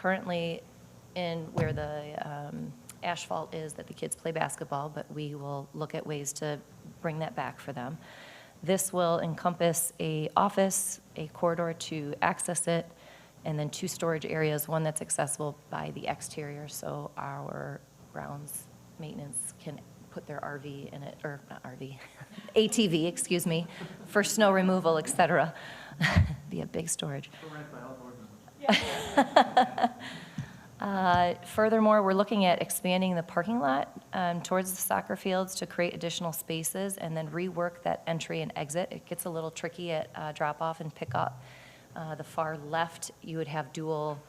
currently in where the asphalt is that the kids play basketball, but we will look at ways to bring that back for them. This will encompass a office, a corridor to access it, and then 2 storage areas, one that's accessible by the exterior, so our grounds maintenance can put their RV in it, or not RV, ATV, excuse me, for snow removal, et cetera. Be a big storage. Furthermore, we're looking at expanding the parking lot towards the soccer fields to create additional spaces and then rework that entry and exit. It gets a little tricky at drop-off and pickup. The far left, you would have dual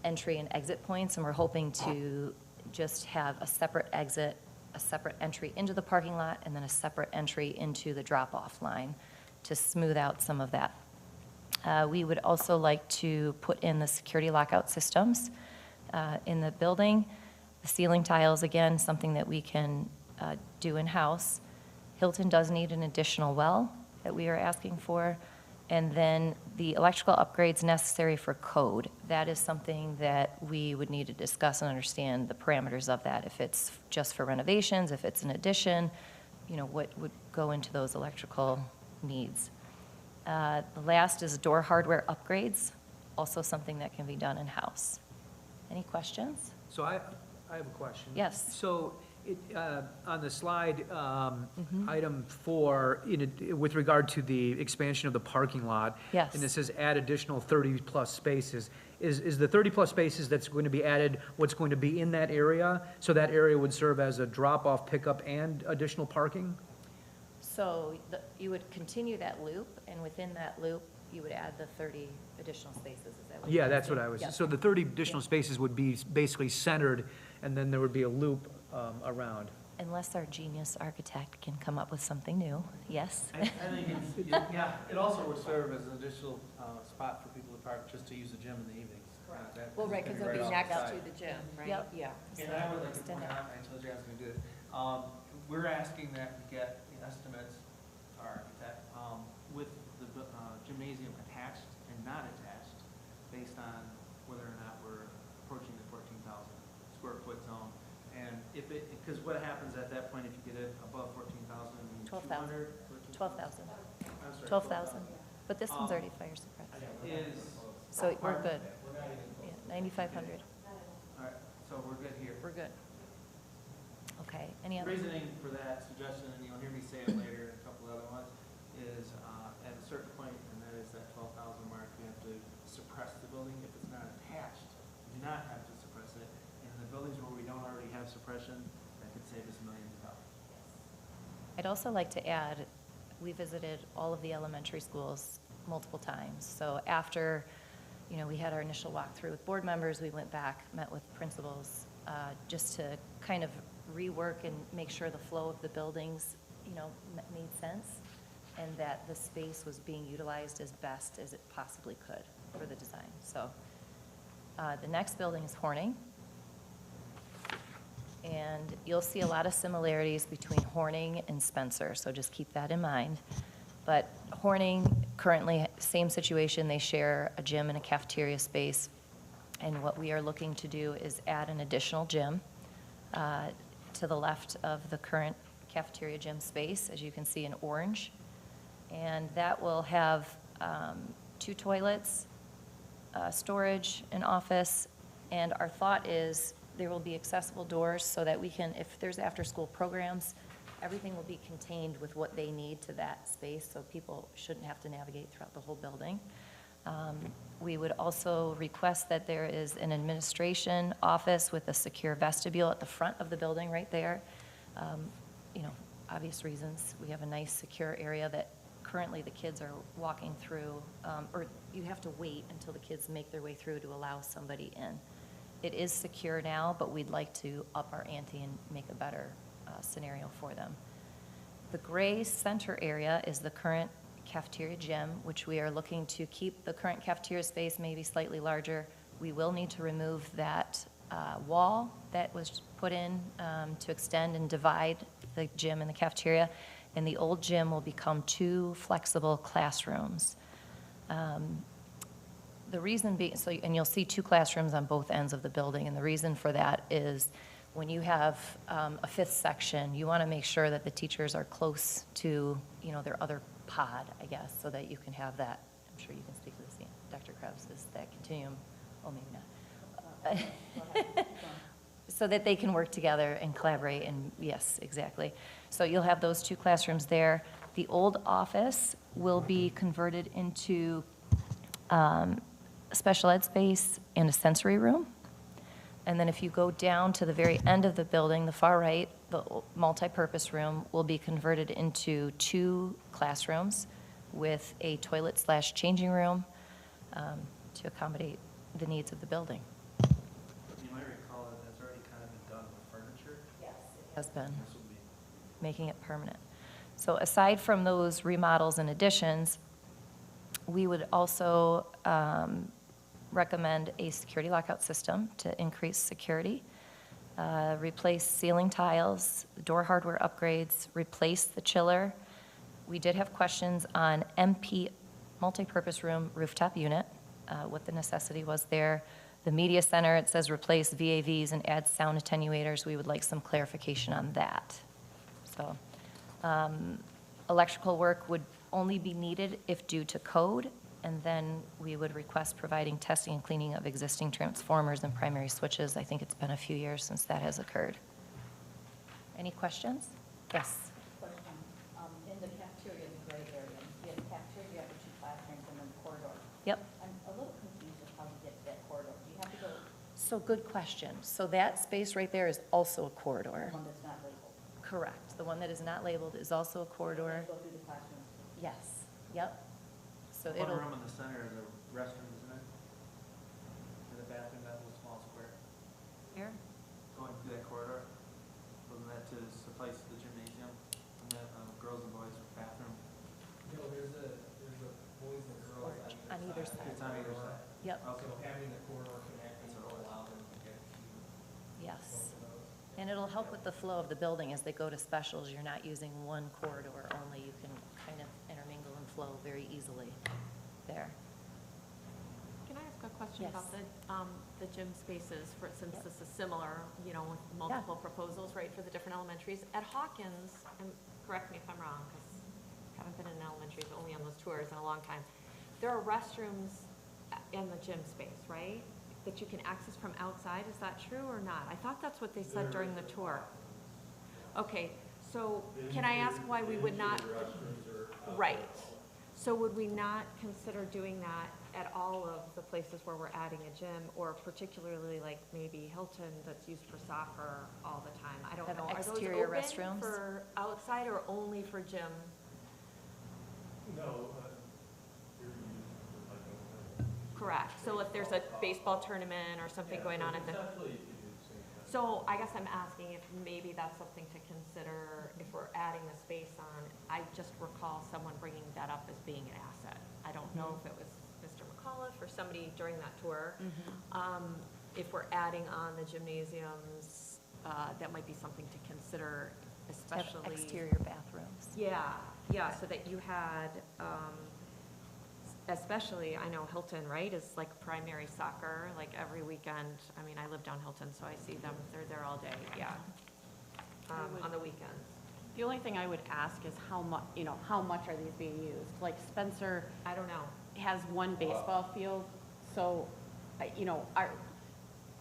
entry and exit points, and we're hoping to just have a separate exit, a separate entry into the parking lot, and then a separate entry into the drop-off line to smooth out some of that. We would also like to put in the security lockout systems in the building. The ceiling tiles, again, something that we can do in-house. Hilton does need an additional well that we are asking for. And then the electrical upgrades necessary for code. That is something that we would need to discuss and understand the parameters of that. If it's just for renovations, if it's an addition, you know, what would go into those electrical needs. The last is door hardware upgrades, also something that can be done in-house. Any questions? So I have a question. Yes. So on the slide, item 4, with regard to the expansion of the parking lot. Yes. And it says add additional 30-plus spaces. Is the 30-plus spaces that's going to be added what's going to be in that area? So that area would serve as a drop-off, pickup, and additional parking? So you would continue that loop, and within that loop, you would add the 30 additional spaces. Is that what Yeah, you're that's saying? what I was, Yep. so the 30 additional Yep. spaces would be basically centered, and then there would be a loop around. Unless our genius architect can come up with something new. Yes? I think it's, yeah, it also would serve as an additional spot for people to park just to use the gym in the evenings. Well, right, because they'll be next to the gym, right? Yep. Yeah. And I would like to Extend point it. out, I told you I was gonna do it, we're asking that we get the estimates, our architect, with the gymnasium attached and not attached, based on whether or not we're approaching the 14,000 square foot zone. And if it, because what happens at that point if you get it above 14,000? 12,000. 12,000. I'm sorry, 12,000. But this one's already fire suppressed. Is, So we're good. Yeah, 9,500. all right, so we're good here. We're good. Okay, any The other? reasoning for that suggestion, and you'll hear me say it later, and a couple of other ones, is at a certain point, and that is that 12,000 mark, we have to suppress the building. If it's not attached, we do not have to suppress it. And in the buildings where we don't already have suppression, that could save us millions of dollars. I'd also like to add, we visited all of the elementary schools multiple times. So after, you know, we had our initial walkthrough with board members, we went back, met with principals, just to kind of rework and make sure the flow of the buildings, you know, made sense, and that the space was being utilized as best as it possibly could for the design. So the next building is Horning. And you'll see a lot of similarities between Horning and Spencer, so just keep that in mind. But Horning, currently, same situation, they share a gym and a cafeteria space. And what we are looking to do is add an additional gym to the left of the current cafeteria gym space, as you can see in orange. And that will have 2 toilets, storage, an office, and our thought is there will be accessible doors so that we can, if there's after-school programs, everything will be contained with what they need to that space, so people shouldn't have to navigate throughout the whole building. We would also request that there is an administration office with a secure vestibule at the front of the building right there. You know, obvious reasons. We have a nice secure area that currently the kids are walking through, or you have to wait until the kids make their way through to allow somebody in. It is secure now, but we'd like to up our ante and make a better scenario for them. The gray center area is the current cafeteria gym, which we are looking to keep the current cafeteria space maybe slightly larger. We will need to remove that wall that was put in to extend and divide the gym and the cafeteria, and the old gym will become 2 flexible classrooms. The reason being, so, and you'll see 2 classrooms on both ends of the building, and the reason for that is when you have a 5th section, you want to make sure that the teachers are close to, their other pod, I guess, so that you can have that. I'm sure you can speak to this, Dr. Krebs, is that continuum, oh, maybe not. So that they can work together and collaborate, and yes, exactly. So you'll have those 2 classrooms there. The old office will be converted into a special ed space and a sensory room. And then if you go down to the very end of the building, the far right, the multipurpose room will be converted into 2 classrooms with a toilet/changing room to accommodate the needs of the building. You might recall that that's already kind of been done with furniture. Yes. It has been, This will be making it permanent. So aside from those remodels and additions, we would also recommend a security lockout system to increase security, replace ceiling tiles, door hardware upgrades, replace the chiller. We did have questions on MP, multipurpose room rooftop unit, what the necessity was there. The media center, it says replace VAVs and add sound attenuators. We would like some clarification on that. So electrical work would only be needed if due to code, and then we would request providing testing and cleaning of existing transformers and primary switches. I think it's been a few years since that has occurred. Any questions? Yes. Question. In the cafeteria, the gray area, you have cafeteria, the 2 classrooms, and then corridor. Yep. I'm a little confused with how to get to that corridor. Do you have to go So good question. So that space right there is also a corridor. one that's not labeled? Correct. The one that is not labeled is also a corridor. Go through the classrooms. Yes. Yep. So one it'll, room in the center is a restroom, isn't it? In the bathroom, that little small square. here? Going through that corridor, wasn't that to suffice the gymnasium and the girls and boys bathroom? No, there's a boys and girls On either side. It's on either side. Yep. Okay. So having the corridor connected will allow them to get to Yes. both of those. And it'll help with the flow of the building as they go to specials. You're not using one corridor only. You can kind of intermingle and flow very easily there. Can I ask a question about Yes. the gym spaces, since Yep. this is similar, with multiple proposals, right, for the different elementaries? At Hawkins, and correct me if I'm wrong, because I haven't been in elementaries, only on those tours in a long time, there are restrooms in the gym space, right? That you can access from outside, is that true or not? I thought that's what they said during the tour. Okay, so can I ask why we would not? Right. So would we not consider doing that at all of the places where we're adding a gym, or particularly like maybe Hilton that's used for soccer all the time? I don't Have know. Are those exterior open restrooms? for outside or only for gym? No, Correct. So if there's a baseball tournament or something going on at the. So I guess I'm asking if maybe that's something to consider if we're adding the space on. I just recall someone bringing that up as being an asset. I don't know if it was Mr. McAuliffe or somebody during that tour. If we're adding on the gymnasiums, that might be something to consider, Have especially. exterior bathrooms. Yeah, so that you had, especially, I know Hilton, right, is like primary soccer, like every weekend. I mean, I live down Hilton, so I see them, they're there all day, yeah. On the weekends. The only thing I would ask is how much are these being used? Like Spencer I don't know. has one baseball field, so,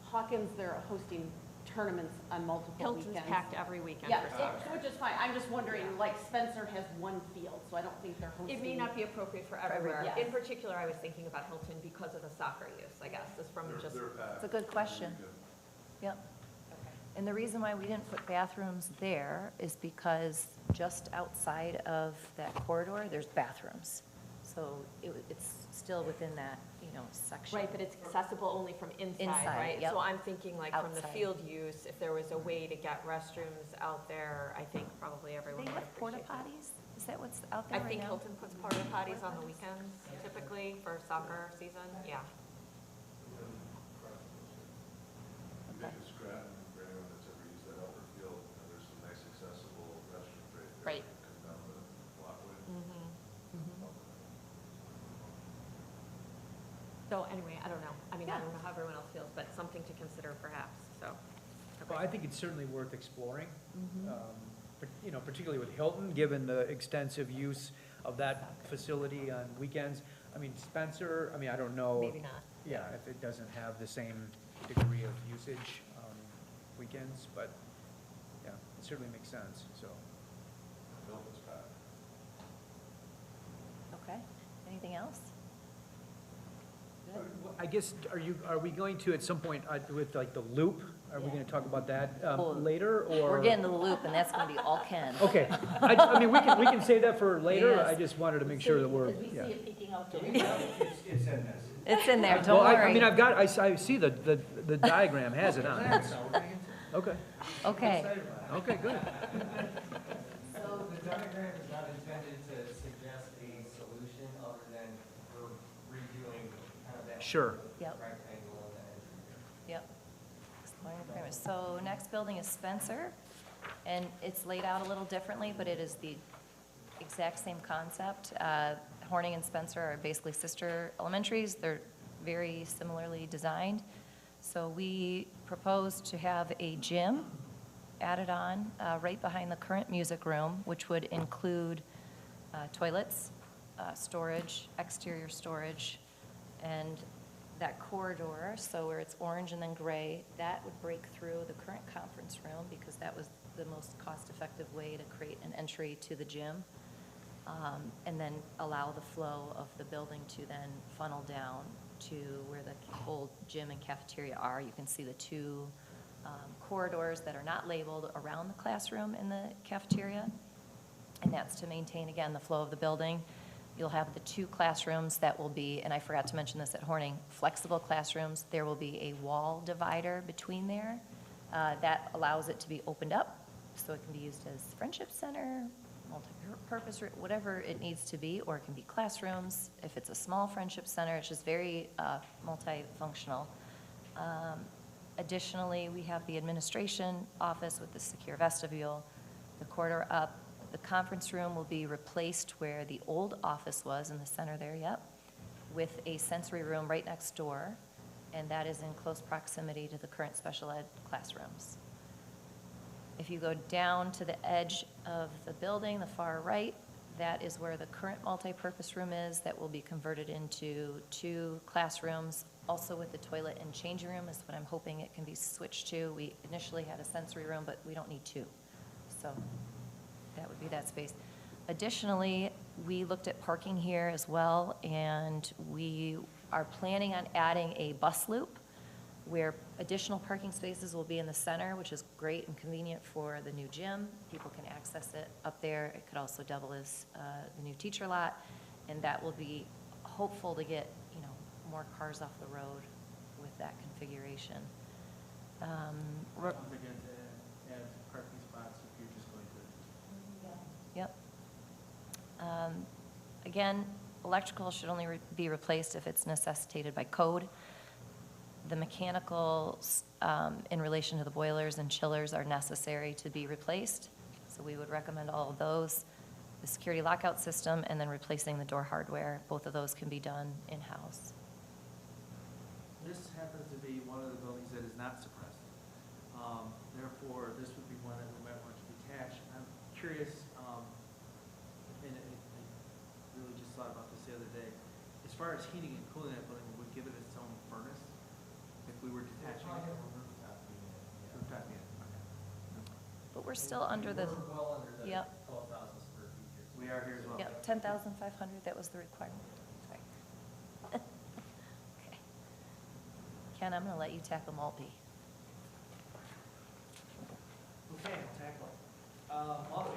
Hawkins, they're hosting tournaments on multiple weekends. Hilton's packed every weekend Yeah, for soccer. which is fine. I'm just wondering, like Spencer has one field, so I don't think they're hosting. It may not be appropriate for every- everywhere. yes. In particular, I was thinking about Hilton because of the soccer use, I guess, is from just. It's a good question. Yep. And the reason why we didn't put bathrooms there is because just outside of that corridor, there's bathrooms. So it's still within that, section. Right, but it's accessible only from inside, Inside, right? yep. So I'm thinking like from the Outside. field use, if there was a way to get restrooms out there, I think probably everyone They would have porta appreciate that. potties? Is that what's out I there right think now? Hilton puts porta potties on the weekends typically for soccer season, yeah. You think of Stratton, for anyone that's ever used that upper field, there's some nice accessible restrooms right there. Right. Come down the walkway. So anyway, I don't know. I mean, I Yeah. don't know how everyone else feels, but something to consider perhaps, so. Well, I think it's certainly worth exploring, Mm-hmm. you know, particularly with Hilton, given the extensive use of that facility on weekends. I mean, Spencer, I mean, I don't know. Maybe not. Yeah, if it doesn't have the same degree of usage on weekends, but, yeah, it certainly makes sense, so. Milton's back. Okay, anything else? Good. I guess, are we going to, at some point, with like the loop, are we gonna talk about that Well, later, or? We're getting to the loop, and that's gonna be all Ken. Okay, I mean, we can save that for later, Yes. I just wanted to make sure that we're, Because we see yeah. it peeking out there. It's in this. It's in there, Well, don't I mean, worry. I've got, I see the diagram has it on it. Okay, Okay, okay, good. So the diagram is not intended to suggest a solution other than we're redoing kind of that. Sure. Yep. Rectangle and that. yep. Exploring the premise. So next building is Spencer, and it's laid out a little differently, but it is the exact same concept. Horning and Spencer are basically sister elementaries. They're very similarly designed. So we propose to have a gym added on right behind the current music room, which would include toilets, storage, exterior storage, and that corridor, so where it's orange and then gray, that would break through the current conference room because that was the most cost-effective way to create an entry to the gym, and then allow the flow of the building to then funnel down to where the old gym and cafeteria are. You can see the two corridors that are not labeled around the classroom in the cafeteria, and that's to maintain, again, the flow of the building. You'll have the two classrooms that will be, and I forgot to mention this at Horning, flexible classrooms. There will be a wall divider between there that allows it to be opened up, so it can be used as Friendship Center, multi-purpose, whatever it needs to be, or it can be classrooms. If it's a small Friendship Center, it's just very multifunctional. Additionally, we have the administration office with the secure vestibule, the corridor up. The conference room will be replaced where the old office was in the center there, yep, with a sensory room right next door, and that is in close proximity to the current special ed classrooms. If you go down to the edge of the building, the far right, that is where the current multipurpose room is that will be converted into two classrooms, also with the toilet and changing room is what I'm hoping it can be switched to. We initially had a sensory room, but we don't need two. So that would be that space. Additionally, we looked at parking here as well, and we are planning on adding a bus loop where additional parking spaces will be in the center, which is great and convenient for the new gym. People can access it up there. It could also double as the new teacher lot, and that will be hopeful to get, you know, more cars off the road with that configuration. Once again, to add parking spots if you're just going to. Yep. Again, electrical should only be replaced if it's necessitated by code. The mechanicals in relation to the boilers and chillers are necessary to be replaced, so we would recommend all of those. The security lockout system and then replacing the door hardware, both of those can be done in-house. This happens to be one of the buildings that is not suppressed. Therefore, this would be one that we might want to detach. I'm curious, and I really just thought about this the other day. As far as heating and cooling that building, would give it its own furnace if we were detaching it? Rooftop unit, okay. But we're still under the, We're well under the Yep. 12,000 square feet here. We are here as well. yep, 10,500, that was the requirement. Sorry. Okay. Ken, I'm going to let you tackle multi. Okay, I'll tackle it. Multi,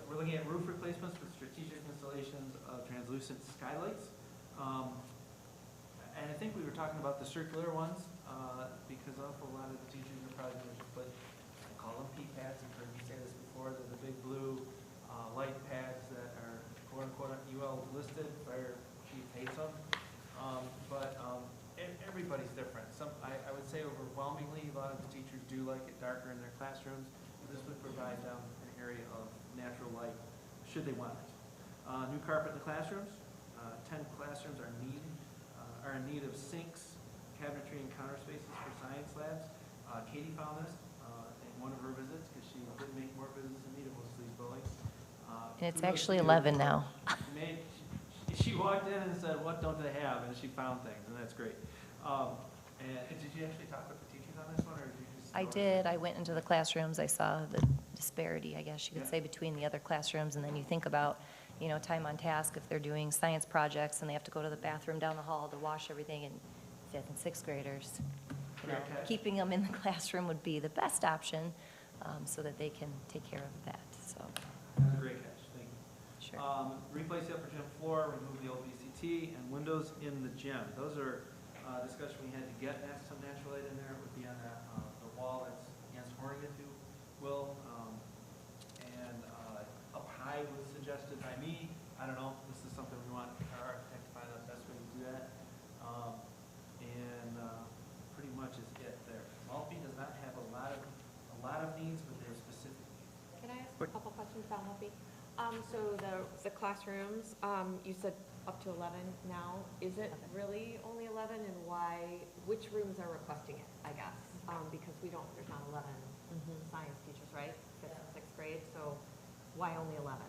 we're looking at roof replacements with strategic installations of translucent skylights. And I think we were talking about the circular ones, because an awful lot of the teachers are probably going to just put, I call them P-pads, you've heard me say this before, they're the big blue light pads that are quote-unquote UL listed, fire chief hates them. Everybody's different. I would say overwhelmingly, a lot of the teachers do like it darker in their classrooms. This would provide them an area of natural light, should they want it. New carpet in the classrooms, 10 classrooms are are in need of sinks, cabinetry, and counter spaces for science labs. Katie found this in one of her visits, because she did make more visits than me to most of these buildings. And it's Kudos actually to you. 11 now. She walked in and said, what don't they have? And she found things, and that's great. And did you actually talk with the teachers on this one, or did you just? I notice did. it? I went into the classrooms. I saw the disparity, I guess you could Yeah. say, between the other classrooms. And then you think about, you know, time on task if they're doing science projects and they have to go to the bathroom down the hall to wash everything, and fifth and sixth graders. You know, Great catch. keeping them in the classroom would be the best option, so that they can take care of that, so, That's a great catch, thank you. sure. Replace the upper gym floor, remove the old VCT, and windows in the gym. Those are discussion we had to get some natural light in there. It would be on the wall that's against Horning, if you will. And up high was suggested by me. I don't know, this is something we want our architect to find out the best way to do that. And pretty much is it there. Maltby does not have a lot of needs, but they're specific needs. Can I ask a What- couple questions about Mulvey? So the classrooms, you said up to 11 now. Is it really only 11, and why, which rooms are requesting it, I guess? Because there's not 11 science teachers, right? Fifth and sixth grade, so why only 11?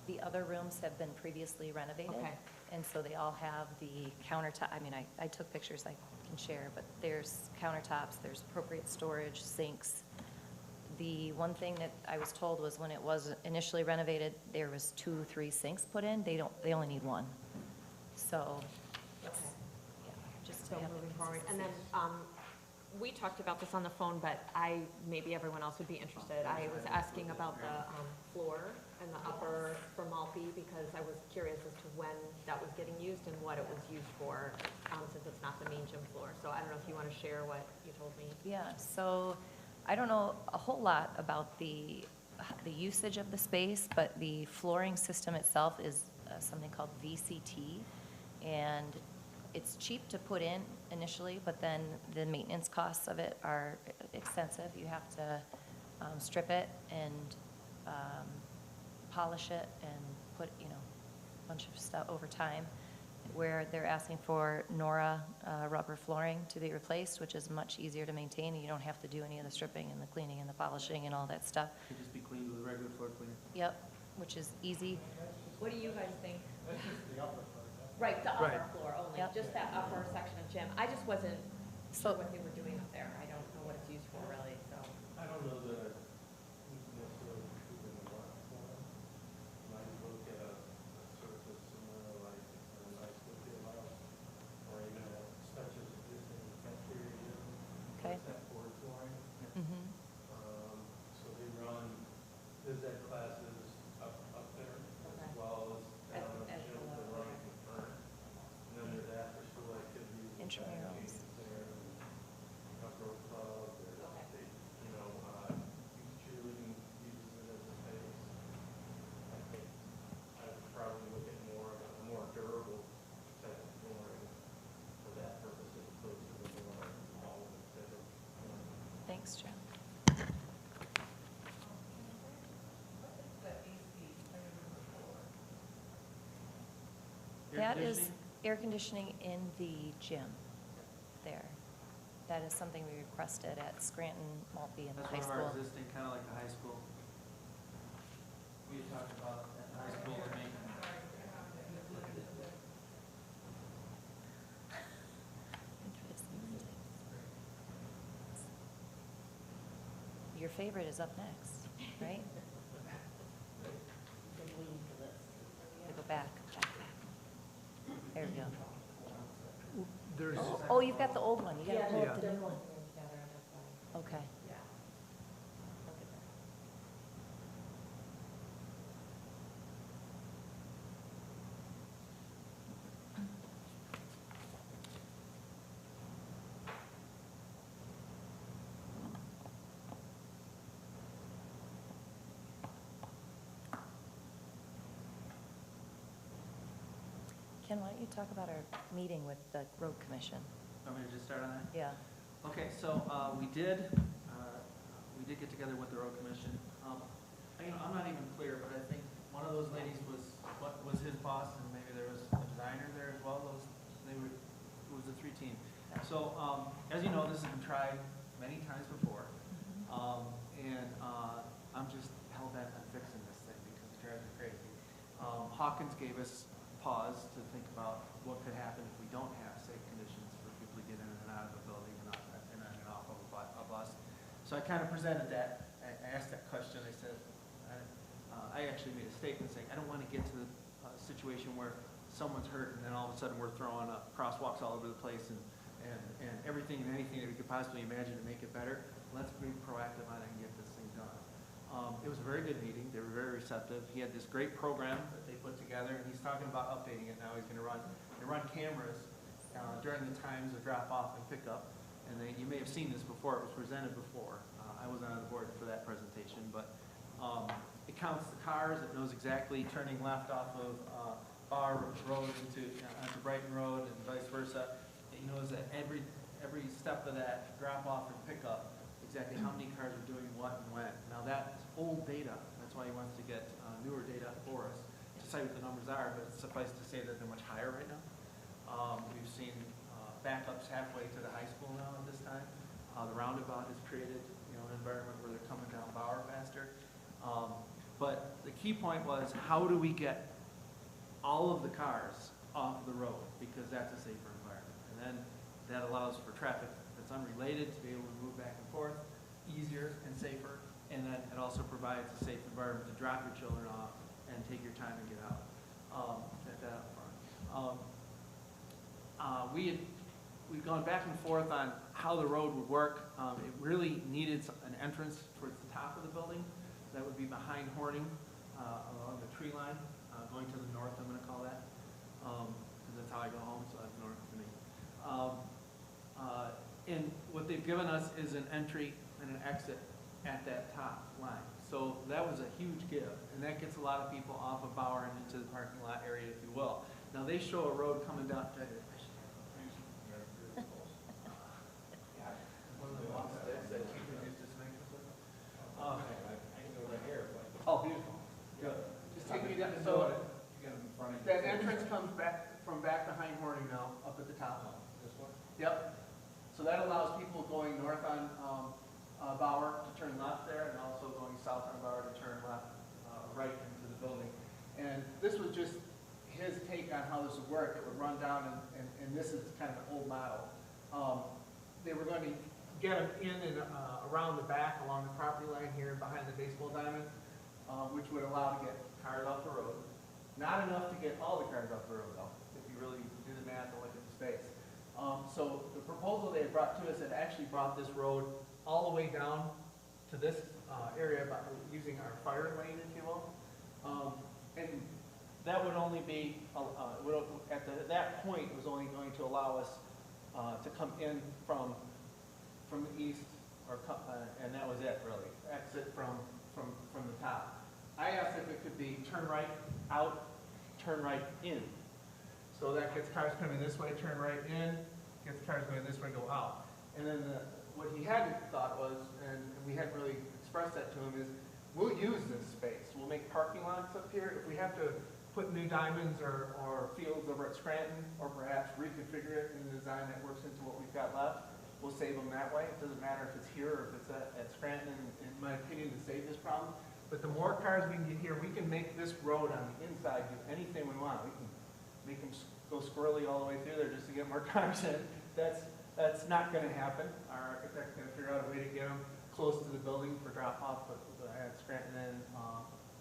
The other rooms have been previously renovated. Okay. And so they all have the countertop, I mean, I took pictures I can share, but there's countertops, there's appropriate storage, sinks. The one thing that I was told was when it was initially renovated, there was 2, 3 sinks put in. They only need 1. So, it's, Okay. yeah, just to So have the moving forward, and consistency. then, we talked about this on the phone, but maybe everyone else would be interested. I was asking about the floor and the upper for Maltby, because I was curious as to when that was getting used and what it was used for, since it's not the main gym floor. So I don't know if you want to share what you told me. Yeah, so I don't know a whole lot about the usage of the space, but the flooring system itself is something called VCT, and it's cheap to put in initially, but then the maintenance costs of it are extensive. You have to strip it and polish it and put, you know, a bunch of stuff over time, where they're asking for Nora rubber flooring to be replaced, which is much easier to maintain, and you don't have to do any of the stripping and the cleaning and the polishing and all that stuff. Could just be cleaned with a regular floor cleaner. Yep, which is easy. What do you guys think? Right, the Right. upper floor only, Yep. just that upper section of gym. I just wasn't So- sure what they were doing up there. I don't know what it's used for really, so. I don't know that we necessarily should in the lot form. Might look at a surface somewhere like a nice little house, or even such as existing cafeteria gym. Okay. That board flooring. Mhm. So they run phys ed classes up there, Okay. as well as down at As the gym, below, they're running okay. concurrent. And then there's after-school activities. and Intramurals. games there, and outdoor club, there's, Okay. youth cheerleading uses it as a space. I think I would probably look at a more durable type of flooring for that purpose as opposed to the more all instead of, Thanks, Jim. Air That is conditioning? air conditioning in the gym there. That is something we requested at Scranton, Maltby, and the That's high one of our school. existing, kind of like the high school. We had talked about at the high school, and making. Your favorite is up next, right? To go back. There we go. There's, Oh, you've got the old one. You got to pull up the Yeah. new one. Okay. Ken, why don't you talk about our meeting with the road commission? Want me to just start on that? Yeah. Okay, so we did get together with the road commission. I'm not even clear, but I think one of those ladies was his boss, and maybe there was a designer there as well. They were was the 3 team. So, as you know, this has been tried many times before. I'm just hell-bent on fixing this thing because it drives me crazy. Hawkins gave us pause to think about what could happen if we don't have safe conditions for people to get in and out of a building and off of a bus. So I kind of presented that. I asked that question. I said, I actually made a statement saying, I don't want to get to the situation where someone's hurt and then all of a sudden we're throwing up crosswalks all over the place and everything and anything that we could possibly imagine to make it better. Let's be proactive on it and get this thing done. It was a very good meeting. They were very receptive. He had this great program that they put together, and he's talking about updating it now. He's going to run cameras during the times of drop-off and pickup. And you may have seen this before. It was presented before. I wasn't on the board for that presentation, but it counts the cars. It knows exactly turning left off of Bar Road onto Brighton Road and vice versa. It knows that every step of that drop-off and pickup, exactly how many cars are doing what and when. Now that's old data. That's why he wants to get newer data for us to say what the numbers are, but suffice to say that they're much higher right now. We've seen backups halfway to the high school now at this time. The roundabout has created an environment where they're coming down Bauer faster. But the key point was, how do we get all of the cars off the road? Because that's a safer environment. And then that allows for traffic that's unrelated to be able to move back and forth easier and safer. And then it also provides a safe environment to drop your children off and take your time and get out. Get that up front. We've gone back and forth on how the road would work. It really needed an entrance towards the top of the building. That would be behind Horning, along the tree line, going to the north, I'm going to call that, because that's how I go home, so that's north to me. And what they've given us is an entry and an exit at that top line. So that was a huge give, and that gets a lot of people off of Bauer and into the parking lot area, if you will. Now they show a road coming down. Oh, beautiful. Good. Just take me down. So that entrance comes back from back behind Horning now, up at the top. This one? Yep. So that allows people going north on Bauer to turn left there, and also going south on Bauer to turn left, right into the building. And this was just his take on how this would work. It would run down, and this is kind of an old model. They were going to get them in and around the back, along the property line here, behind the baseball diamond, which would allow to get cars off the road. Not enough to get all the cars off the road, though, if you really do the math and look at the space. So the proposal they had brought to us had actually brought this road all the way down to this area by using our fire lane, if you will. And that would only be, at that point, it was only going to allow us to come in from the east, and that was it, really. Exit from the top. I asked if it could be turn right out, turn right in. So that gets cars coming this way, turn right in, gets cars going this way, go out. And then what he hadn't thought was, and we hadn't really expressed that to him, is we'll use this space. We'll make parking lots up here. If we have to put new diamonds or fields over at Scranton, or perhaps reconfigure it in the design that works into what we've got left, we'll save them that way. It doesn't matter if it's here or if it's at Scranton, in my opinion, to save this problem. But the more cars we can get here, we can make this road on the inside do anything we want. We can make them go squirrely all the way through there just to get more cars in. That's not going to happen. Our architect's going to figure out a way to get them close to the building for drop-off at Scranton and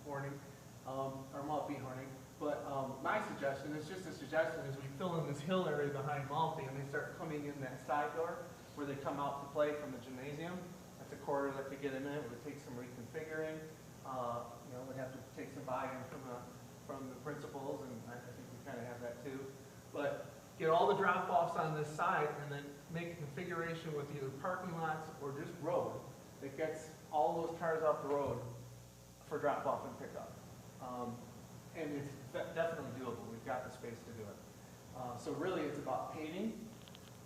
Horning, or Maltby Horning. But my suggestion, it's just a suggestion, is we fill in this hill area behind Maltby and they start coming in that side door where they come out to play from the gymnasium. That's a corridor that could get them in. It would take some reconfiguring. We'd have to take some buy-in from the principals, and I think we kind of have that too. But get all the drop-offs on this side and then make a configuration with either parking lots or just road that gets all those cars off the road for drop-off and pickup. And it's definitely doable. We've got the space to do it. So really it's about paving,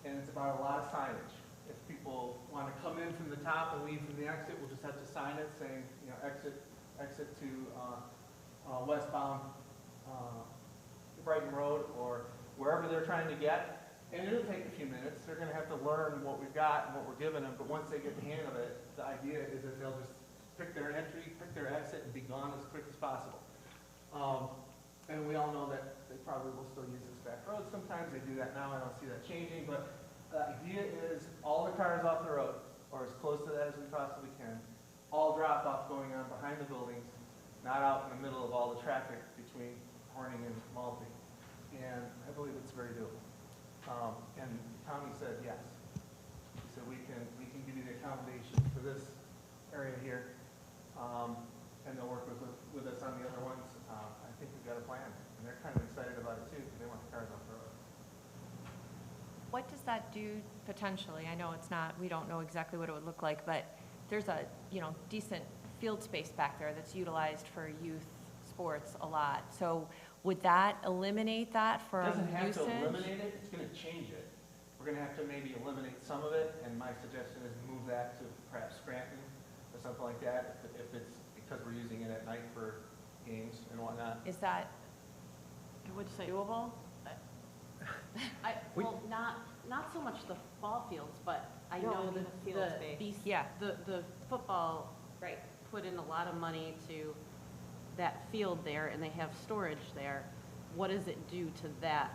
and it's about a lot of signage. If people want to come in from the top and leave from the exit, we'll just have to sign it saying, exit to westbound Brighton Road, or wherever they're trying to get. And it'll take a few minutes. They're gonna have to learn what we've got and what we're giving them, but once they get the hang of it, the idea is that they'll just pick their entry, pick their exit, and be gone as quick as possible. And we all know that they probably will still use this back road. Sometimes they do that now. I don't see that changing, but the idea is all the cars off the road, or as close to that as we possibly can, all drop off going on behind the buildings, not out in the middle of all the traffic between Horning and Maltby. And I believe it's very doable. And Tommy said yes. He said we can give you the accommodation for this area here, and they'll work with us on the other ones. I think we've got a plan, and they're kind of excited about it too, because they want the cars off the road. What does that do potentially? I know it's not, we don't know exactly what it would look like, but there's a, decent field space back there that's utilized for youth sports a lot. So would that eliminate that It from doesn't have usage? to eliminate it, it's gonna change it. We're gonna have to maybe eliminate some of it, and my suggestion is move that to perhaps Scranton or something like that, if it's because we're using it at night for games and whatnot. Is that doable? We- Well, not so much the ball fields, but I No, know I mean that the field space. Yeah. the football Right. put in a lot of money to that field there, and they have storage there. What does it do to that?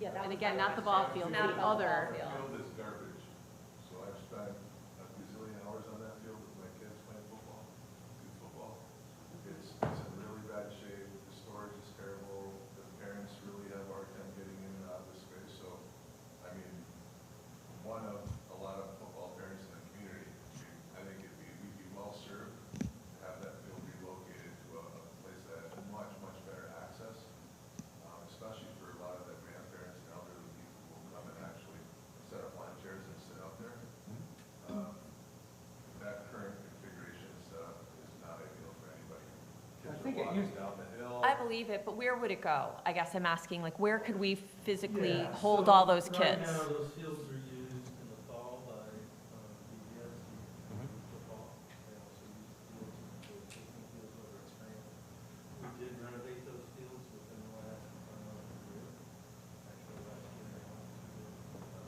Yeah, that And was again, my not the question. ball field, Not the about the ball other. field. Field is garbage, so I've spent a gazillion hours on that field with my kids playing football, youth football. It's in really bad shape, the storage is terrible, the parents really have a hard time getting in and out of the space, so, I mean, one of a lot of football parents in the community, I think we'd be well served to have that field relocated to a place that has much, much better access, especially for a lot of the grandparents and elderly people who will come and actually set up lawn chairs and sit out there. That current configuration is not ideal for anybody. I Kids think are it walking used- down the hill. I believe it, but where would it go? I guess I'm asking, like, where could we physically Yeah, hold so all those Right kids? now, those fields are used in the fall by BAS, football. They also use fields, the existing fields over at Scranton. We did renovate those fields within the last year. Actually, last year, I went to a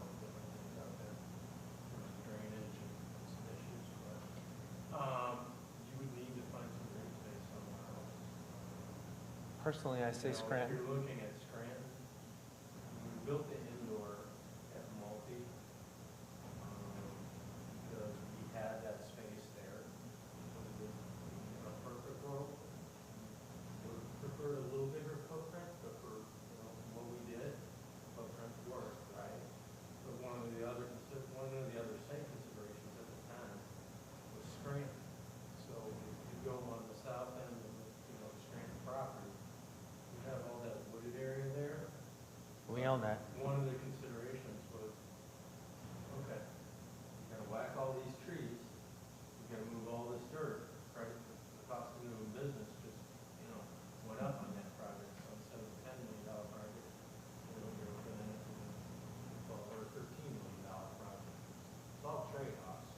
couple different things out there. There was drainage and some issues, but you would need to find some green space somewhere else. Personally, I say Now, Scranton. If you're looking at Scranton, we built the indoor at Multi, because we had that space there. But in a perfect world, would prefer a little bigger footprint, but for, what we did, footprint worked, right? But one of the other site considerations at the time was Scranton. So if you go on the south end of the, the Scranton property, you have all that wooded area there. We own that. One of the considerations was, okay, you gotta whack all these trees, you gotta move all this dirt, right? The cost of doing business just, went up on that project, so instead of a $10 million project, you're looking at a $12 or $13 million project. It's all trade-offs,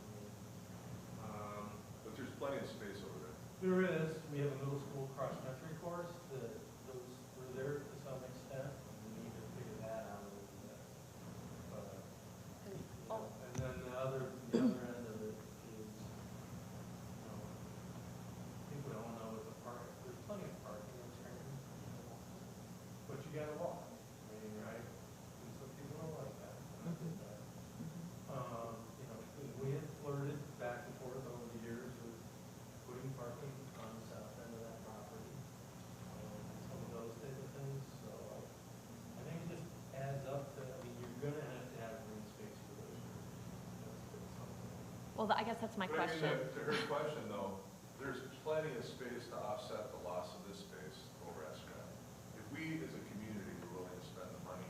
But there's plenty of space over there. There is, we have a middle school cross-country course that those were there to some extent, and we need to figure that out a little bit. But, and then the other end of it is, people don't know what the park, there's plenty of parking in Scranton, but you gotta walk, right? And some people don't like that. and I get that. We had flirted back and forth over the years with putting parking on the south end of that property, some of those type of things, so I think it just adds up to, you're gonna have to have green space for those groups. That's something. Well, I guess that's my But I mean, question. to her question though, there's plenty of space to offset the loss of this space over at Scranton. If we as a community were willing to spend the money,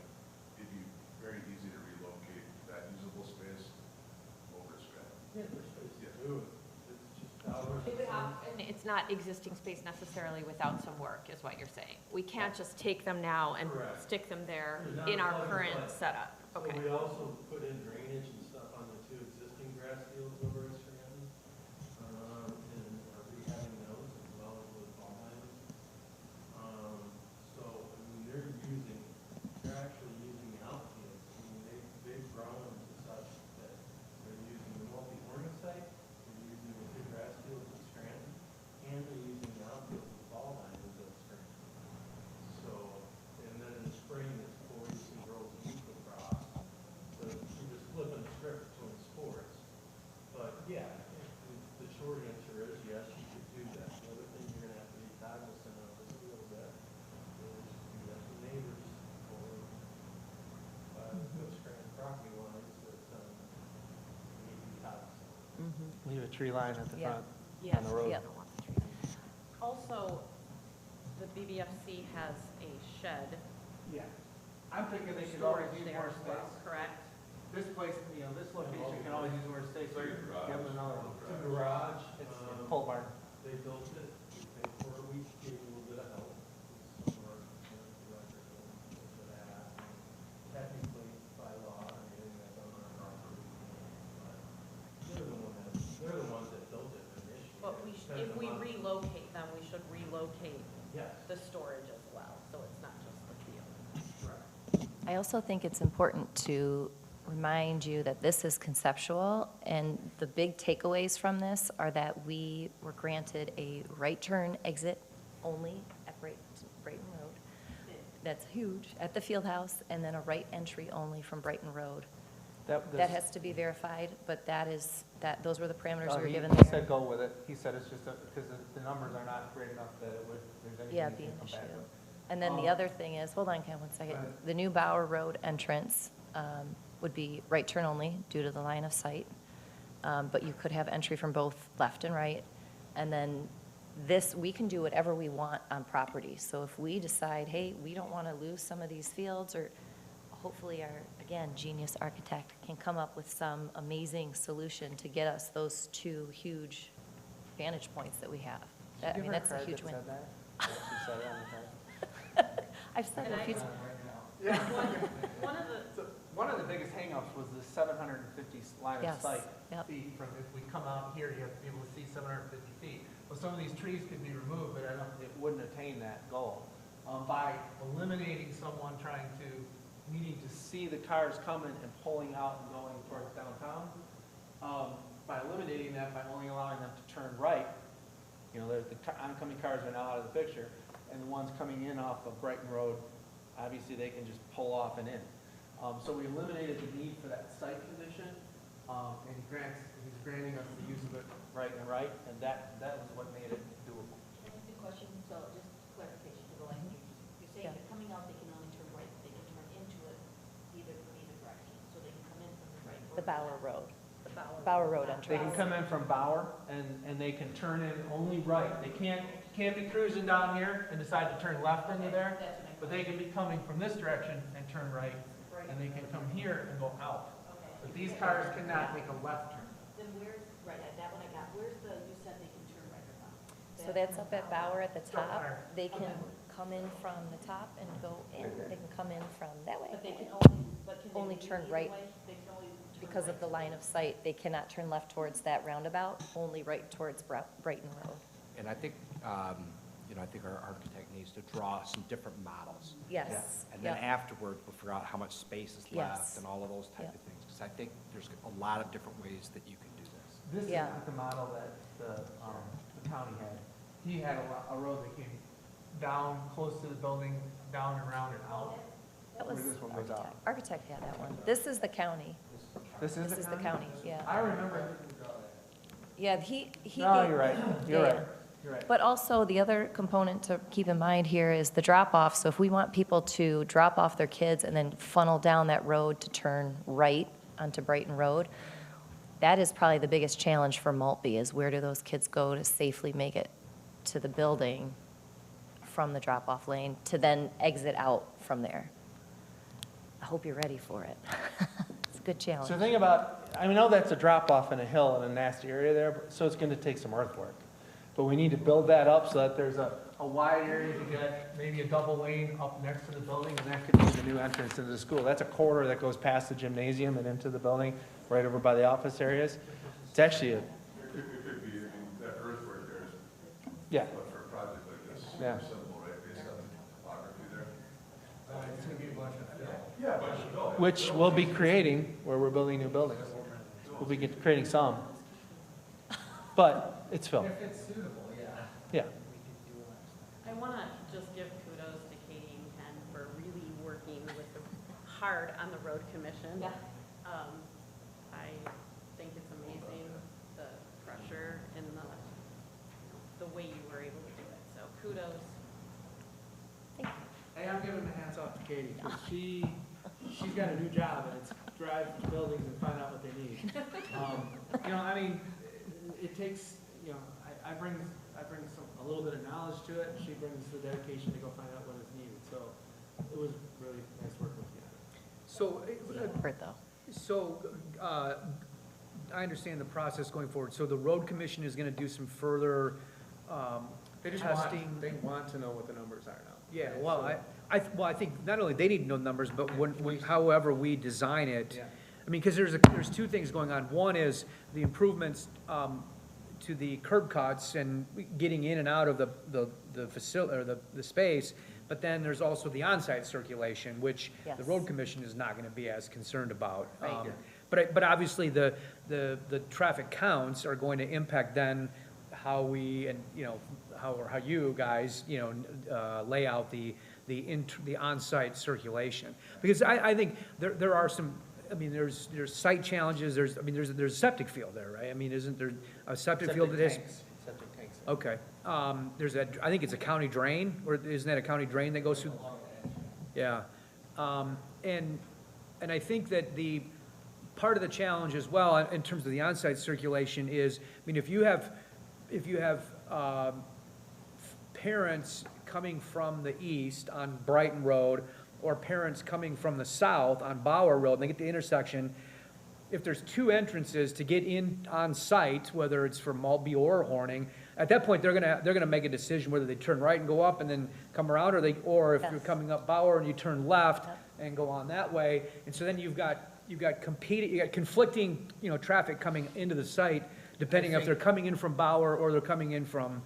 it'd be very easy to relocate that usable space over to Scranton. Yeah, there's space to do it, it's just dollars. And it's not existing space necessarily without some work, is what you're saying. We can't just take them now and Correct. stick them there There's not in a our plug and current play. setup. So Okay. we also put in drainage and stuff on the two existing grass fields over at Scranton, and are rehabbing those as well as with farmlands. So, I mean, they're actually using Leave a tree line at the Yeah. front Yes, on the road. we Yeah. don't want the tree. Also, the BBFC has a shed Yeah. I'm thinking they should always storage use there more as well, space. correct? This place, this location can always use more space. Like a garage. Give them another one. It's a garage. It's a um, pole barn. They built it, we paid for it, we gave a little bit of help. Some of our, electrical, for that. Technically, by law, anything that's on our property. But they're the ones that built it initially. But if we relocate them, we should relocate Yes. the storage as well, so it's not just the field. Correct. I also think it's important to remind you that this is conceptual, and the big takeaways from this are that we were granted a right turn exit only at Brighton Road. That's huge, at the field house, and then a right entry only from Brighton Road. That has to be verified, but those were the parameters we were given He there. said go with it. He said it's just, because the numbers are not great enough that it would, there's anything Yeah, you be can an come issue. back with. And then the other thing is, hold on, Ken, 1 second. The new Bower Road entrance would be right turn only due to the line of sight. But you could have entry from both left and right. And then this, we can do whatever we want on property. So if we decide, hey, we don't want to lose some of these fields, or hopefully our, again, genius architect can come up with some amazing solution to get us those two huge vantage points that we have. I mean, that's a huge win. She said it on the card. I've said it a few times. One of the, So, one of the biggest hangups was the 750 line of Yes, sight yep. feet from, if we come out here, you have to be able to see 750 feet. Well, some of these trees could be removed, but I don't, it wouldn't attain that goal. By eliminating someone needing to see the cars coming and pulling out and going towards downtown, by eliminating that, by only allowing them to turn right, the oncoming cars are now out of the picture, and the ones coming in off of Brighton Road, obviously they can just pull off and in. So we eliminated the need for that site position, and he's granting us the use of it right, and that was what made it doable. Can I ask you a question? So just clarification for the language. You're saying Yeah. they're coming out, they can only turn right, they can turn into it from either direction. So they can come in from the right. or The Bower Road. the Bower. Bower Road They can entrance. come in from Bower, and they can turn in only right. They can't be cruising down here and decide to turn left into there, That's what I. but they can be coming from this direction and turn right, and they can come here and go out. Okay. But these cars cannot make a left turn. Then where's, right, that one I got. Where's the, you said they can turn right or left? So that's up at Bower at the top. Bower. They can come in from the top and go in. They can come in from that way. But they can Only leave turn either right way? They can only turn Because of right. the line of sight, they cannot turn left towards that roundabout, only right towards Brighton Road. And I think, I think our architect needs to draw some different models. Yes. And then Yep. afterward, we'll figure out how much space is Yes. left and all of those type Yep. of things. Because I think there's a lot of different ways that you can do this. This is Yeah. not the model that the county had. He had a road that came down, close to the building, down and around and out. That Where was this one goes out. architect had that one. This is the county. This This is the county, yeah. I remember. Yeah, he. No, gave- you're right. You're Yeah. right. You're right. But also, the other component to keep in mind here is the drop-off. So if we want people to drop off their kids and then funnel down that road to turn right onto Brighton Road, that is probably the biggest challenge for Maltby, is where do those kids go to safely make it to the building from the drop-off lane to then exit out from there? I hope you're ready for it. It's a good challenge. So the thing about, I know that's a drop off in a hill in a nasty area there, so it's gonna take some earthwork. But we need to build that up so that there's a wide area to get maybe a double lane up next to the building, and that could be the new entrance into the school. That's a corridor that goes past the gymnasium and into the building, right over by the office areas. It's actually It could be, that earthwork there is, yeah, but for a project like this, Yeah. simple, right, based on the topography there. It's gonna be a bunch of fill. Yeah, but you know. which we'll be creating where we're building new buildings. We'll be creating some. But it's Phil, If it's suitable, yeah. yeah. I want to just give kudos to Katie and Ken for really working hard on the road commission. Yeah. I think it's amazing, the pressure and the way you were able to do it, so kudos. Hey, I'm giving the hats off to Katie, because she's got a new job, and it's drive to buildings and find out what they need. I mean, it takes, you know, I bring a little bit of knowledge to it, and she brings the dedication to go find out what is needed, so it was really nice working with you. So, Effort, though. so, I understand the process going forward. So the road commission is gonna do some further, They just testing. they want to know what the numbers are now. Yeah, right? well, So- well, I think not only they need to know numbers, but however we design it. Yeah. I mean, because there's two things going on. One is the improvements to the curb cuts and getting in and out of the facility, or the space, but then there's also the on-site circulation, which the Yes. road commission is not gonna be as concerned about. Right. But obviously, the traffic counts are going to impact then how we, and, you know, how you guys, you know, lay out the on-site circulation. Because I think there are some, I mean, there's site challenges, there's a septic field there, right? I mean, isn't there a septic field that is? Septic tanks. Okay. There's I think it's a county drain, or isn't that a county drain that goes through? Yeah. And I think that part of the challenge as well, in terms of the on-site circulation is, I mean, if you have parents coming from the east on Brighton Road, or parents coming from the south on Bauer Road, and they get to the intersection, if there's two entrances to get in on site, whether it's for Maltby or Horning, at that point, they're gonna make a decision whether they turn right and go up and then come around, or if you're Yes. coming up Bauer and you turn left Yep. and go on that way. And so then you got conflicting, you know, traffic coming into the site, depending if they're coming in from Bauer or they're coming in from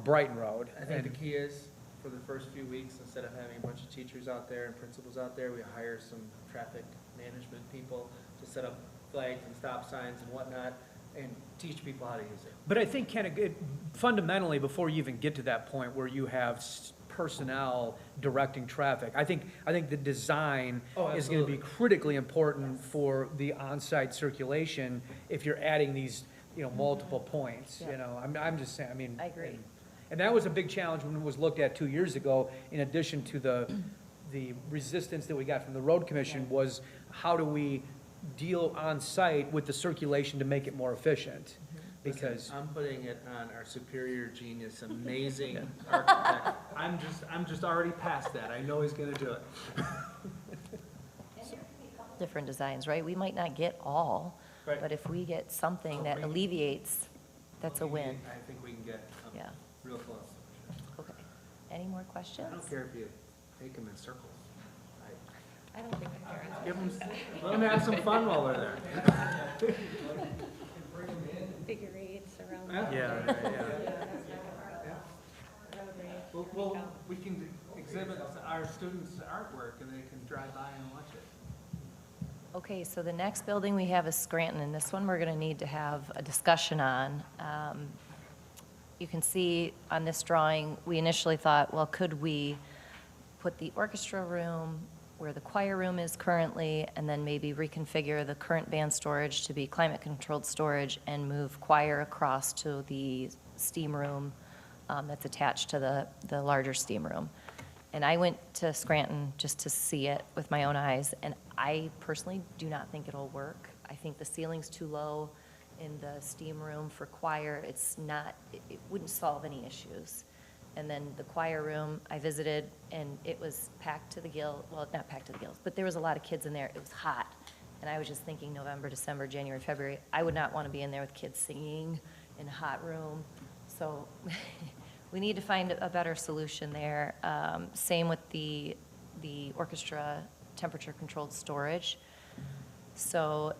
Brighton Road. I think the And- key is, for the first few weeks, instead of having a bunch of teachers out there and principals out there, we hire some traffic management people to set up flags and stop signs and whatnot, and teach people how to use it. But I think, Ken, fundamentally, before you even get to that point where you have personnel directing traffic, I think the design Oh, is gonna be absolutely. critically important for the on-site circulation if you're adding these, you know, multiple points, you Yeah. know? I'm just saying, I mean. I agree. And that was a big challenge when it was looked at 2 years ago, in addition to the resistance that we got from the road commission, was how do we deal on-site with the circulation to make it more efficient? Because, Listen, I'm putting it on our superior genius, amazing architect. I'm just already past that. I know he's gonna do it. Different designs, right? We might not get all, Right. but if we get something that Right. alleviates, that's a win. I think we can get Yeah, real close. okay. Any more I questions? don't care if you take them in circles. I don't think the parents. Give them, let them have some fun while they're there. Figure eights around. Yeah. Road rage. Well, we can exhibit our students' artwork and they can drive by and watch it. Okay, so the next building we have is Scranton, and this one we're going to need to have a discussion on. You can see on this drawing, we initially thought, well, could we put the orchestra room where the choir room is currently, and then maybe reconfigure the current band storage to be climate-controlled storage and move choir across to the steam room that's attached to the larger steam room. And I went to Scranton just to see it with my own eyes, and I personally do not think it'll work. I think the ceiling's too low in the steam room for choir. It's not, it wouldn't solve any issues. And then the choir room, I visited, and it was packed to the gill, well, not packed to the gills, but there was a lot of kids in there. It was hot. And I was just thinking November, December, January, February, I would not want to be in there with kids singing in a hot room. So we need to find a better solution there. Same with the orchestra temperature-controlled storage. So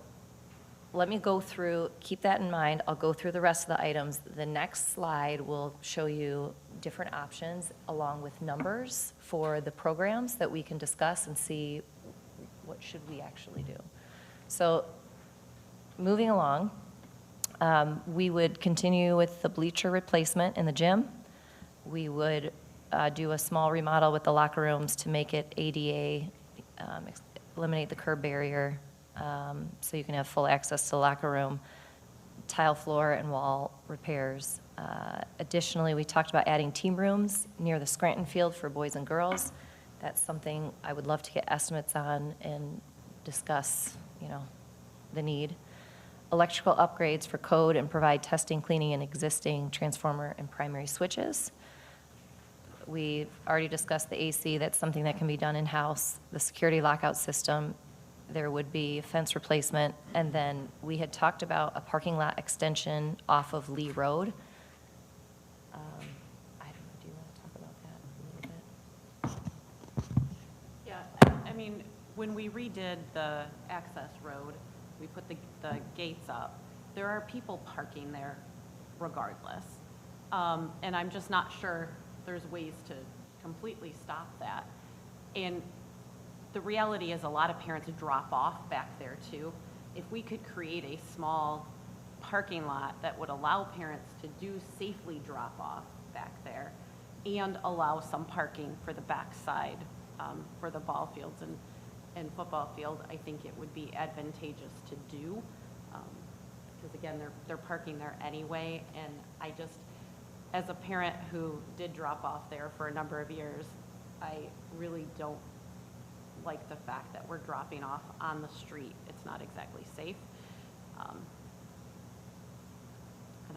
let me go through, keep that in mind. I'll go through the rest of the items. The next slide will show you different options along with numbers for the programs that we can discuss and see what should we actually do. So moving along, we would continue with the bleacher replacement in the gym. We would do a small remodel with the locker rooms to make it ADA, eliminate the curb barrier, so you can have full access to the locker room, tile floor and wall repairs. Additionally, we talked about adding team rooms near the Scranton field for boys and girls. That's something I would love to get estimates on and discuss, you know, the need. electrical upgrades for code and provide testing, cleaning, and existing transformer and primary switches. We've already discussed the AC, that's something that can be done in-house. The security lockout system, there would be fence replacement, and then we had talked about a parking lot extension off of Lee Road. I don't know, do you want to talk about that a little bit? Yeah, I mean, when we redid the access road, we put the gates up. There are people parking there regardless. And I'm just not sure there's ways to completely stop that. And the reality is a lot of parents drop off back there too. If we could create a small parking lot that would allow parents to do safely drop off back there and allow some parking for the backside, for the ball fields and football field, I think it would be advantageous to do. Because again, they're parking there anyway, and I just, as a parent who did drop off there for a number of years, I really don't like the fact that we're dropping off on the street. It's not exactly safe. And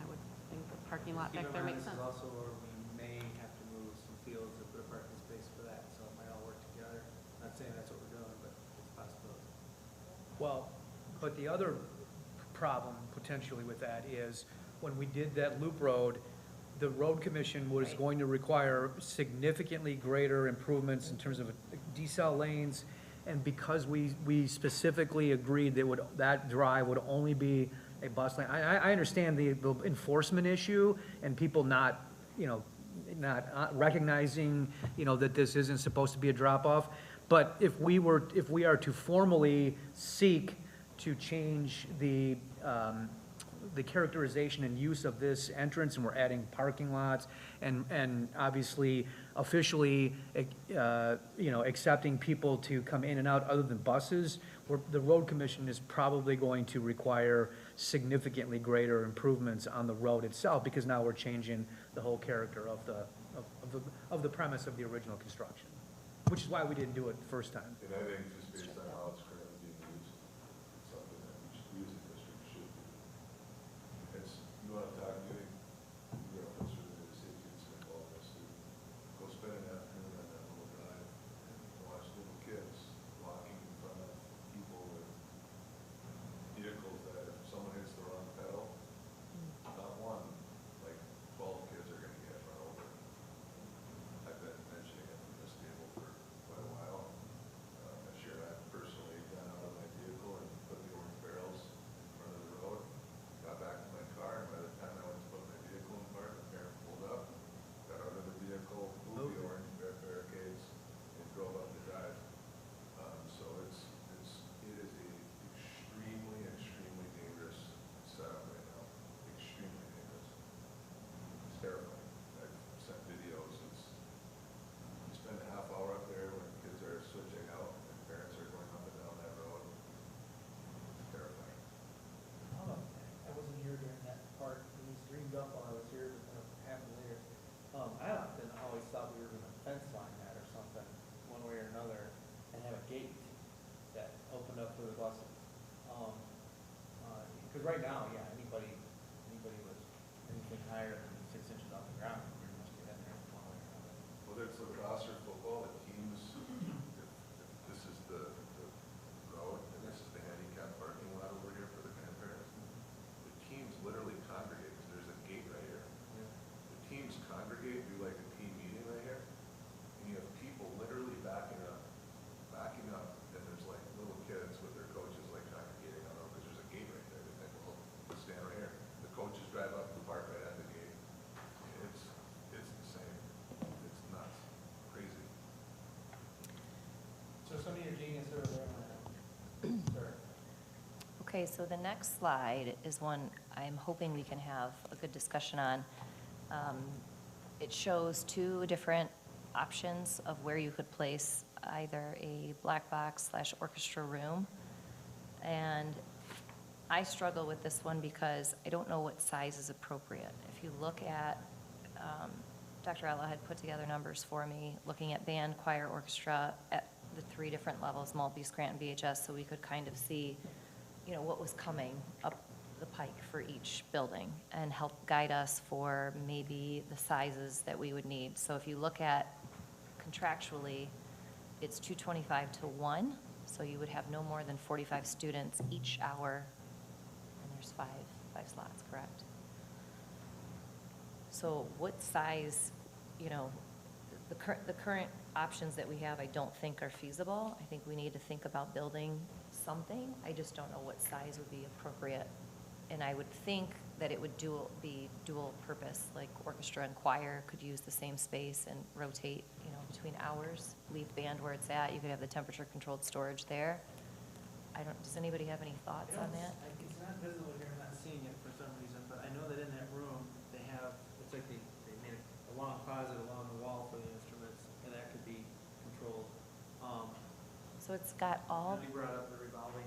I would think the parking lot back there makes sense. Keep in mind, this is also where we may have to move some fields to put a parking space for that, so it might all work together. Not saying that's what we're doing, but it's a possibility. Well, but the other problem potentially with that is, when we did that loop road, the road commission was going to require significantly greater improvements in terms of decel lanes, and because we specifically agreed that drive would only be a bus lane. I understand the enforcement issue and people not recognizing, that this isn't supposed to be a drop-off, but if we are to formally seek to change the characterization and use of this entrance, and we're adding parking lots, and obviously officially, accepting people to come in and out other than buses, the road commission is probably going to require significantly greater improvements on the road itself, because now we're changing the whole character of the premise of the original construction, which is why we didn't do it the first time. And I think just based on how it's currently being used, it's something that music district should do. You want to talk to me, you reference the safety that's involved in this, go spend an afternoon on that little drive and watch little kids walking in front of people with vehicles that if someone hits the wrong pedal, not one, like 12 kids are going to get run over. I've been mentioning it from this table for quite a while. I shared, I've personally gone out of my vehicle and put the orange barrels in front of the road, got back in my car, and by the time I went to put my vehicle in park, the parent pulled up, got out of the vehicle, moved the orange barricades, and drove up the drive. So it is a extremely dangerous setup right now. Extremely dangerous. It's terrifying. I've sent videos. You spend a half hour up there when kids are switching out and parents are going up and down that road. It's terrifying. I wasn't here during that part, it was dreamed up while I was here, but then it happened later. I often always thought we were gonna fence line that or something, one way or another, and have a gate that opened up for the buses. Cause right now, yeah, anybody with anything higher than 6 inches off the ground, pretty much get in there one way or another. Whether it's lacrosse or football, the teams, if this is the road and this is the handicap parking lot over here for the grandparents, the teams literally congregate, because there's a gate right here. The teams congregate, do like a team meeting right here, and you have people literally backing up, and there's like little kids with their coaches like congregating on them, because there's a gate right there. They think, well, let's stand right here. The coaches drive up to the park right at the gate. It's insane. It's nuts. Crazy. So some of your genius over there, sir. Okay, so the next slide is one I'm hoping we can have a good discussion on. It shows two different options of where you could place either a black box / orchestra room. And I struggle with this one because I don't know what size is appropriate. If you look at, Dr. Ella had put together numbers for me, looking at band, choir, orchestra at the 3 different levels, Maltby, Scranton, VHS, so we could kind of see, what was coming up pike for each building and help guide us for maybe the sizes that we would need. So if you look at contractually, it's 225 to 1, so you would have no more than 45 students each hour, and there's five slots, correct? So what size, you know, the current options that we have, I don't think are feasible. I think we need to think about building something. I just don't know what size would be appropriate. And I would think that it would be dual purpose, like orchestra and choir could use the same space and rotate, you know, between hours, leave band where it's at. You could have the temperature-controlled storage there. Does anybody have any thoughts on that? It's not visible here, I'm not seeing it for some reason, but I know that in that room, they have, it's like they made a long closet along the wall for the instruments, and that could be controlled. So it's got all, You brought up the revolving,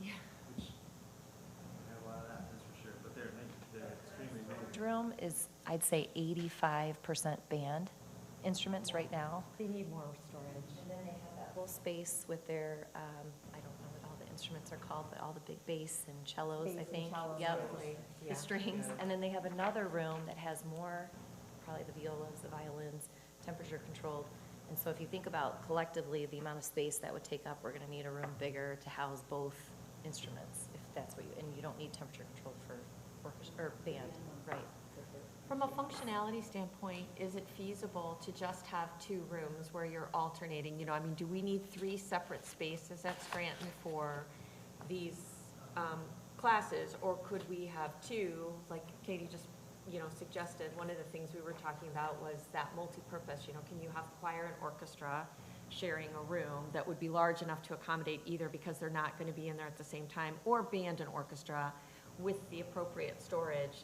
yeah. which, I don't have a lot of that, that's for sure, but they're extremely big. Room is, I'd say 85% band instruments right now. They need more storage. And then they have that whole space with their, I don't know what all the instruments are called, but all the big bass and cellos, I Bass and think. cellos, Yep, mostly, yeah. the strings. And then they have another room that has more, probably the violas, the violins, temperature controlled. And so if you think about collectively the amount of space that would take up, we're gonna need a room bigger to house both instruments, if that's what you, and you don't need temperature control for orchestra, or band, right? From a functionality standpoint, is it feasible to just have 2 rooms where you're alternating? You know, I mean, do we need 3 separate spaces at Scranton for these classes? Or could we have 2, like Katie just, you know, suggested? One of the things we were talking about was that multi-purpose, you know, can you have choir and orchestra sharing a room that would be large enough to accommodate either, because they're not going to be in there at the same time, or band and orchestra with the appropriate storage,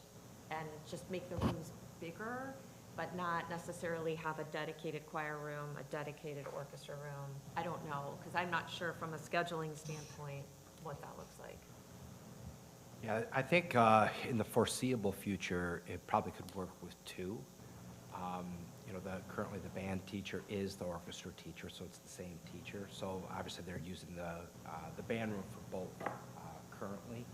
and just make the rooms bigger, but not necessarily have a dedicated choir room, a dedicated orchestra room? I don't know, because I'm not sure from a scheduling standpoint what that looks like. Yeah, I think in the foreseeable future, it probably could work with 2. You know, currently the band teacher is the orchestra teacher, so it's the same teacher. So obviously they're using the band room for both currently.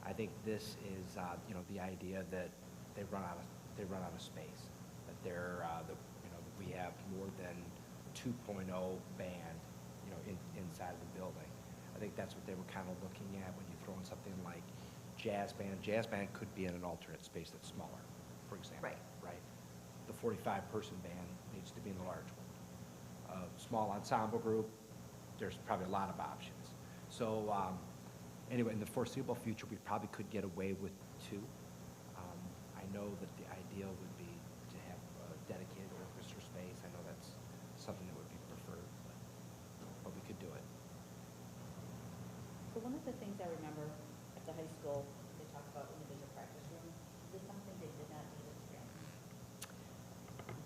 I think this is, you know, the idea that they run out of space, that they're, you know, we have more than 2.0 band, you know, inside the building. I think that's what they were kind of looking at when you throw in something like jazz band. Jazz band could be in an alternate space that's smaller, for example. Right. Right? The 45-person band needs to be in the large one. Small ensemble group, there's probably a lot of options. So anyway, in the foreseeable future, we probably could get away with 2. I know that the ideal would be to have a dedicated orchestra space. I know that's something that would be preferred, but we could do it. So one of the things I remember at the high school, they talked about individual practice rooms. Is this something they did not need at Scranton?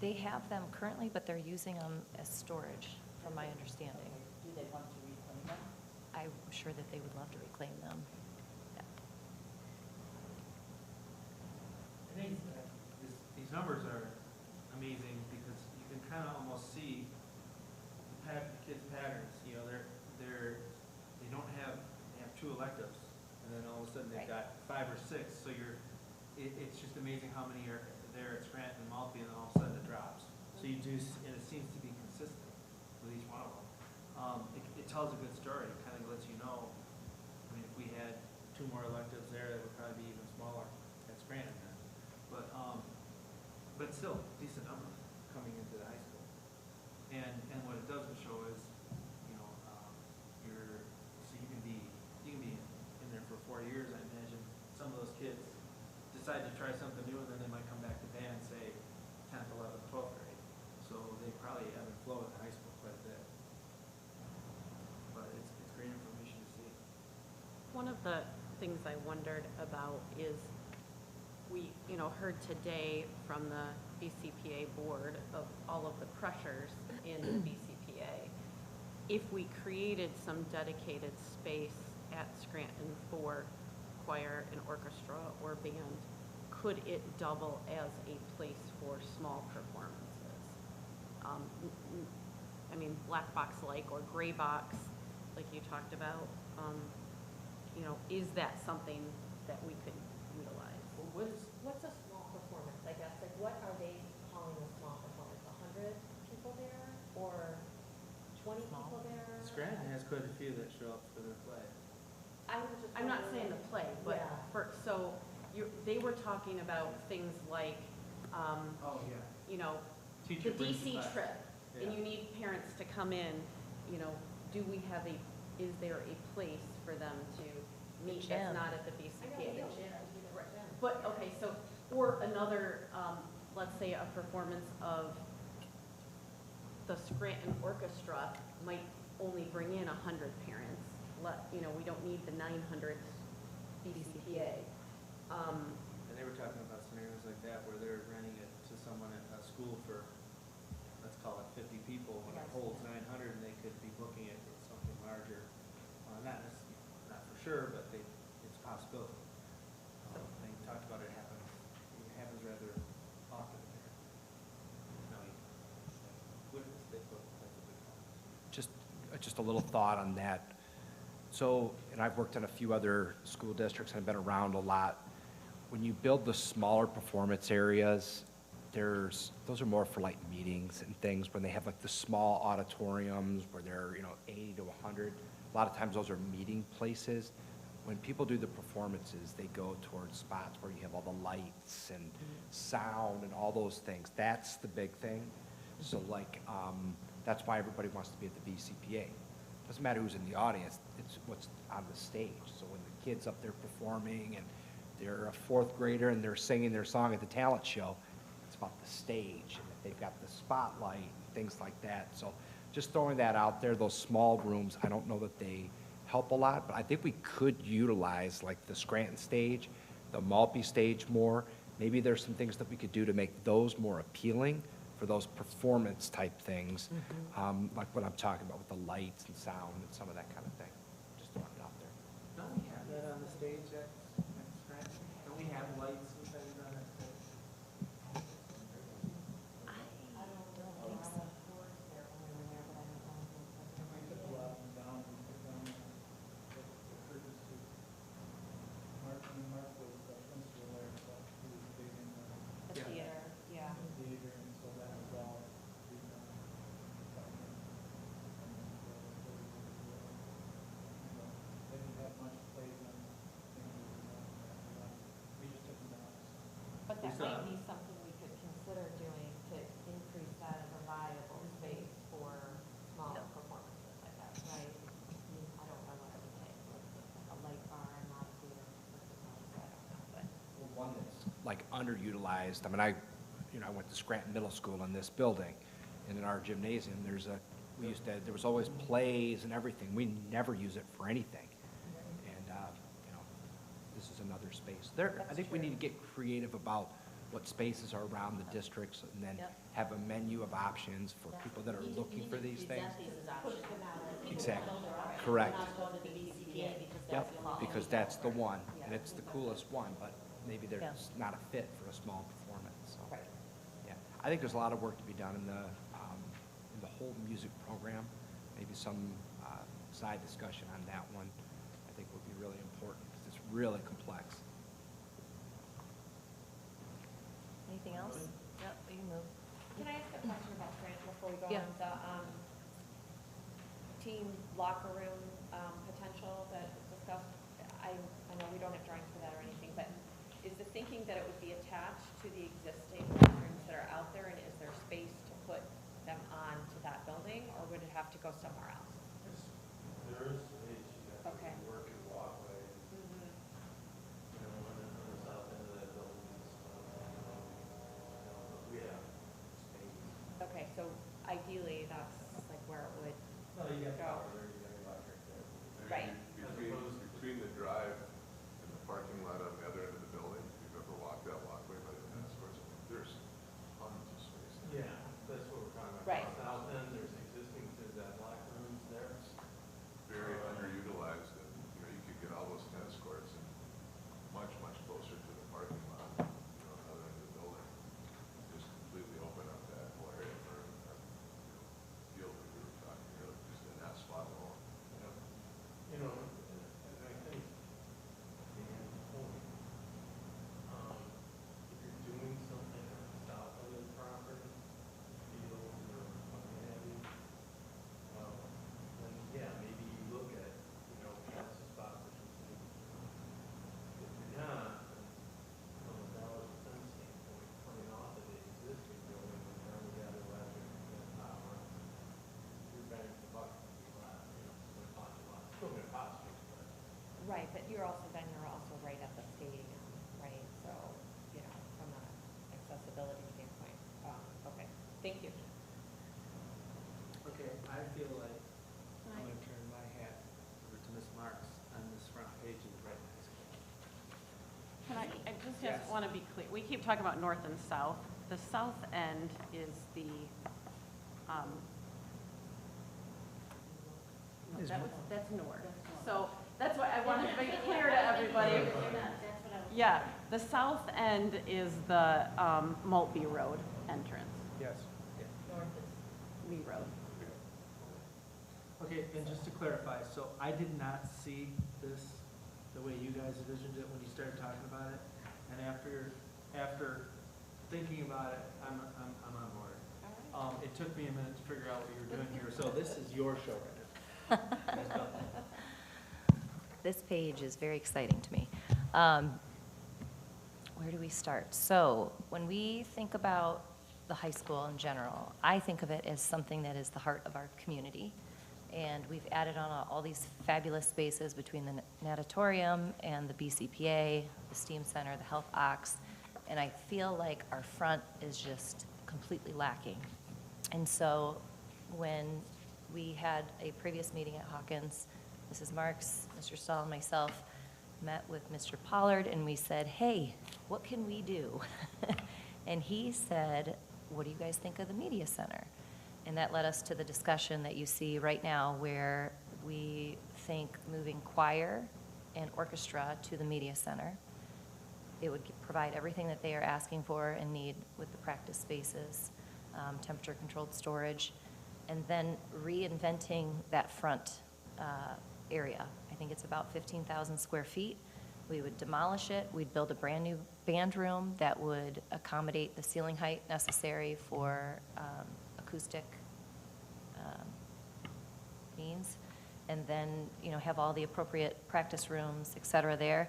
They have them currently, but they're using them as storage, from my understanding. Do they want to reclaim them? I'm sure that they would love to reclaim them. Yeah. I think these numbers are amazing, because you can kind of almost see the kids' patterns. You know, they don't have, they have 2 electives, and then all of a sudden they've Right. got 5 or 6. So it's just amazing how many are there at Scranton and Maltby, and then all of a sudden it drops. So you do, and it seems to be consistent with each one of them. It tells a good story. It kind of lets you know. I mean, if we had 2 more electives there, that would probably be even smaller at Scranton then. But still, decent numbers coming into the high school. And what it doesn't show is, you know, so you can be in there for 4 years. I imagine some of those kids decide to try something new, and then they might come back to band, say 10th, 11th, 12th grade. So they probably ebb and flow at the high school quite a bit. But it's great information to see. One of the things I wondered about is, we, you know, heard today from the BCPA board of all of the pressures in the BCPA. If we created some dedicated space at Scranton for choir and orchestra or band, could it double as a place for small performances? I mean, black box-like or gray box, like you talked about, you know, is that something that we could utilize. What's a small performance, I guess, like what are they calling a small performance, 100 people there, or 20 people there? Scranton has quite a few that show up for their play. I'm not saying the play, but Yeah. so they were talking about things like, Oh, yeah. you know, the Teacher brings the DC class. trip, and Yeah. you need parents to come in, you know, is there a place for them to meet that's gym. not at the I know, BCPA? we don't, we don't. But, okay, so, or another, let's say a performance of the Scranton Orchestra might only bring in 100 parents. You know, we don't need the 900 BCPA. And they were talking about scenarios like that where they're renting it to someone at a school for, let's call it 50 people, when it holds 900, and they could be booking it with something larger. Not for sure, but it's a possibility. They talked about it happens rather often there. No, witness, they book, that's a big one. Just a little thought on that. So, and I've worked in a few other school districts, and I've been around a lot. When you build the smaller performance areas, those are more for like meetings and things, when they have like the small auditoriums where they're, 80 to 100. A lot of times those are meeting places. When people do the performances, they go towards spots where you have all the lights and sound and all those things. That's the big thing. So like, that's why everybody wants to be at the BCPA. Doesn't matter who's in the audience, it's what's on the stage. So when the kid's up there performing and they're a fourth grader and they're singing their song at the talent show, it's about the stage, and that they've got the spotlight and things like that. So just throwing that out there, those small rooms, I don't know that they help a lot, but I think we could utilize like the Scranton stage, the Malpe stage more. Maybe there's some things that we could do to make those more appealing for those performance type things, like what I'm talking about with the lights and sound and some of that kind of thing. Just throwing it out there. Don't we have that on the stage at Scranton? Don't we have lights and things on that stage? I don't think so. There when we were there, but I don't know. We took a lot of them down, we took down the curtains to Mark was the principal there, so he was big in the The theater, yeah. theater, and so that was all redone. They didn't have much play on we just took them down. But that We saw- might be something we could consider doing to increase that as a viable space for smaller performances like that, right? I mean, I don't know what it would take, like a light bar and not a theater, I don't know, but. One that's like underutilized, I mean, I went to Scranton Middle School in this building, and in our gymnasium, there was always plays and everything. We never use it for anything. And, this is another space. I think we need to get creative about what spaces are around the districts, and then have a menu of options for people that are looking for these things. Exactly, correct. Yep, because that's the one, and it's the coolest one, but maybe there's not a fit for a small performance, so. Right. Yeah, I think there's a lot of work to be done in the whole music program. Maybe some side discussion on that one, I think would be really important, because it's really complex. Anything else? Yep, we can move. Can I ask a question about Scranton before we go Yeah. on? The team locker room potential that was discussed, I know we don't have drawings for that or anything, but is the thinking that it would be attached to the existing locker rooms that are out there, and is there space to put them onto that building, or would it have to go somewhere else? There is space, you got Okay. to work and walkway, Mhm. on the south end of that building. We have space. Okay, so ideally, that's like where it would, No, you got Go. power there, you got electric there. Right. Between the drive and the parking lot on the other end of the building, if you've ever walked that walkway by the tennis courts, there's tons of space there. Yeah, that's what we're talking about. Right. South end, there's existing, there's that locker rooms there. Very underutilized, and, you could get all those tennis courts and much, much closer to the parking lot, on the other end of the building. Just completely open up that whole area for, field that we were talking, just in that spot alone. And I think, Dan, holy Right, but you're also, then you're also right at the stadium, right? So, you know, from an accessibility standpoint. Okay, thank you. Okay, I feel like I'm gonna turn my hat over to Ms. Marks on this front page of the Brighton High School. Can I just Yes. want to be clear, we keep talking about north and south. The south end is the, no, that's north. So that's why I wanted to make it clear to everybody. That's what I was. Yeah, the south end is the Maltby Road entrance, Yes. North is. Lee Road. Okay, and just to clarify, so I did not see this the way you guys envisioned it when you started talking about it. And after thinking about it, I'm on board. All right. It took me a minute to figure out what you were doing here, so this is your show right now. Let's go. This page is very exciting to me. Where do we start? So when we think about the high school in general, I think of it as something that is the heart of our community. And we've added on all these fabulous spaces between the natatorium and the BCPA, the STEAM Center, the Health Ox, and I feel like our front is just completely lacking. And so when we had a previous meeting at Hawkins, Mrs. Marks, Mr. Stahl, and myself met with Mr. Pollard, and we said, hey, what can we do? And he said, what do you guys think of the media center? And that led us to the discussion that you see right now, where we think moving choir and orchestra to the media center, it would provide everything that they are asking for and need with the practice spaces, temperature-controlled storage, and then reinventing that front area. I think it's about 15,000 square feet. We would demolish it. We'd build a brand-new band room that would accommodate the ceiling height necessary for acoustic means, and then, you know, have all the appropriate practice rooms, et cetera, there.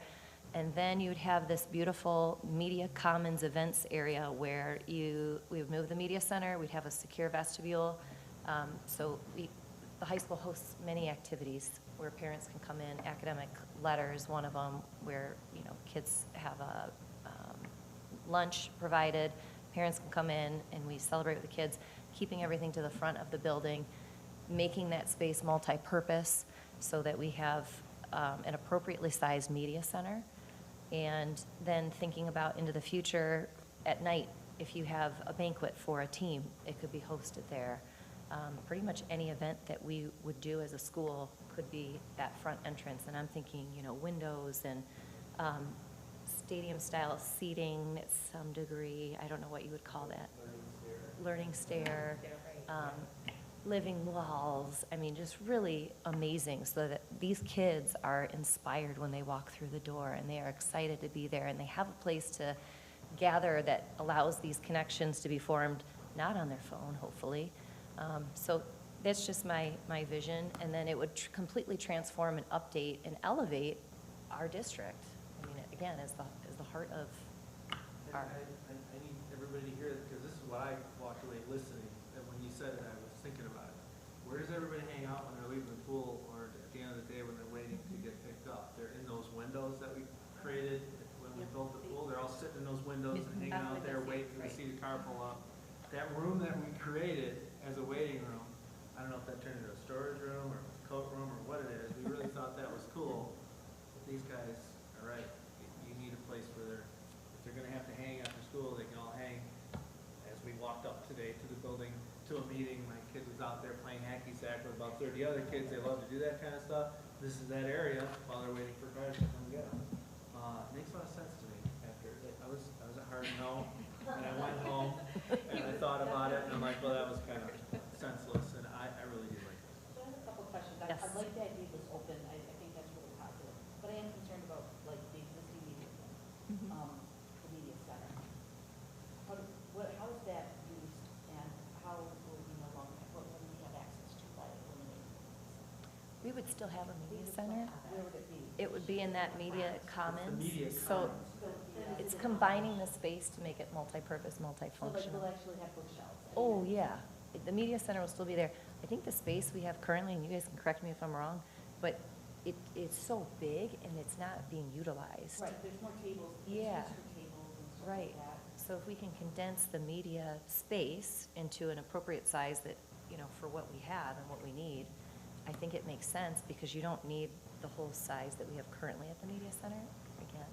And then you'd have this beautiful media commons events area where we would move the media center, we'd have a secure vestibule. The high school hosts many activities where parents can come in, academic letters, one of them where, you know, kids have a lunch provided, parents can come in and we celebrate with the kids, keeping everything to the front of the building, making that space multi-purpose so that we have an appropriately sized media center. And then thinking about into the future, at night, if you have a banquet for a team, it could be hosted there. Pretty much any event that we would do as a school could be that front entrance. And I'm thinking, you know, windows and stadium-style seating at some degree. I don't know what you would call that. Learning stair. Living walls. I mean, just really amazing, so that these kids are inspired when they walk through the door, and they are excited to be there, and they have a place to gather that allows these connections to be formed, not on their phone, hopefully. So that's just my vision, and then it would completely transform and update and elevate our district. I mean, again, as the heart of And our. I need everybody to hear it, because this is what I walked away listening, and when you said it, I was thinking about it. Where does everybody hang out when they're leaving the pool, or at the end of the day when they're waiting to get picked up? They're in those windows that we created when we built the pool. They're all sitting in those windows and hanging out there, waiting to see the car pull up. That room that we created as a waiting room, I don't know if that turned into a storage room or a coat room or what it is. We really thought that was cool. But these guys are right. You need a place where if they're gonna have to hang after school, they can all hang. As we walked up today to the building, to a meeting, my kid was out there playing hacky sack with about 30 other kids. They love to do that kind of stuff. This is that area while they're waiting for cars to come get them. Makes a lot of sense to me after, I was a hard no, and I went home and I thought about it, and I'm like, well, that was kind of senseless, and I really do like this. So I have a couple of questions. Yes. I like the idea of this open, I think that's really positive. But I am concerned about like the existing media, the media center. How is that used, and how will we no longer, what will we have access to by eliminating this? We would still have a We media would still center. have it. Where would it be? It would be in that media commons. media So commons. So it would be, it's combining the space to make it multi-purpose, So like multifunctional. we'll actually have bookshelves. Oh, yeah. The media center will still be there. I think the space we have currently, and you guys can correct me if I'm wrong, but it's so big and it's not being utilized. Right, there's more tables, it's used Yeah. for tables and stuff Right. like that. So if we can condense the media space into an appropriate size that, for what we have and what we need, I think it makes sense because you don't need the whole size that we have currently at the media center, again.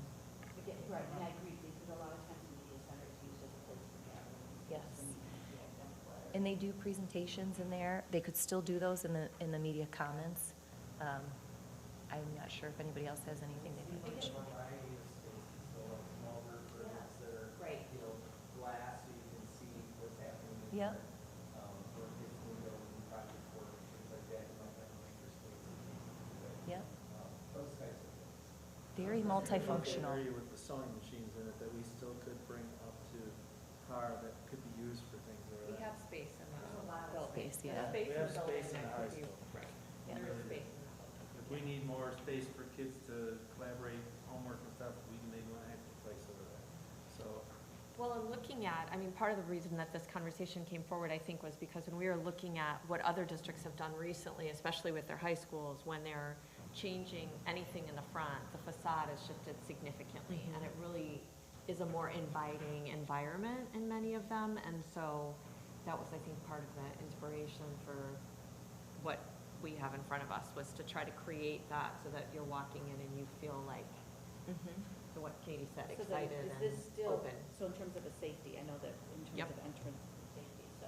Again, right, and I agree, because a lot of times the media center is used as a place for gatherings. Yes. the media, yeah, And they do presentations in there. They could still do those in the media commons. I'm not sure if anybody else has anything they Seems would like a mention. variety of spaces, so like small group rooms that are, Right. glass, so you can see what's happening. Yeah. Where kids can go and project work, things like that, you might have an extra space. Yeah, Those types of things. very An multifunctional. area with the sewing machines in it that we still could bring up to par that could be used for things We like that. have space in There's a the lot of building. space, There's yeah. space We in have the building space in the that high could be- school. Right, Yeah. there is space in the building. If we need more space for kids to collaborate homework and stuff, we can maybe want to have a place over there. So, Well, and looking at, I mean, part of the reason that this conversation came forward, I think, was because when we were looking at what other districts have done recently, especially with their high schools, when they're changing anything in the front, the facade has shifted significantly, and it really is a more inviting environment in many of them, and so that was, I think, part of the inspiration for what we have in front of us, was to try to create that so that you're walking in and you feel like, to what Katie said, So then, excited is this and still, open. so in terms of the safety, I know that in terms Yep. of entrance and safety, so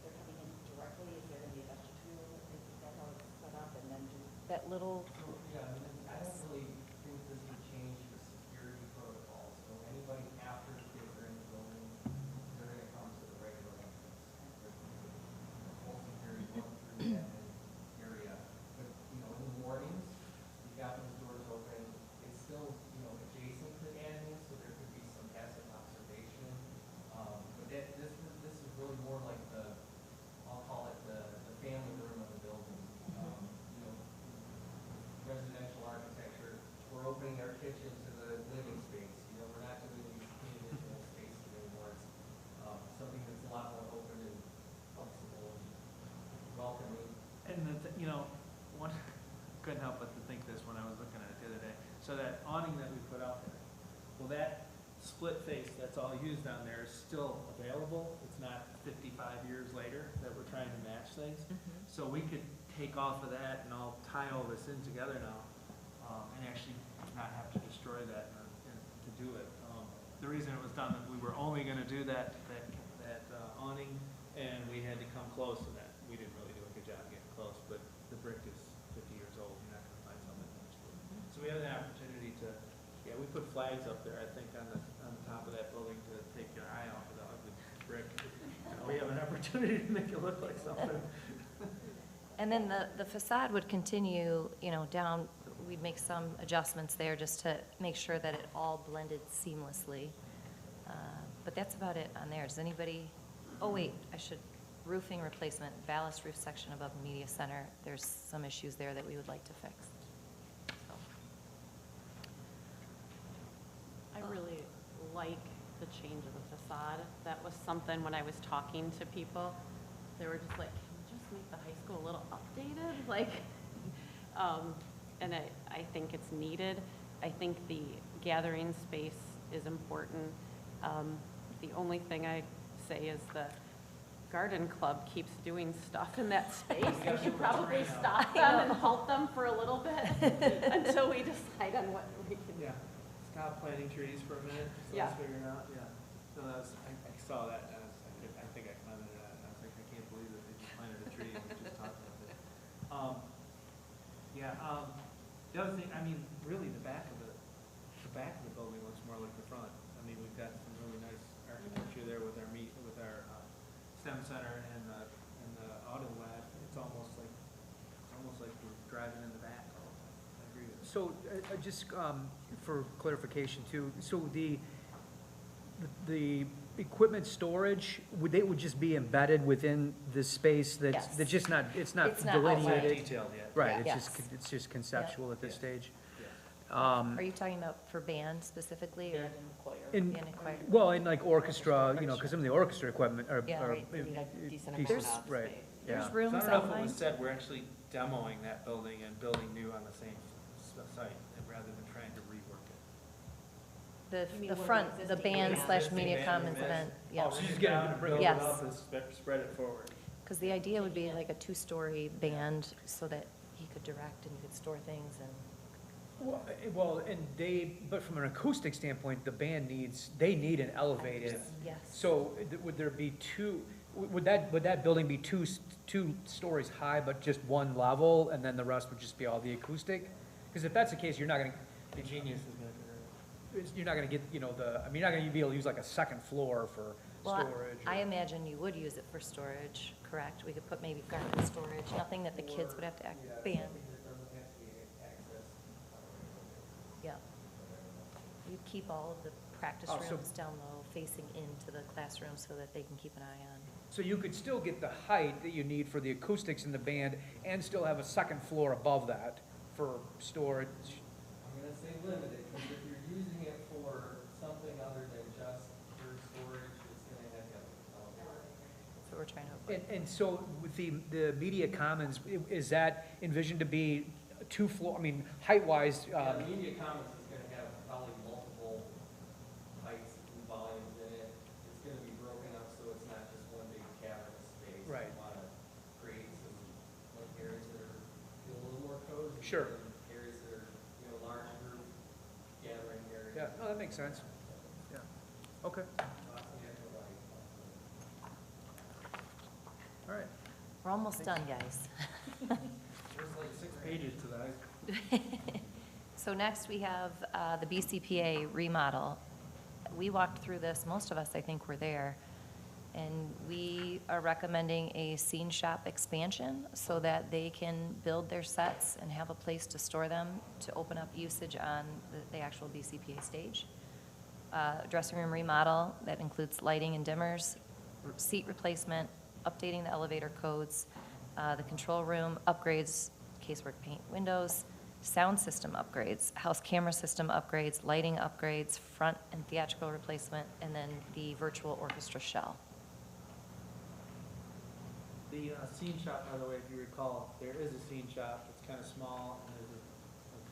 they're coming in directly, is there gonna be a vestibule, is that how it's set up, and then do? That little, So, yeah, I mean, I don't really think this would change the security protocols, so anybody after the kids are in the building, they're gonna come to the regular entrance. Full security going through that area, but, in the mornings, you've got those doors open, it's still, adjacent to admin, so there could be some passive observation. But this is really more like I'll call it the family room of the building. Residential architecture, we're opening our kitchen to the living space, we're not doing these additional spaces anymore. It's something that's a lot more open and flexible and welcoming. And one, couldn't help but to think this when I was looking at it the other day. So that awning that we put out there, well, that split face that's all used on there is still available. It's not 55 years later that we're trying to match things. So we could take off of that and I'll tie all this in together now, and actually not have to destroy that and to do it. The reason it was done, that we were only gonna do that awning, and we had to come close to that. We didn't really do a good job getting close, but the brick is 50 years old, you're not gonna find something much. So we have an opportunity to, we put flags up there, I think, on the top of that building to take your eye off of the ugly brick. We have an opportunity to make it look like something. and then the facade would continue, down, we'd make some adjustments there just to make sure that it all blended seamlessly. But that's about it on there. Does anybody, oh wait, roofing replacement, ballast roof section above the media center. There's some issues there that we would like to fix. So, I really like the change of the facade. That was something when I was talking to people, they were just like, can we just make the high school a little updated? Like, and I think it's needed. I think the gathering space is important. The only thing I say is the garden club keeps doing stuff in that space. We should probably stop them and halt them for a little bit until we decide on what we can do. Yeah, stop planting trees for a minute, so Yeah. let's figure it out, yeah. So I saw that, and I think I commented on it, and I was like, I can't believe that they just planted a tree and we just talked about it. The other thing, really, the back of the building looks more like the front. We've got some really nice architecture there with our STEM center and the auto lab. It's almost like we're driving in the back all the time. I agree with you. So, just for clarification too, so the equipment storage, would just be embedded within the space Yes. that's it's not It's not delineated? Detailed yet. Right, Yes. it's just conceptual at this Yes. stage? Yes. Are you talking about for band specifically, or? In, Band and choir. well, in like orchestra, you know, because some of the orchestra equipment are. Yeah, are- right. You need a decent decent, amount of right, space. yeah. There's So I rooms don't know if it outlined. was said, we're actually demoing that building and building new on the same site, rather than trying to rework it. You mean The where the front, the existing band band- slash Existing media band commons room is. event, yeah. Oh, so you're just gonna bring it Yes. up and spread it forward. Because the idea would be like a two-story band so that he could direct and you could store things and, Well, and but from an acoustic standpoint, the band they need an elevated. yes. So would there be would that building be two stories high, but just one level, and then the rest would just be all the acoustic? Because if that's the case, you're not gonna, The Genius is gonna figure it you're not gonna get, you know, you're not gonna be able to use like a second floor for Well, storage. I or- imagine you would use it for storage, correct? We could put maybe garment storage, nothing that the kids would have to Yeah, band, something that doesn't have to be accessed on a regular basis. yeah. You keep all of the practice Oh, so- rooms down low, facing into the classroom so that they can keep an eye on. So you could still get the height that you need for the acoustics in the band and still have a second floor above that for storage. I'm gonna say limited, because if you're using it for something other than just for storage, it's gonna have to have a elevator. That's what we're trying to avoid. And so with the media commons, is that envisioned to be two floor, I mean, height-wise, Yeah, the media commons is gonna have probably multiple heights and volumes in it. It's gonna be broken up so it's not just one big cavernous space. Right. We wanna create some, like, areas that are, feel a little more cozy. Sure. And areas that are, you know, large group gathering areas. yeah, no, that makes sense. Yeah, okay, Lots of natural light. all right. We're almost done, guys. There's like 6 pages to that. So next, we have the BCPA remodel. We walked through this, most of us, I think, were there, and we are recommending a scene shop expansion so that they can build their sets and have a place to store them to open up usage on the actual BCPA stage. Dressing room remodel, that includes lighting and dimmers, seat replacement, updating the elevator codes, the control room upgrades, casework paint windows, sound system upgrades, house camera system upgrades, lighting upgrades, front and theatrical replacement, and then the virtual orchestra shell. The scene shop, by the way, if you recall, there is a scene shop, it's kind of small, and there's a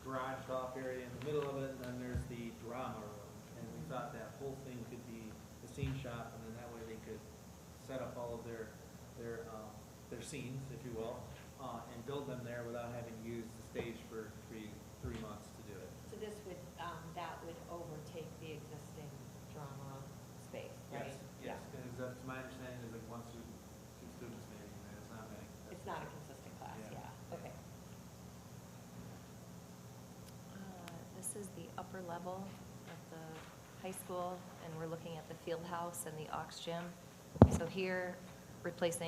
garaged off area in the middle of it, and then there's the drama room. And we thought that whole thing could be the scene shop, and then that way they could set up all of their scenes, if you will, and build them there without having to use the stage for three months to do it. So this would, that would overtake the existing drama space, right? Yes, because that's my understanding, is like two students maybe, and it's not many. It's not a consistent class, Yeah. yeah, okay. This is the upper level of the high school, and we're looking at the field house and the aux gym. So here, replace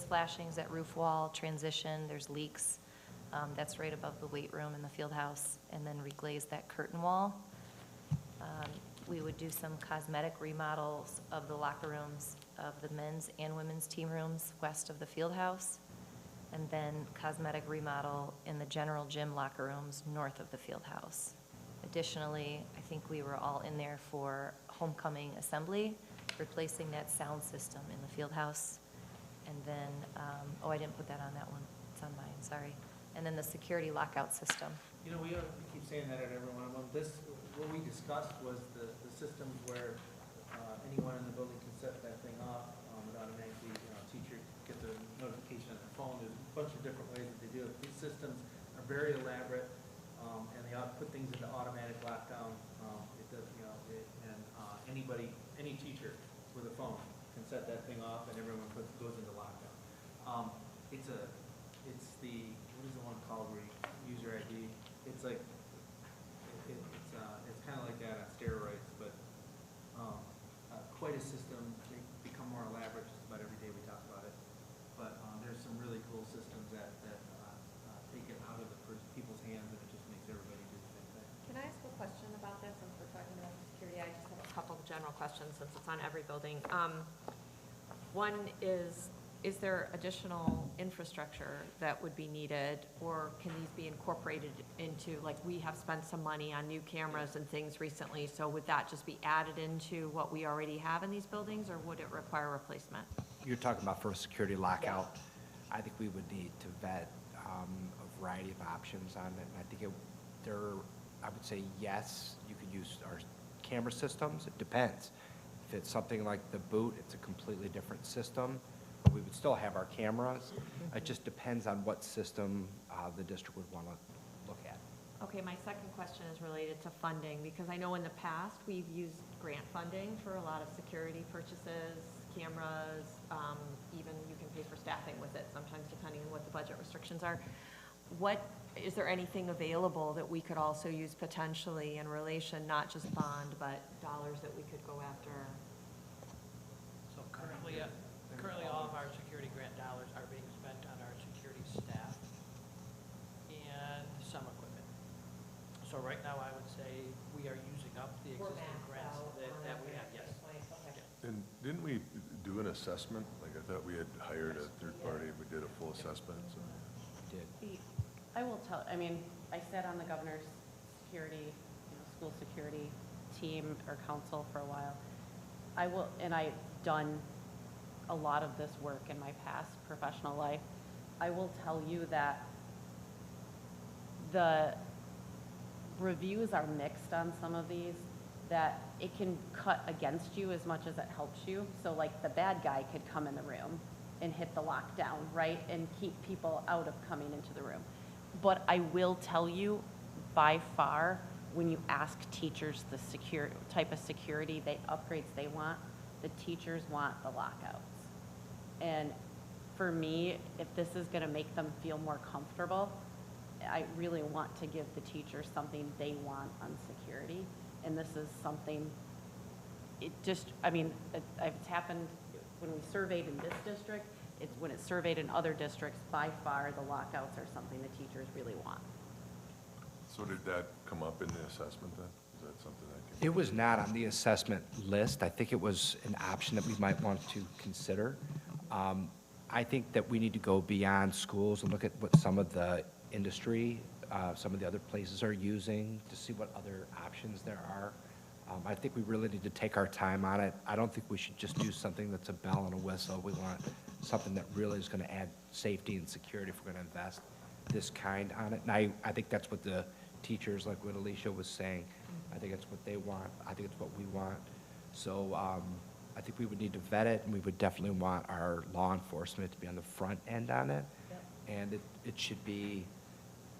flashings at roof wall, transition, there's leaks. That's right above the weight room in the field house, and then reglaze that curtain wall. We would do some cosmetic remodels of the locker rooms of the men's and women's team rooms west of the field house, and then cosmetic remodel in the general gym locker rooms north of the field house. Additionally, I think we were all in there for homecoming assembly, replacing that sound system in the field house. And then, I didn't put that on that one, it's on mine, sorry. And then the security lockout system. You know, we keep saying that at every one of them. What we discussed was the systems where anyone in the building can set that thing off automatically, teacher gets a notification on their phone. There's a bunch of different ways that they do it. These systems are very elaborate, and they put things into automatic lockdown. It does, any teacher with a phone can set that thing off, and everyone goes into lockdown. It's the, what is the one called where you use your ID? It's like, it's kind of like that on steroids, but quite a system. They become more elaborate just about every day we talk about it. But there's some really cool systems that take it out of people's hands, and it just makes everybody do the same thing. Can I ask a question about this, since we're talking about security? I just have a couple of general questions, since it's on every building. One is, is there additional infrastructure that would be needed, or can these be incorporated into, like, we have spent some money on new cameras and things recently, so would that just be added into what we already have in these buildings, or would it require replacement? You're talking about for a security lockout. I think we would need to vet a variety of options on it. And I think I would say, yes, you could use our camera systems. It depends. If it's something like the boot, it's a completely different system. But we would still have our cameras. It just depends on what system the district would want to look at. Okay, my second question is related to funding, because I know in the past, we've used grant funding for a lot of security purchases, cameras, even you can pay for staffing with it sometimes depending on what the budget restrictions are. Is there anything available that we could also use potentially in relation, not just bond, but dollars that we could go after? So currently all of our security grant dollars are being spent on our security staff and some equipment. So right now, I would say we are using up the existing grants that we have, yes. And didn't we do an assessment? Like, I thought we had hired a third party, we did a full assessment, so. Did. I will tell, I mean, I sat on the governor's security, school security team or council for a while. And I've done a lot of this work in my past professional life. I will tell you that the reviews are mixed on some of these, that it can cut against you as much as it helps you. So like the bad guy could come in the room and hit the lockdown, right? And keep people out of coming into the room. But I will tell you, by far, when you ask teachers the type of security upgrades they want, the teachers want the lockouts. And for me, if this is gonna make them feel more comfortable, I really want to give the teachers something they want on security. And this is something, it's happened when we surveyed in this district, when it's surveyed in other districts, by far, the lockouts are something the teachers really want. So did that come up in the assessment then? Is that something that came? It was not on the assessment list. I think it was an option that we might want to consider. I think that we need to go beyond schools and look at what some of the industry, some of the other places are using to see what other options there are. I think we really need to take our time on it. I don't think we should just do something that's a bell and a whistle. We want something that really is going to add safety and security if we're going to invest this kind on it. And I think that's what the teachers, like what Alicia was saying, I think it's what they want. I think it's what we want. So I think we would need to vet it, and we would definitely want our law enforcement to be on the front end on it. Yep. And it should be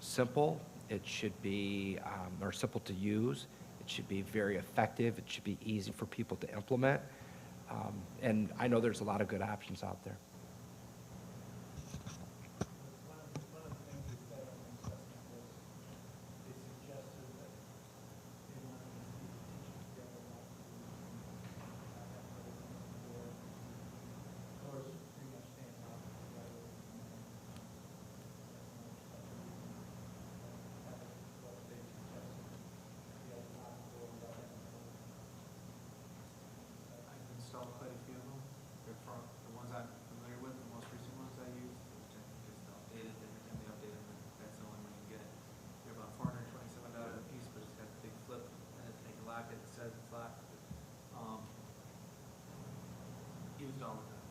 simple. It should be, or simple to use. It should be very effective. It should be easy for people to implement. And I know there's a lot of good options out there. One of the things we said on the assessment was, they suggested that they wanted to see the teachers together, not to, doors pretty much staying out together. I've installed quite a few of them. They're from the ones I'm familiar with, the most recent ones I use, which I think is outdated, every time they update them, that's the only one you get. They're about $427 a piece, but it's got the big flip, and they can lock it, it says it's locked. Used all the time.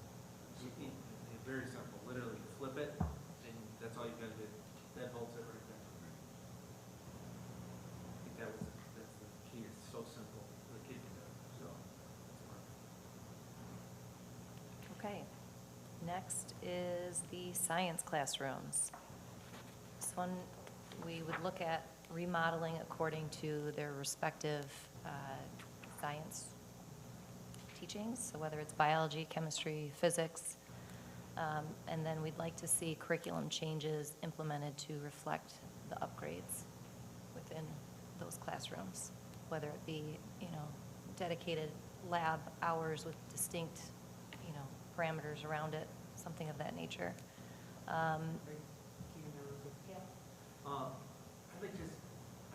It's very simple, literally flip it, and that's all you gotta do. That bolts it right there. I think that's the key, it's so simple, the kid can do it, so. it's perfect. Okay. Next is the science classrooms. This one, we would look at remodeling according to their respective science teachings, so whether it's biology, chemistry, physics, and then we'd like to see curriculum changes implemented to reflect the upgrades within those classrooms, whether it be, dedicated lab hours with distinct, parameters around it, something of that nature. I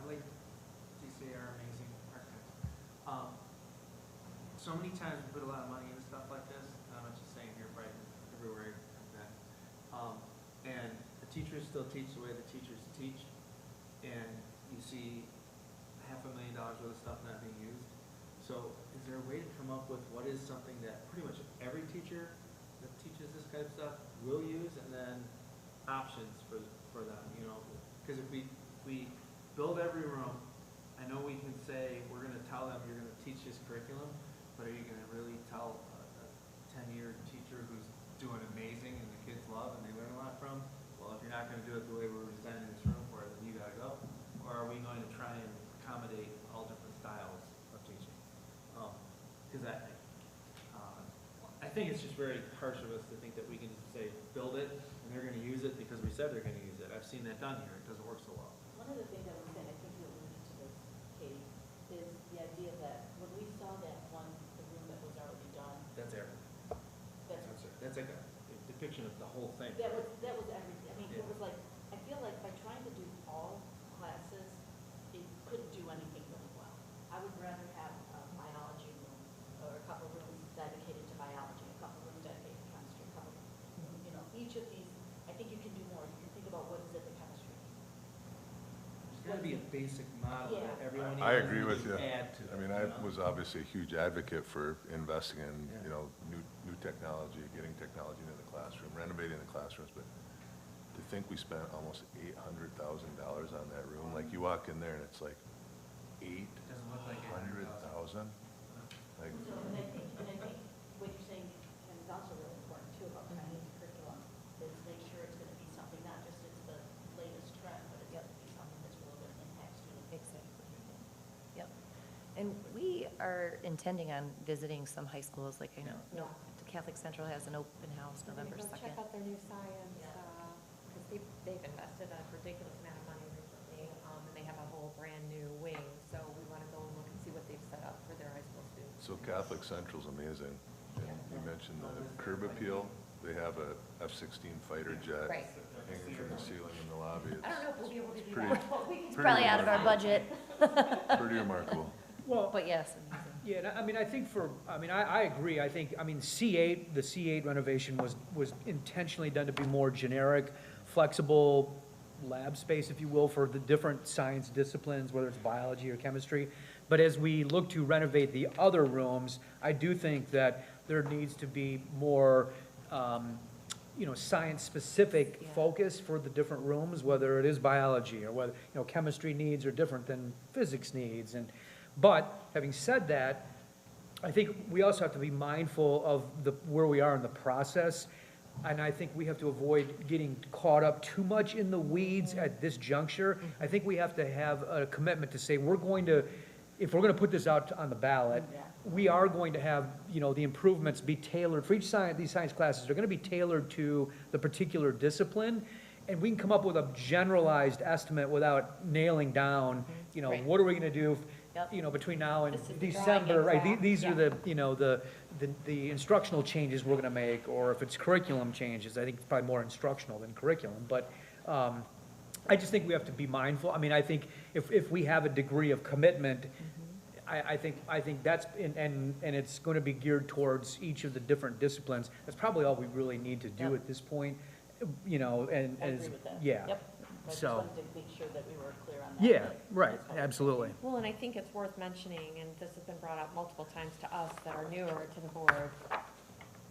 like GCA are amazing architects. So many times we put a lot of money into stuff like this, and I'm not just saying here, right, everywhere, teachers still teach the way the teachers teach, and you see $500,000 worth of stuff not being used. So is there a way to come up with what is something that pretty much every teacher that teaches this kind of stuff will use, and then options for them, you know? Because if we build every room, I know we can say, we're gonna tell them, you're gonna teach this curriculum, but are you gonna really tell a 10-year teacher who's doing amazing and the kids love and they learn a lot from, well, if you're not gonna do it the way we're designing this room for it, then you gotta go? Or are we going to try and accommodate all different styles of teaching? Because I think it's just very harsh of us to think that we can just say, build it, and they're gonna use it because we said they're gonna use it. I've seen that done here, it doesn't work so well. One of the things I was saying, I think you alluded to this, Katie, is the idea that when we saw that one, the room that was already done, That's Eric. That's like a depiction of the whole thing. that was everything. I mean, it Yeah. was like, I feel like by trying to do all classes, it couldn't do anything really well. I would rather have a biology room, or a couple rooms dedicated to biology, a couple rooms dedicated to chemistry, a couple, you know, each of these, I think you can do more. You can think about what is it the chemistry needs. There's gotta be a basic model that Yeah. everyone I needs agree to with you. add to. I mean, you I know? was obviously a huge advocate for investing in, Yeah. you know, new technology, getting technology into the classroom, renovating the classrooms, but to think we spent almost $800,000 on that room, like you walk in there and it's like Doesn't look like $800,000? Like, So, and I think what you're saying, and it's also really important too about Chinese curriculum, is make sure it's gonna be something, not just it's the latest trend, but it's gonna be something that's really gonna impact students. Exactly. Yep. And we are intending on visiting some high schools, like I know Catholic Central has an open house November Go 2nd. check out their new science, because they've invested a ridiculous amount of money recently, and they have a whole brand-new wing, so we want to go and look and see what they've set up for their high school students. so Catholic Central's amazing. And you mentioned the curb appeal, they have a F-16 fighter jet Right. hanging from the ceiling in the lobby. I don't know if we'll be able to do pretty- that, but we can. It's probably out of our budget, Pretty remarkable. Well, but yes, amazing. yeah, and I mean, I think I agree. I think, I mean, the C8 renovation was intentionally done to be more generic, flexible lab space, if you will, for the different science disciplines, whether it's biology or chemistry. But as we look to renovate the other rooms, I do think that there needs to be more, science-specific Yeah. focus for the different rooms, whether it is biology or whether, chemistry needs are different than physics needs. But having said that, I think we also have to be mindful of where we are in the process. And I think we have to avoid getting caught up too much in the weeds at this juncture. I think we have to have a commitment to say, if we're going to put this out on the ballot, we are going to have, the improvements be tailored, for these science classes, they're gonna be tailored to the particular discipline. And we can come up with a generalized estimate without nailing down, Right. what are we gonna do, Yep. between now and This is the December, drawing right? exam. These are Yeah. the instructional changes we're gonna make, or if it's curriculum changes, I think it's probably more instructional than curriculum, but, I just think we have to be mindful. I mean, I think if we have a degree of commitment, I think that's, and it's gonna be geared towards each of the different disciplines, that's probably all we really need to do Yep. at this point, and. I agree with that. Yeah. Yep. I just So- wanted to make sure that we were clear on that. Yeah, but right, that's all. absolutely. Well, and I think it's worth mentioning, and this has been brought up multiple times to us that are newer to the board,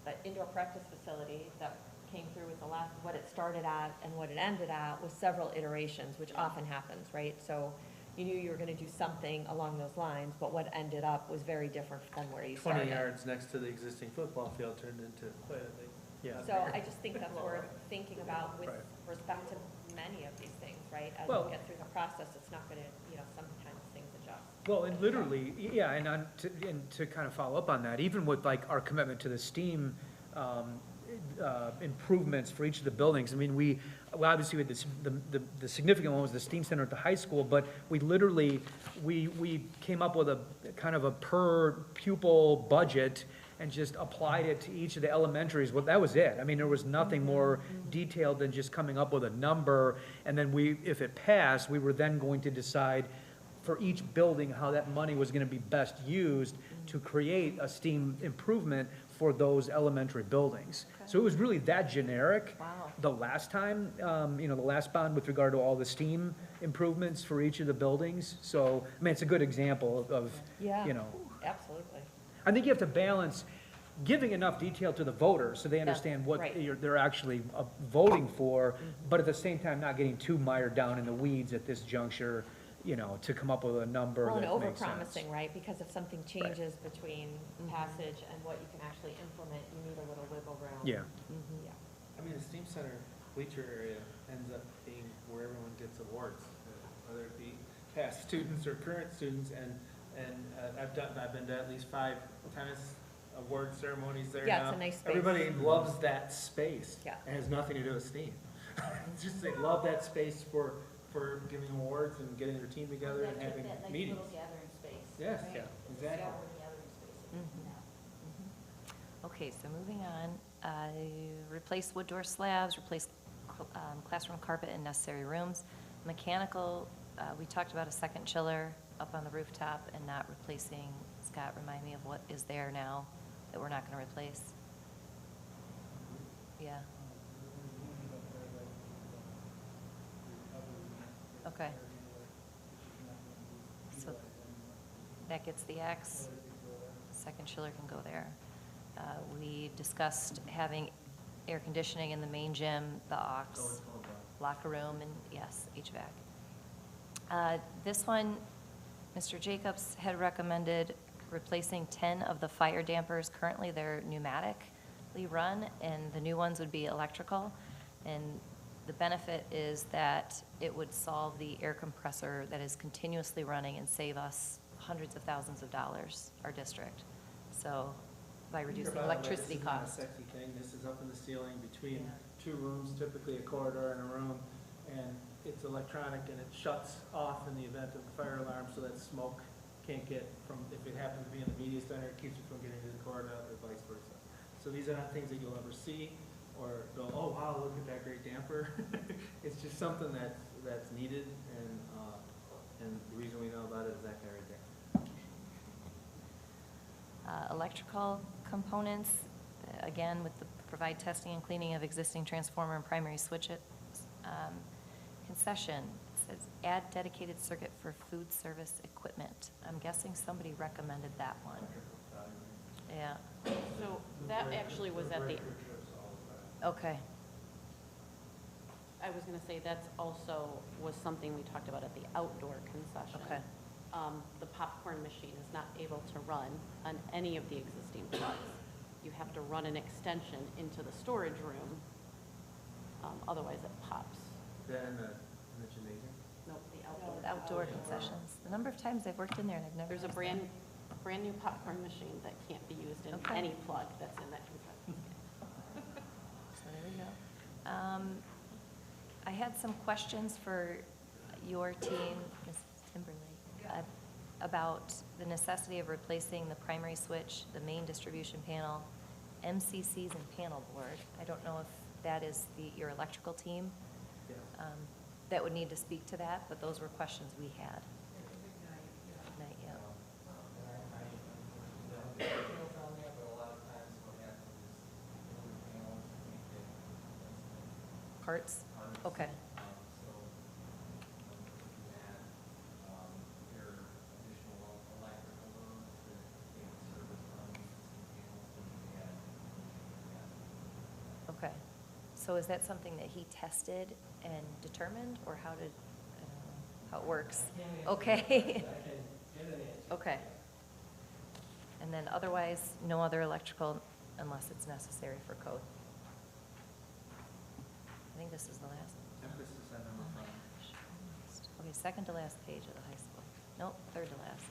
that indoor practice facility that came through with the last, what it started at and what it ended at was several iterations, which often happens, right? So you knew you were gonna do something along those lines, but what ended up was very different than where you started. 20 yards next to the existing football field turned into quite a big. Yeah. So I just think that's worth thinking about with Right. respect to many of these things, right? As Well- we get through the process, it's not gonna, sometimes things adjust. Well, and literally, yeah, and to kind of follow up on that, even with like our commitment to the STEAM improvements for each of the buildings, I mean, we obviously had this, the significant one was the STEAM center at the high school, but we literally, we came up with a kind of a per pupil budget and just applied it to each of the elementaries. Well, that was it. I mean, there was nothing more detailed than just coming up with a number, and then if it passed, we were then going to decide for each building how that money was gonna be best used to create a STEAM improvement for those elementary buildings. So it was really that generic. Wow. The last time, the last bond with regard to all the STEAM improvements for each of the buildings. So, I mean, it's a good example of, Yeah. you know, Absolutely. I think you have to balance giving enough detail to the voters so they understand what right. they're actually voting for, but at the same time, not getting too mired down in the weeds at this juncture, to come up with a number Well, and that makes sense. overpromising, right? Because if something changes between passage and what you can actually implement, you need a little wiggle room. Yeah. Yeah. I mean, the STEAM Center bleacher area ends up being where everyone gets awards, whether it be past students or current students, and I've been to at least 5 tennis award ceremonies there now. Yeah, it's a nice space. Everybody loves that space. Yeah. It has nothing to do with STEAM. It's just they love that space for giving awards and getting their team together and having That nice meetings. little gathering space. Yes, right? yeah, It's a exactly. gathering space. Yeah. Okay, so moving on, replace wood door slabs, replace classroom carpet in necessary rooms. Mechanical, we talked about a second chiller up on the rooftop and not replacing. Scott, remind me of what is there now that we're not going to replace? Yeah. Okay. So that gets the X. Second chiller can go there. We discussed having air conditioning in the main gym, the aux, locker room, and yes, HVAC. This one, Mr. Jacobs had recommended replacing 10 of the fire dampers. Currently, they're pneumatically run, and the new ones would be electrical. And the benefit is that it would solve the air compressor that is continuously running and save us hundreds of thousands of dollars, our district. So by reducing electricity costs. This is not a sexy thing. This is up in the ceiling between Yeah. 2 rooms, typically a corridor and a room, and it's electronic and it shuts off in the event of a fire alarm so that smoke can't get from, if it happens to be in the media center, it keeps it from getting to the corridor or vice versa. So these are not things that you'll ever see or go, oh, wow, look at that great damper. It's just something that's needed, and the reason we know about it is that guy right there. Electrical components, again, with the provide testing and cleaning of existing transformer and primary switches. Concession, it says add dedicated circuit for food service equipment. I'm guessing somebody recommended that one. Yeah, So that actually was at the, okay, I was going to say that's also was something we talked about at the outdoor concession. Okay. The popcorn machine is not able to run on any of the existing plugs. You have to run an extension into the storage room, otherwise it pops. Then in the gymnasium? Nope, the outdoor. the outdoor concessions. The number of times I've worked in there and I've never. There's a used brand that. new popcorn machine that can't be used in Okay. any plug that's in that concession stand. So there we go. I had some questions for your team, Ms. Timberlake, about the necessity of replacing the primary switch, the main distribution panel, MCCs and panel board. I don't know if that is your electrical team Yes. that would need to speak to that, but those were questions we had. Ignite, yeah. Details on that, but a lot of times what happens is older panels can't get Parts? parts. Okay. So, looking at, your additional electrical rooms that can't service from existing panels, looking at, Okay. So is that something that he tested and determined, or how did, I don't know how it works? Okay. Okay. And then otherwise, no other electrical unless it's necessary for code. I think this is the last. Emphasis on number 5. Okay, second to last page of the high school. Nope, third to last.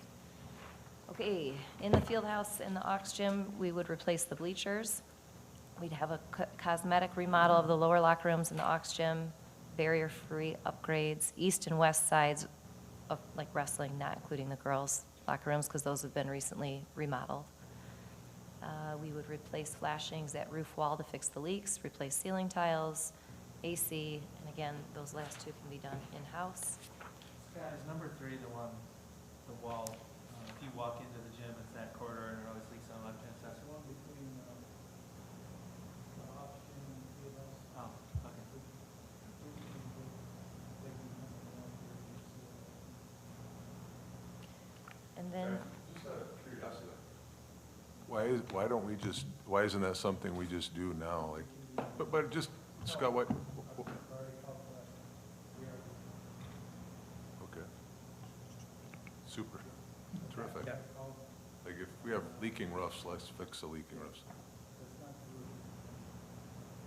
Okay, in the field house, in the aux gym, we would replace the bleachers. We'd have a cosmetic remodel of the lower locker rooms in the aux gym, barrier-free upgrades, east and west sides of, like wrestling, not including the girls' locker rooms, because those have been recently remodeled. We would replace flashings at roof wall to fix the leaks, replace ceiling tiles, AC, and again, those last two can be done in-house. Scott, is number 3 the one, the wall, if you walk into the gym, it's that corridor and it always leaks on the left-hand side? One between And then, Just out of curiosity, why don't we just, why isn't that something we just do now? Like, but just, Scott, what? Okay. Super, terrific. Yeah. Like if we have leaking roofs, let's fix the leaking roofs.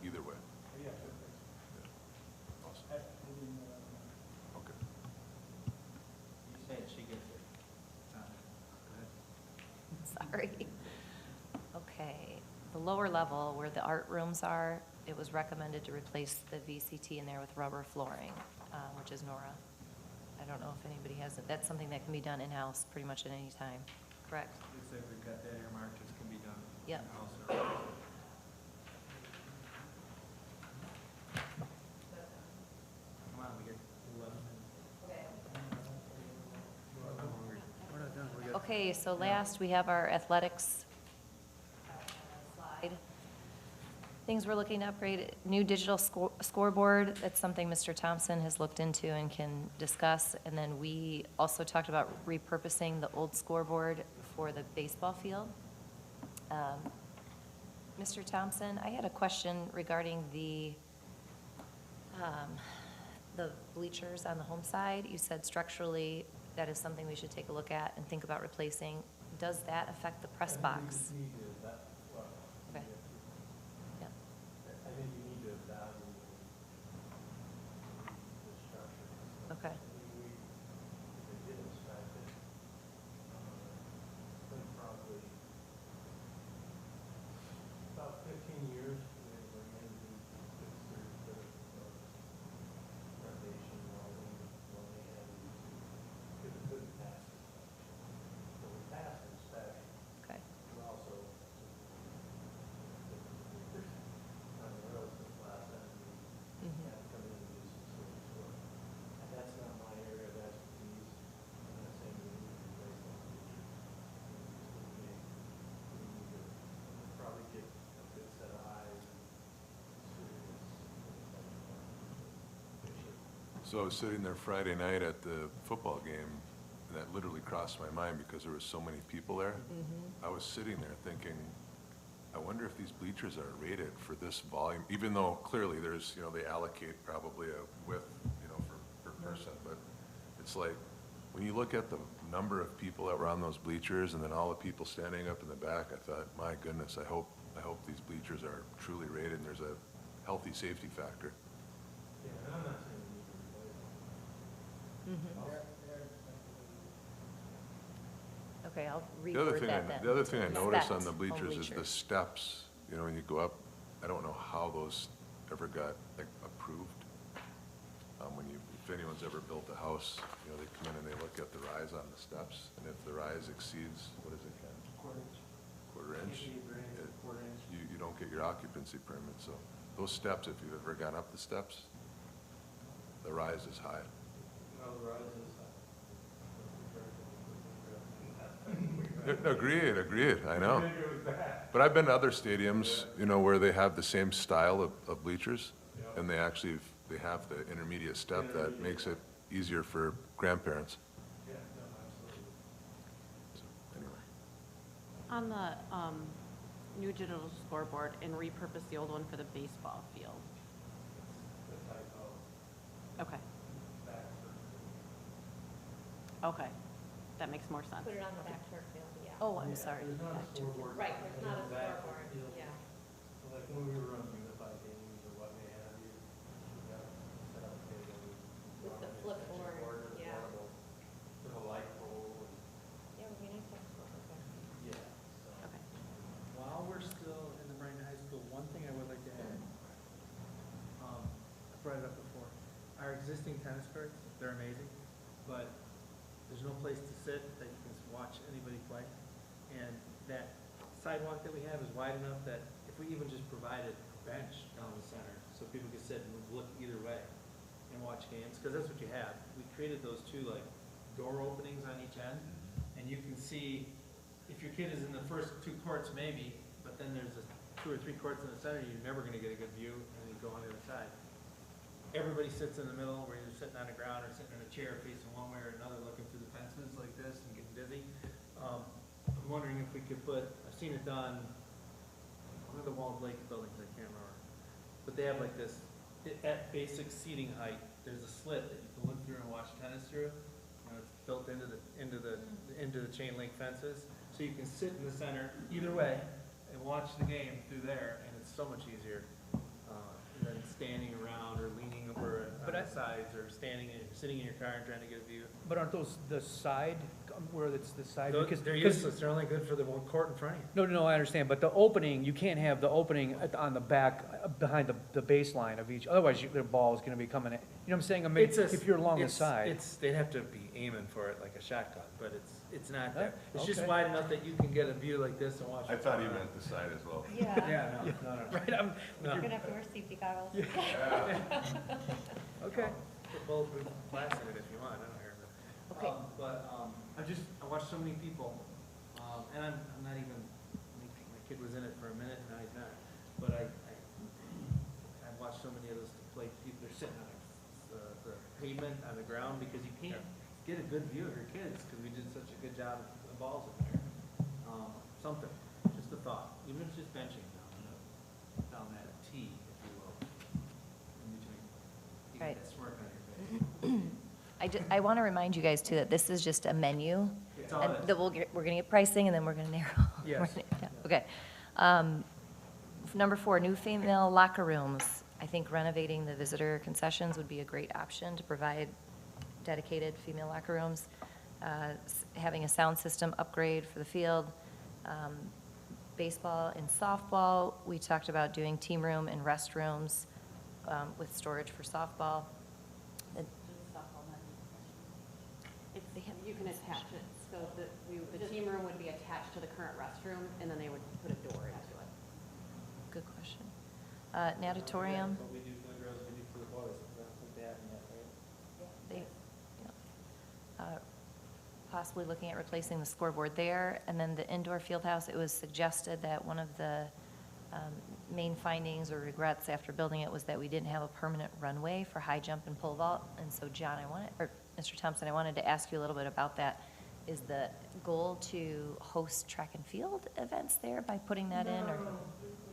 Either way. Yeah. Awesome. Okay. You say it, she gets it. sorry. Okay, the lower level where the art rooms are, it was recommended to replace the VCT in there with rubber flooring, which is Nora. I don't know if anybody has it. That's something that can be done in-house pretty much at any time, correct? Looks like we've got that earmarked, this can be done. Yep. in-house or- Come on, we get 11 minutes. I'm hungry. We're not done, we got. Okay, so last, we have our athletics slide. Things we're looking to upgrade, new digital scoreboard, that's something Mr. Thompson has looked into and can discuss. And then we also talked about repurposing the old scoreboard for the baseball field. Mr. Thompson, I had a question regarding the bleachers on the home side. You said structurally, that is something we should take a look at and think about replacing. Does that affect the press box? Okay. Yeah. I think you need to evaluate the structure. Okay. If it did inspect it, it's been probably about 15 years, they were in the fixed bit of renovation welding when they had to put it past inspection. So we passed inspection. Okay. We also, on the roads, the last time we Mhm. had to come in and do some serious work. And that's not my area of expertise. I'm not saying we need to replace that feature. We need to probably get a good set of eyes and serious. So I was sitting there Friday night at the football game, and that literally crossed my mind because there were so many people there. I was sitting there thinking, I wonder if these bleachers are rated for this volume, even though clearly there's, they allocate probably a width, per person, but it's like, when you look at the number of people that were on those bleachers and then all the people standing up in the back, I thought, my goodness, I hope these bleachers are truly rated and there's a healthy safety factor. Yeah, and I'm not saying we need to replace them. Okay, I'll The other reword thing, that then. the other thing I noticed on Specs the on bleachers is the steps, when you go up, I don't know how those ever got like approved. When if anyone's ever built a house, they come in and they look at the rise on the steps, and if the rise exceeds, what is it, Ken? Quarter inch? You don't get your occupancy permit, so those steps, if you've ever gone up the steps, the rise is high. No, the rise is Agreed, I know. But I've been to other stadiums, where they have the same style of bleachers, and they actually, they have the intermediate step that makes it easier for grandparents. Yeah, no, absolutely. So, anyway. On the new digital scoreboard and repurpose the old one for the baseball field. The typo Okay, back okay, that makes more sense. Put it on the back turf field, yeah. Oh, I'm sorry. There's not a scoreboard. Right, there's not a in the back scoreboard, field. yeah. So like when we were running unified games or what may have you, we got set up table. With the flipboard, yeah. With a light pole and, Yeah, it would be nice to have a scoreboard there. yeah, so. Okay. While we're still in the Brandon High School, one thing I would like to add, I brought it up before. Our existing tennis courts, they're amazing, but there's no place to sit that you can watch anybody play. And that sidewalk that we have is wide enough that if we even just provided a bench down the center, so people could sit and look either way and watch games, because that's what you have. We created those two door openings on each end, and you can see, if your kid is in the first two courts, maybe, but then there's 2 or 3 courts in the center, you're never gonna get a good view, and you go on the other side. Everybody sits in the middle, where you're sitting on the ground or sitting in a chair facing one way or another, looking through the fence fences like this and getting dizzy. I'm wondering if we could put, I've seen it done, one of the Walled Lake buildings, I can't remember. But they have like this, at basic seating height, there's a slit that you can look through and watch tennis through. It's built into the chain link fences, so you can sit in the center either way and watch the game through there, and it's so much easier than standing around or leaning over on the sides or sitting in your car and trying to get a view. But aren't those the side, where it's the side? Those, Because they're useless. They're only good for the one court in front of you. No, I understand, but the opening, you can't have the opening on the back, behind the baseline of each, otherwise the ball is gonna be coming in. You know what I'm saying? I mean, if you're along the side. They'd have to be aiming for it like a shotgun, but it's not there. Oh, It's just okay. wide enough that you can get a view like this and watch. I it thought he from meant the side as well. Yeah. Yeah, no. Right, I'm, No. You're gonna have to wear safety goggles. okay. Put bulletproof glass in it if you want, I don't care. Okay. I watched so many people, and I'm not even, my kid was in it for a minute, now he's not. But I watched so many of those play people, they're sitting on the pavement, on the ground, because you can't get a good view of your kids, because we did such a good job of the balls in there. Something, just a thought, even if it's just benching down that T, if you will, in between. You Right. get that smirk on your face. I want to remind you guys too that this is just a menu. It's all And it is. that we're going to get pricing and then we're going to narrow. Yes. Yeah, okay. Number 4, new female locker rooms. I think renovating the visitor concessions would be a great option to provide dedicated female locker rooms. Having a sound system upgrade for the field. Baseball and softball, we talked about doing team room and restrooms with storage for softball. Just softball, not It's, you can attach it, so the team room would be attached to the current restroom, and then they would put a door into it. Good question. Natatorium, What we do for the girls, we do for the boys. I don't think they have them yet, right? they, yeah. Possibly looking at replacing the scoreboard there. And then the indoor field house, it was suggested that one of the main findings or regrets after building it was that we didn't have a permanent runway for high jump and pole vault. And so John, Mr. Thompson, I wanted to ask you a little bit about that. Is the goal to host track and field events there by putting that in, or?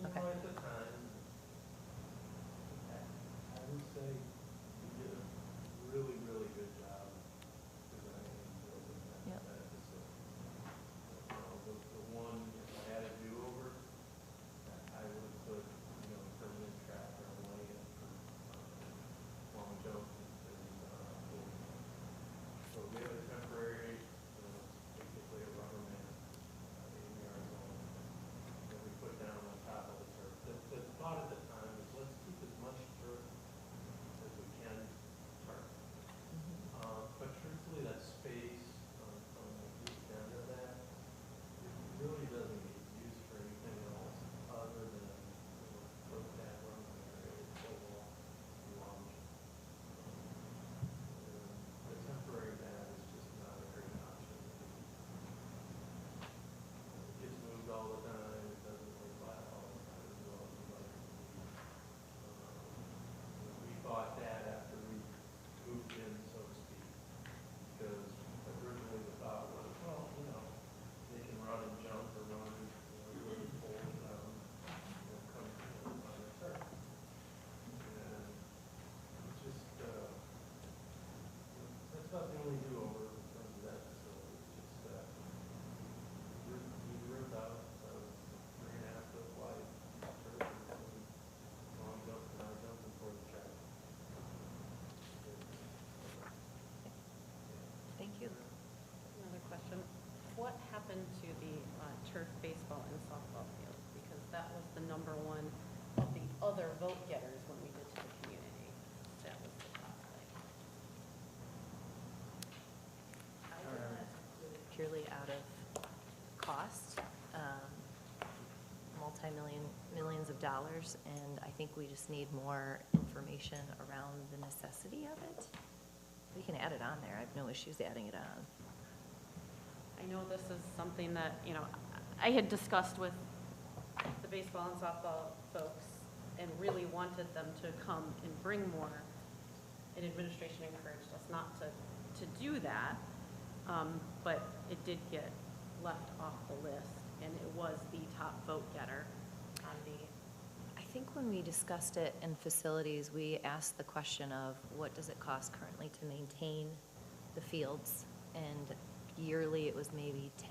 Okay. At the time, I would say we did a really, really good job designing and building Yep. that facility. The one, if I had a do-over, I would have put, permanent track runway in for long jump and pool. So we have a temporary, basically a rubber mat, 8 yards long, that we put down on top of the turf. The thought at the time is let's keep as much turf as we can turf. But truthfully, that space on the east end of that, it really doesn't get used for anything else other than, put that runway area, football, launch. The temporary mat is just not a great option. It gets moved all the time, it doesn't lay flat all the time as well as we'd like it to be. We thought that after we moved in, so to speak, because originally the thought was, well, they can run and jump or run, really pull it down, come on the turf. And it's just, that's about the only do-over in terms of that facility. It's just, we ripped out a 3.5 foot wide turf and long jump and high jumping for the track. Thank you. Another question. What happened to the turf baseball and softball field? Because that was the number one of the other vote getters when we did to the community. That was the top thing. Purely out of cost, millions of dollars, and I think we just need more information around the necessity of it. We can add it on there. I have no issues adding it on. I know this is something that, I had discussed with the baseball and softball folks and really wanted them to come and bring more, and administration encouraged us not to do that. but it did get left off the list, and it was the top vote getter on the, I think when we discussed it in facilities, we asked the question of what does it cost currently to maintain the fields? And yearly, it was maybe $10,000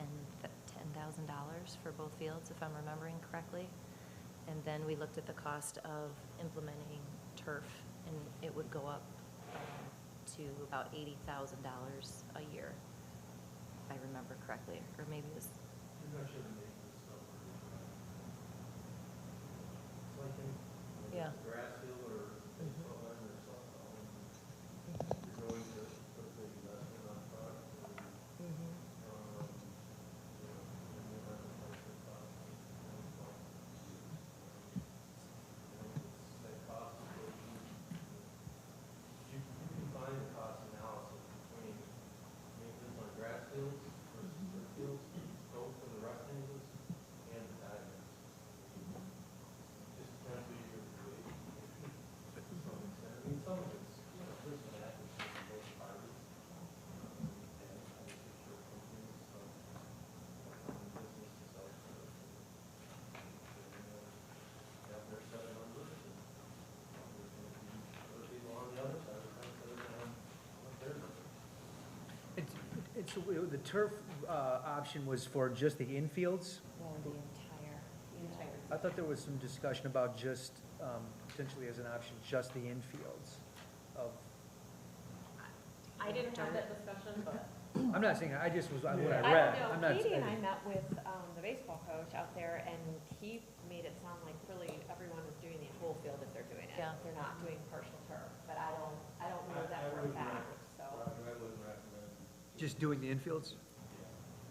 for both fields, if I'm remembering correctly. And then we looked at the cost of implementing turf, and it would go up to about $80,000 a year, if I remember correctly, or maybe it was, You're not sure to make this number. It's like Yeah. a grass field or baseball line or softball. You're going to put a big investment on front. You know, and you'll have a place that's off. That cost, you can find the cost analysis between maintenance on grass fields versus turf fields, both in the rectangles and the diamonds. Just depends who you're creating. To some extent, I mean, some of it's, you know, there's some accuracy in both parties. And obviously sure companies, some business to sell to. Have their set of numbers and there's going to be other people on the other side of the fence that are going to have their numbers. The turf option was for just the infields? well, the entire. I thought there was some discussion about just, potentially as an option, just the infields of, I didn't have that discussion, but. I'm not saying, I just was, what I I read. don't I'm know, not- Katie and I met with the baseball coach out there, and he made it sound like really everyone is doing the whole field if they're doing it. Yeah. They're not doing partial turf, but I don't know that for a fact, so. I wouldn't recommend. Just doing the infields?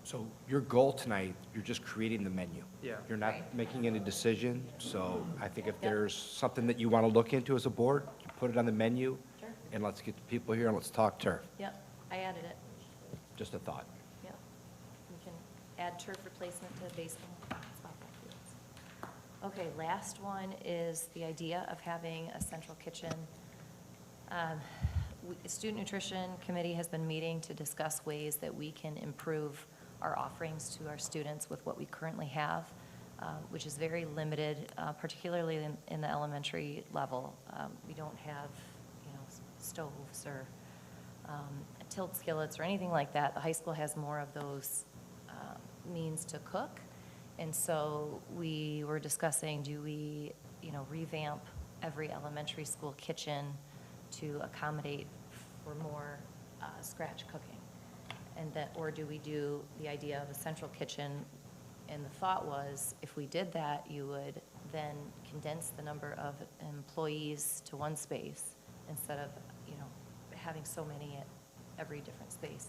So your goal tonight, you're just creating the menu. Yeah. You're not Right. making any decision, so I think if there's something that you want to look into as a board, you put it on the menu, Sure. and let's get the people here and let's talk turf. Yep, I added it. Just a thought. Yep. We can add turf replacement to baseball, softball fields. Okay, last one is the idea of having a central kitchen. The Student Nutrition Committee has been meeting to discuss ways that we can improve our offerings to our students with what we currently have, which is very limited, particularly in the elementary level. We don't have, stoves or tilt skillets or anything like that. The high school has more of those means to cook. And so we were discussing, do we, revamp every elementary school kitchen to accommodate for more scratch cooking? And that, or do we do the idea of a central kitchen? And the thought was, if we did that, you would then condense the number of employees to one space instead of, having so many at every different space.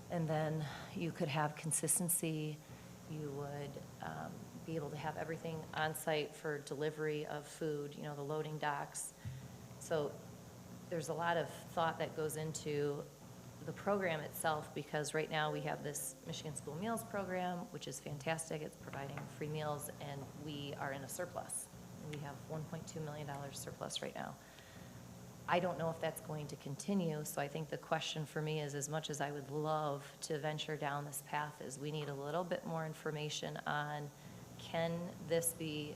And then you could have consistency. You would be able to have everything on site for delivery of food, the loading docks. So there's a lot of thought that goes into the program itself, because right now we have this Michigan School Meals Program, which is fantastic. It's providing free meals, and we are in a surplus. We have $1.2 million surplus right now. I don't know if that's going to continue, so I think the question for me is, as much as I would love to venture down this path, is we need a little bit more information on, can this be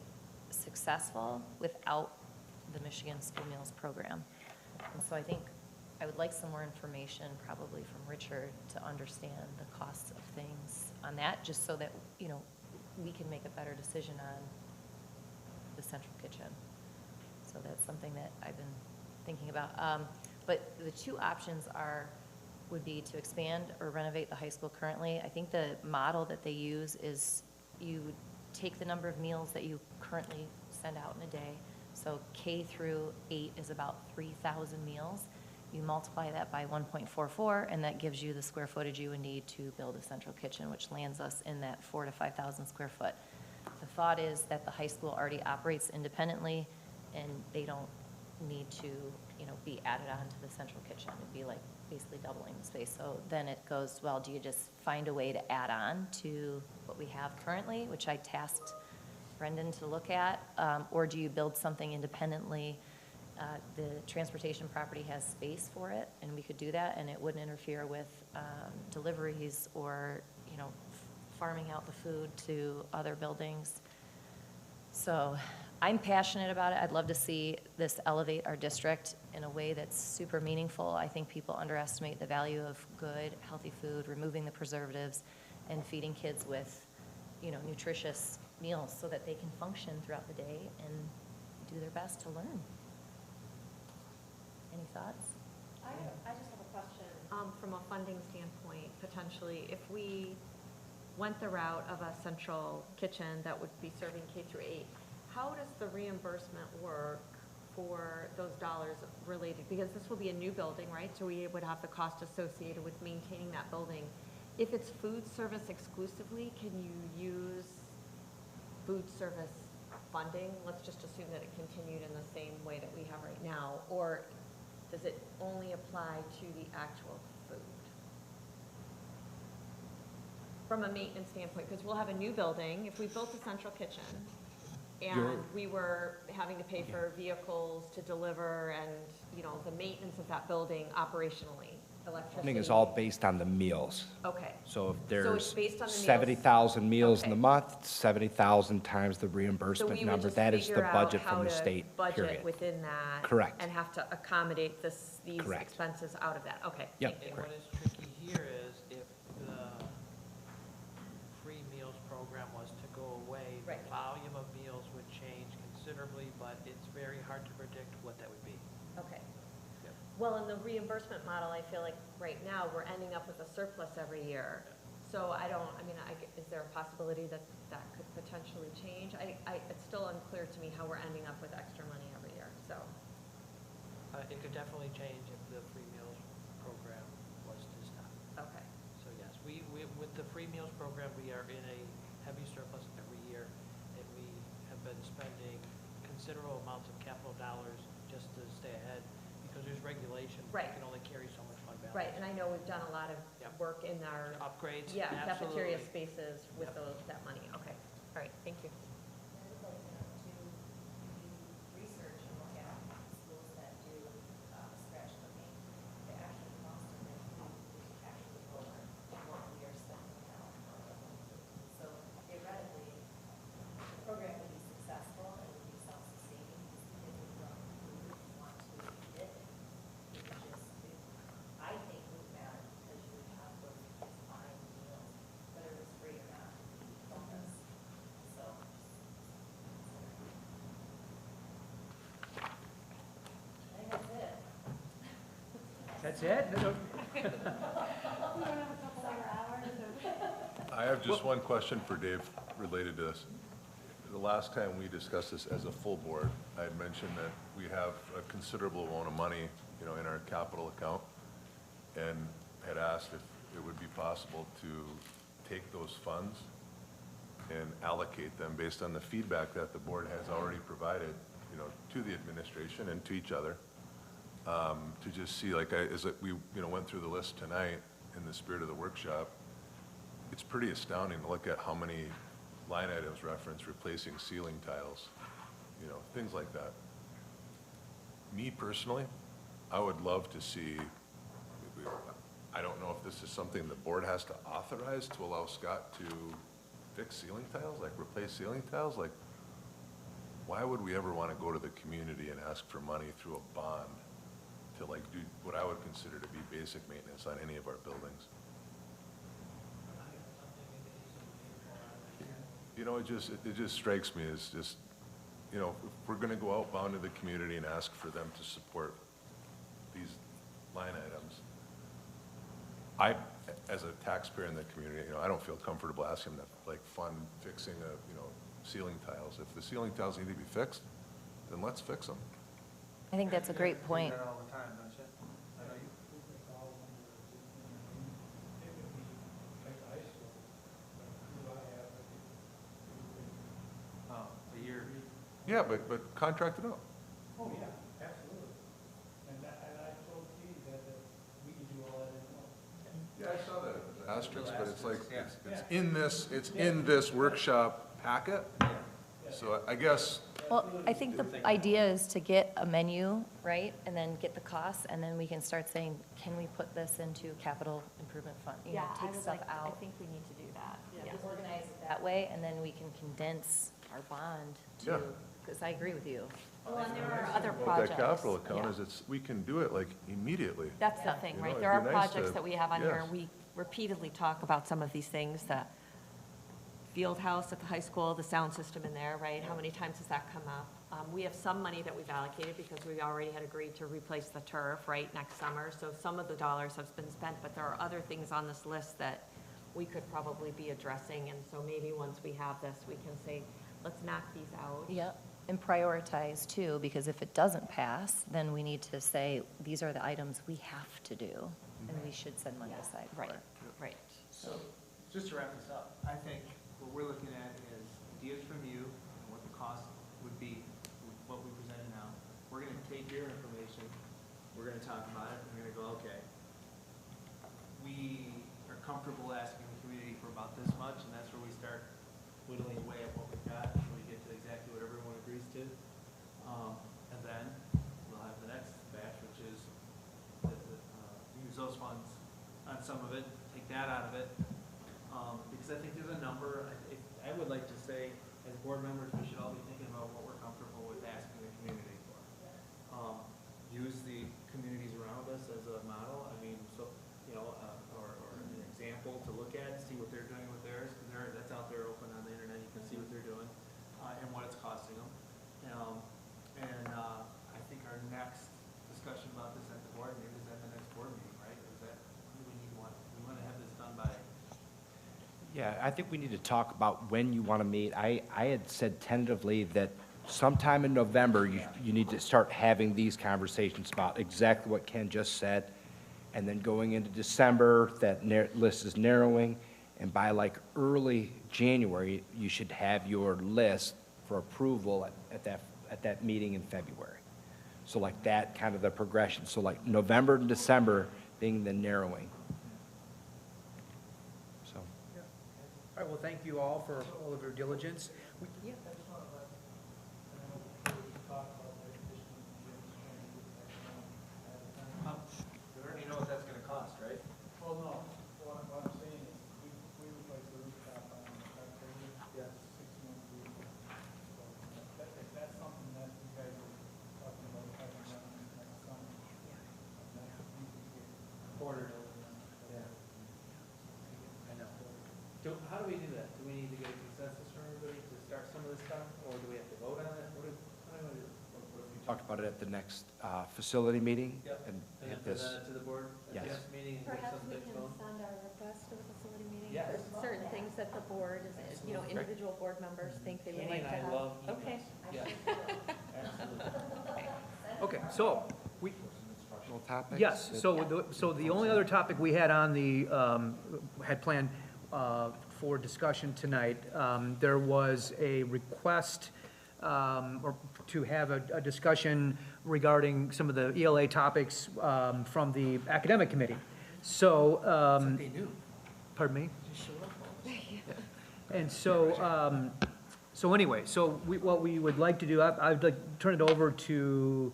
successful without the Michigan School Meals Program? And so I think I would like some more information, probably from Richard, to understand the costs of things on that, just so that, we can make a better decision on the central kitchen. So that's something that I've been thinking about. But the two options would be to expand or renovate the high school currently. I think the model that they use is you take the number of meals that you currently send out in a day. So K through 8 is about 3,000 meals. You multiply that by 1.44, and that gives you the square footage you would need to build a central kitchen, which lands us in that 4,000 to 5,000 square foot. The thought is that the high school already operates independently, and they don't need to, be added on to the central kitchen. It'd be like basically doubling the space. So then it goes, well, do you just find a way to add on to what we have currently, which I tasked Brendan to look at, or do you build something independently The transportation property has space for it, and we could do that, and it wouldn't interfere with deliveries or, you know, farming out the food to other buildings. So I'm passionate about it. I'd love to see this elevate our district in a way that's super meaningful. I think people underestimate the value of good, healthy food, removing the preservatives, and feeding kids with, you know, nutritious meals so that they can function throughout the day and do their best to learn. Any thoughts? I just have a question. From a funding standpoint, potentially, if we went the route of a central kitchen that would be serving K through 8, how does the reimbursement work for those dollars related? Because this will be a new building, right? So we would have the cost associated with maintaining that building. If it's food service exclusively, can you use food service funding? Let's just assume that it continued in the same way that we have right now. Or does it only apply to the actual food? From a maintenance standpoint, because we'll have a new building, if we built a central kitchen, and we were having to pay for vehicles to deliver and, you know, the maintenance of that building operationally, electricity. Funding is all based on the meals. Okay. So if it's there's based on the meals? 70,000 meals in the Okay. month, it's 70,000 times the So reimbursement we would number. just That is the figure out budget how from the to state, budget period. within that. Correct. And have to accommodate these Correct. expenses out of that. Okay. Yep. Thank you. And what is tricky here is if the free meals program was to go away, the Right. volume of meals would change considerably, but it's very hard to predict what that would be. Okay. Yep. Well, in the reimbursement model, I feel like right now, we're ending up with a surplus every year. So is there a possibility that that could potentially change? It's still unclear to me how we're ending up with extra money every year, so. It could definitely change if the free meals program was to stop. Okay. So yes, we, with the free meals program, we are in a heavy surplus every year, and we have been spending considerable amounts of capital dollars just to stay ahead, because there's regulations. Right. We can only carry so much fund balance. Right, and I know we've done a lot of Yep. work in our, Upgrades, yeah, cafeteria absolutely. spaces with Yep. that money. Okay. All right, thank you. I would like to know too, if you research and look at schools that do scratch cooking, the actual cost of their food is actually lower than what we are spending now for our own food. So theoretically, the program would be successful, it would be self-sustaining, because the kids would grow food, want to eat it. It would just, I think would matter, because you would have those kids buying meals, whether it was free or not, from us. So. I think that's it. That's it? I have just one question for Dave related to this. The last time we discussed this as a full board, I had mentioned that we have a considerable amount of money, you know, in our capital account, and had asked if it would be possible to take those funds and allocate them based on the feedback that the board has already provided, you know, to the administration and to each other, to just see, like, as we, you know, went through the list tonight in the spirit of the workshop, it's pretty astounding to look at how many line items reference replacing ceiling tiles, you know, things like that. Me personally, I would love to see, I don't know if this is something the board has to authorize to allow Scott to fix ceiling tiles, like replace ceiling tiles, like, why would we ever want to go to the community and ask for money through a bond to like do what I would consider to be basic maintenance on any of our buildings? You know, it just strikes me as just, you know, if we're gonna go outbound to the community and ask for them to support these line items, I, as a taxpayer in the community, you know, I don't feel comfortable asking them to like fund fixing ceiling tiles. If the ceiling tiles need to be fixed, then let's fix them. I think that's a great point. You do that all the time, don't you? I know you. Oh, a year. Yeah, but contract it out. Oh, yeah, absolutely. And I told Steve that we can do all that in one. Yeah, I saw that as an asterisk, but it's like, Yeah. it's in this workshop packet, Yeah. So I guess, Well, I think the idea is to get a menu, right, and then get the costs, and then we can start saying, can we put this into capital improvement fund? You know, Yeah, I take would stuff like, I out, think we need to do that. Yeah. organize it that way, and then we can condense our bond Yeah. to, because I agree with you. Well, and there are other about projects. that capital account Yeah. is it's, we can do it like immediately. That's the Yeah. thing, You right? know, There are it'd be nice projects to- that we have on here, yes. and we repeatedly talk about some of these things, the field house at the high school, the sound system in there, right? How many times has that come up? We have some money that we've allocated because we already had agreed to replace the turf, right, next summer. So some of the dollars have been spent, but there are other things on this list that we could probably be addressing. And so maybe once we have this, we can say, let's knock these out. Yep, and prioritize too, because if it doesn't pass, then we need to say, these are the items we have to do, and we should set money aside for Right, it. right. So, just to wrap this up, I think what we're looking at is ideas from you, and what the cost would be, with what we presented now. We're gonna take your information, we're gonna talk about it, and we're gonna go, okay, we are comfortable asking the community for about this much, and that's where we start whittling away at what we've got, until we get to exactly what everyone agrees to. And then we'll have the next batch, which is use those funds on some of it, take that out of it. Because I think there's a number, I would like to say, as board members, we should all be thinking about what we're comfortable with asking the community for. Use the communities around us as a model, I mean, so, you know, or an example to look at, see what they're doing with theirs, because that's out there open on the internet, you can see what they're doing, and what it's costing them. I think our next discussion about this at the board meeting is at the next board meeting, right? Is that, we want to have this done by, Yeah, I think we need to talk about when you want to meet. I had said tentatively that sometime in November, you need to start having these conversations about exactly what Ken just said. And then going into December, that list is narrowing. And by like early January, you should have your list for approval at that meeting in February. So like that, kind of the progression. So like November and December being the narrowing. So. All right, well, thank you all for all of your diligence. we already know what that's gonna cost, right? Well, no, what I'm saying is, we replaced the rooftop on the factory, yeah, 6 months ago. So if that's something that you guys are talking about having done next summer. Then we could get ordered over them. Yeah. I know. How do we do that? Do we need to get a consensus from everybody to start some of this stuff, or do we have to vote on it? How do we do? What if we Talked about it at the next facility meeting. Yep. And And hit then this. present it to the board at the Yes. next meeting and get Perhaps some we things can going? send our request to the facility meeting. Yes. There's certain things that the board, you know, individual board members think they would Kenny like and to I have. love Okay. emails. Yeah. Absolutely. Okay, so, we, Instructional topics? yes, so the only other topic we had on the, had planned for discussion tonight, there was a request or to have a discussion regarding some of the ELA topics from the academic committee. So, Something new. pardon me? And so, so anyway, so what we would like to do, I'd like to turn it over to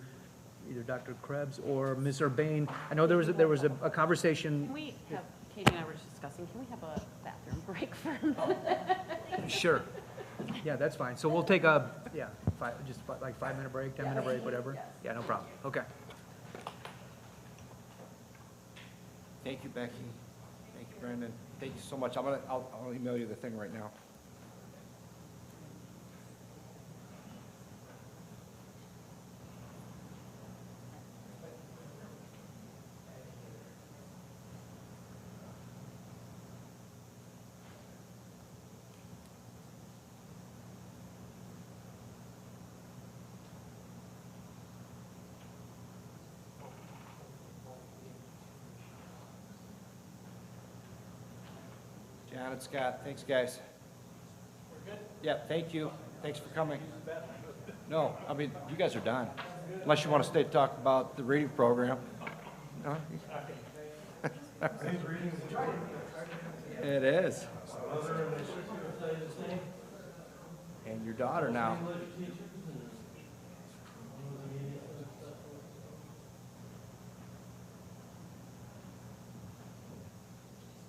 either Dr. Krebs or Ms. Urbane. I know there was a Can conversation. we have, Katie and I were just discussing, can we have a bathroom break for a minute? Sure. Yeah, that's fine. So we'll take a, yeah, just like 5-minute break, 10-minute break, whatever. Yeah, no problem. Okay. Thank you, Becky. Thank you, Brandon. Thank you so much. I'll email you the thing right now. John and Scott, thanks, guys. We're good? Yeah, thank you. Thanks for coming. No, I mean, you guys are done. Unless you want to stay to talk about the reading program. No? It is. And your daughter now. English teachers and one was a media stuff.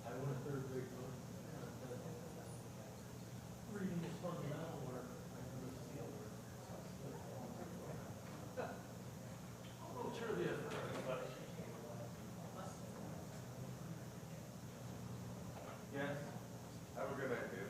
I went a third grade book. Reading is fundamental work. I can just feel work. A little trivia for everybody. Yes. Have a good night, Dave.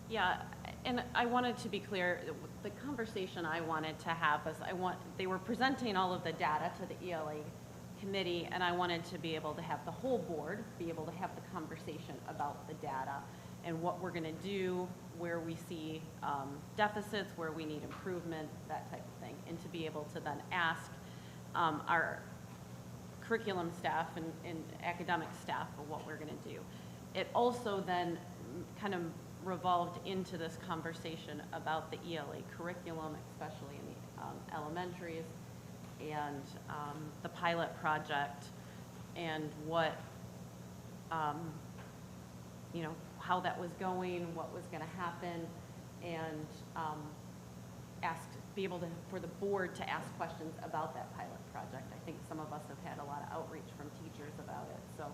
Yeah, and I wanted to be clear, the conversation I wanted to have is they were presenting all of the data to the ELA committee, and I wanted to be able to have the whole board be able to have the conversation about the data and what we're gonna do, where we see deficits, where we need improvement, that type of thing, and to be able to then ask our curriculum staff and academic staff of what we're gonna do. It also then kind of revolved into this conversation about the ELA curriculum, especially in the elementaries, and the pilot project, and what, you know, how that was going, what was gonna happen, and be able to, for the board to ask questions about that pilot project. I think some of us have had a lot of outreach from teachers about it, so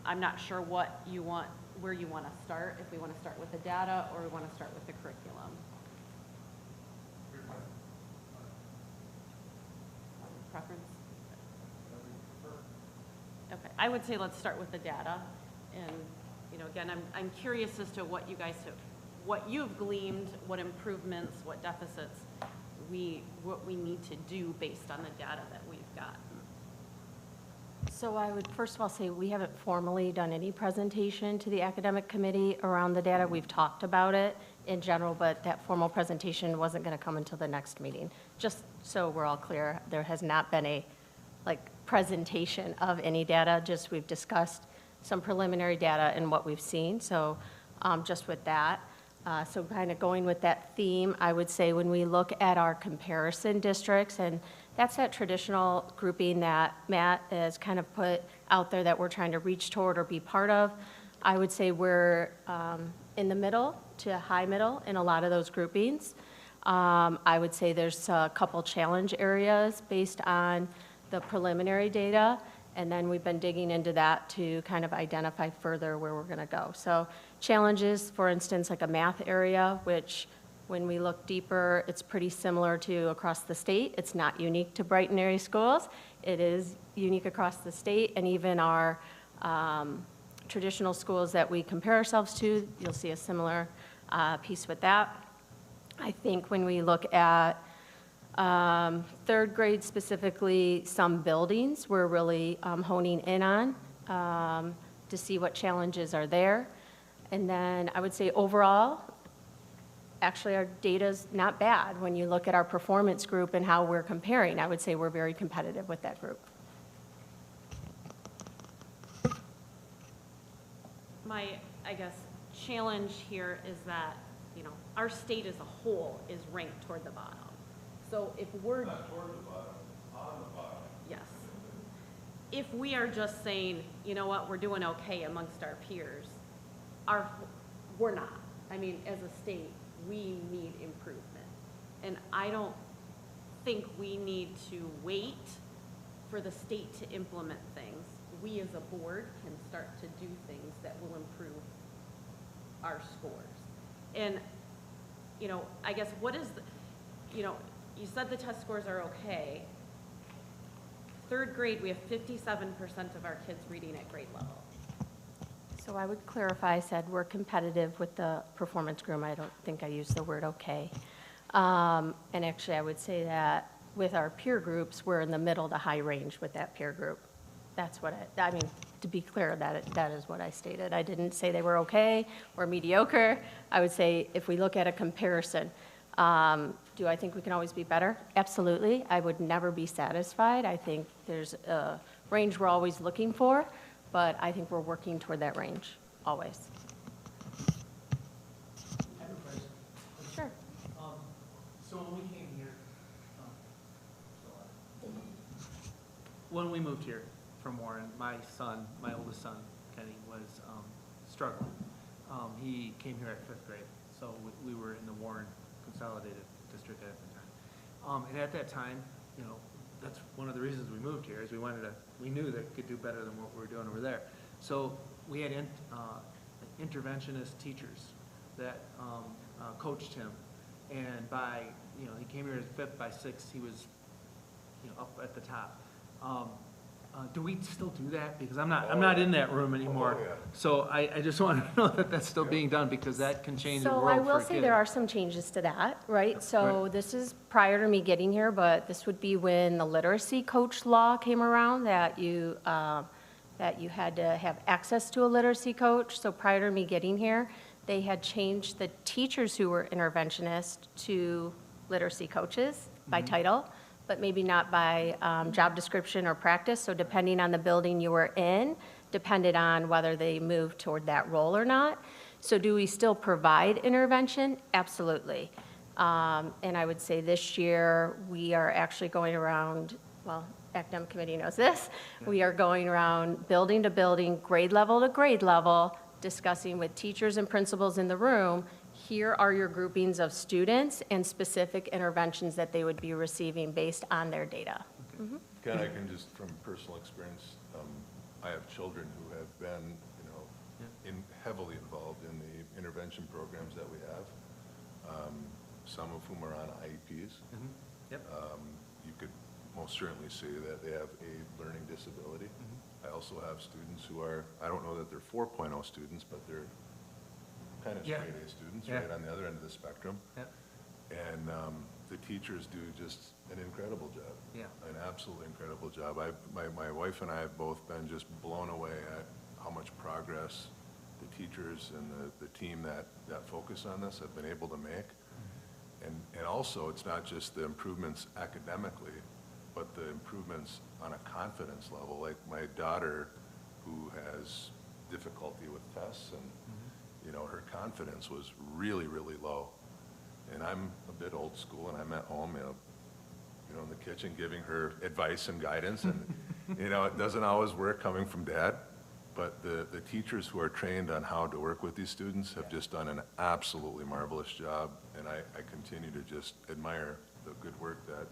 I'm not sure what you want, where you want to start, if we want to start with the data or we want to start with the curriculum. Preference? Okay, I would say let's start with the data. And, you know, again, I'm curious as to what you guys have, what you've gleaned, what improvements, what deficits what we need to do based on the data that we've gotten. So I would first of all say we haven't formally done any presentation to the academic committee around the data. We've talked about it in general, but that formal presentation wasn't going to come until the next meeting. Just so we're all clear, there has not been a presentation of any data, just we've discussed some preliminary data and what we've seen. So just with that. So kind of going with that theme, I would say when we look at our comparison districts, and that's that traditional grouping that Matt has kind of put out there that we're trying to reach toward or be part of, I would say we're in the middle to high middle in a lot of those groupings. I would say there's a couple challenge areas based on the preliminary data, and then we've been digging into that to kind of identify further where we're going to go. So challenges, for instance, like a math area, which when we look deeper, it's pretty similar to across the state. It's not unique to Brighton area schools. It is unique across the state, and even our traditional schools that we compare ourselves to, you'll see a similar piece with that. I think when we look at third grade specifically, some buildings we're really honing in on to see what challenges are there. And then I would say overall, actually our data's not bad. When you look at our performance group and how we're comparing, I would say we're very competitive with that group. My, I guess, challenge here is that, you know, our state as a whole is ranked toward the bottom. So if we're Not toward the bottom, on the bottom. yes. If we are just saying, you know what, we're doing okay amongst our peers, we're not. I mean, as a state, we need improvement. And I don't think we need to wait for the state to implement things. We as a board can start to do things that will improve our scores. And, you know, I guess what is the, you know, you said the test scores are okay. Third grade, we have 57% of our kids reading at grade level. So I would clarify, I said we're competitive with the performance group. I don't think I used the word okay. And actually, I would say that with our peer groups, we're in the middle to high range with that peer group. That's what I mean, to be clear, that is what I stated. I didn't say they were okay or mediocre. I would say if we look at a comparison, do I think we can always be better? Absolutely. I would never be satisfied. I think there's a range we're always looking for, but I think we're working toward that range, always. I have a question. Sure. So when we came here, when we moved here from Warren, my oldest son, Kenny, was struggling. He came here at 5th grade, so we were in the Warren Consolidated District at the time. And at that time, you know, that's one of the reasons we moved here, is we knew that we could do better than what we were doing over there. So we had interventionist teachers that coached him, and by, you know, he came here as 5th, by 6th, he was, you know, up at the top. Do we still do that? Because I'm not in that room anymore. Oh, yeah. So I just want to know that that's still being done, because that can change the So world I for will a say kid. there are some changes to that, right? So this is prior to me getting here, but this would be when the literacy coach law came around, that you had to have access to a literacy coach. So prior to me getting here, they had changed the teachers who were interventionists to literacy coaches by title, but maybe not by job description or practice. So depending on the building you were in, depended on whether they moved toward that role or not. So do we still provide intervention? Absolutely. And I would say this year, we are actually going around, well, academic committee knows this, we are going around building to building, grade level to grade level, discussing with teachers and principals in the room, here are your groupings of students and specific interventions that they would be receiving based on their data. Ken, I can just, from personal experience, I have children who have been, heavily involved in the intervention programs that we have, some of whom are on IEPs. Yep. You could most certainly say that they have a learning disability. I also have students who are, I don't know that they're 4.0 students, but they're kind of Yeah. straight A students, Yeah. right on the other end of the spectrum. Yep. And the teachers do just an incredible job. Yeah. An absolutely incredible job. My wife and I have both been just blown away at how much progress the teachers and the team that focus on this have been able to make. And also, it's not just the improvements academically, but the improvements on a confidence level. Like my daughter, who has difficulty with tests, and her confidence was really, really low. And I'm a bit old school, and I'm at home, in the kitchen giving her advice and guidance, and it doesn't always work coming from dad. But the teachers who are trained on how to work with these students have just done an absolutely marvelous job, and I continue to just admire the good work that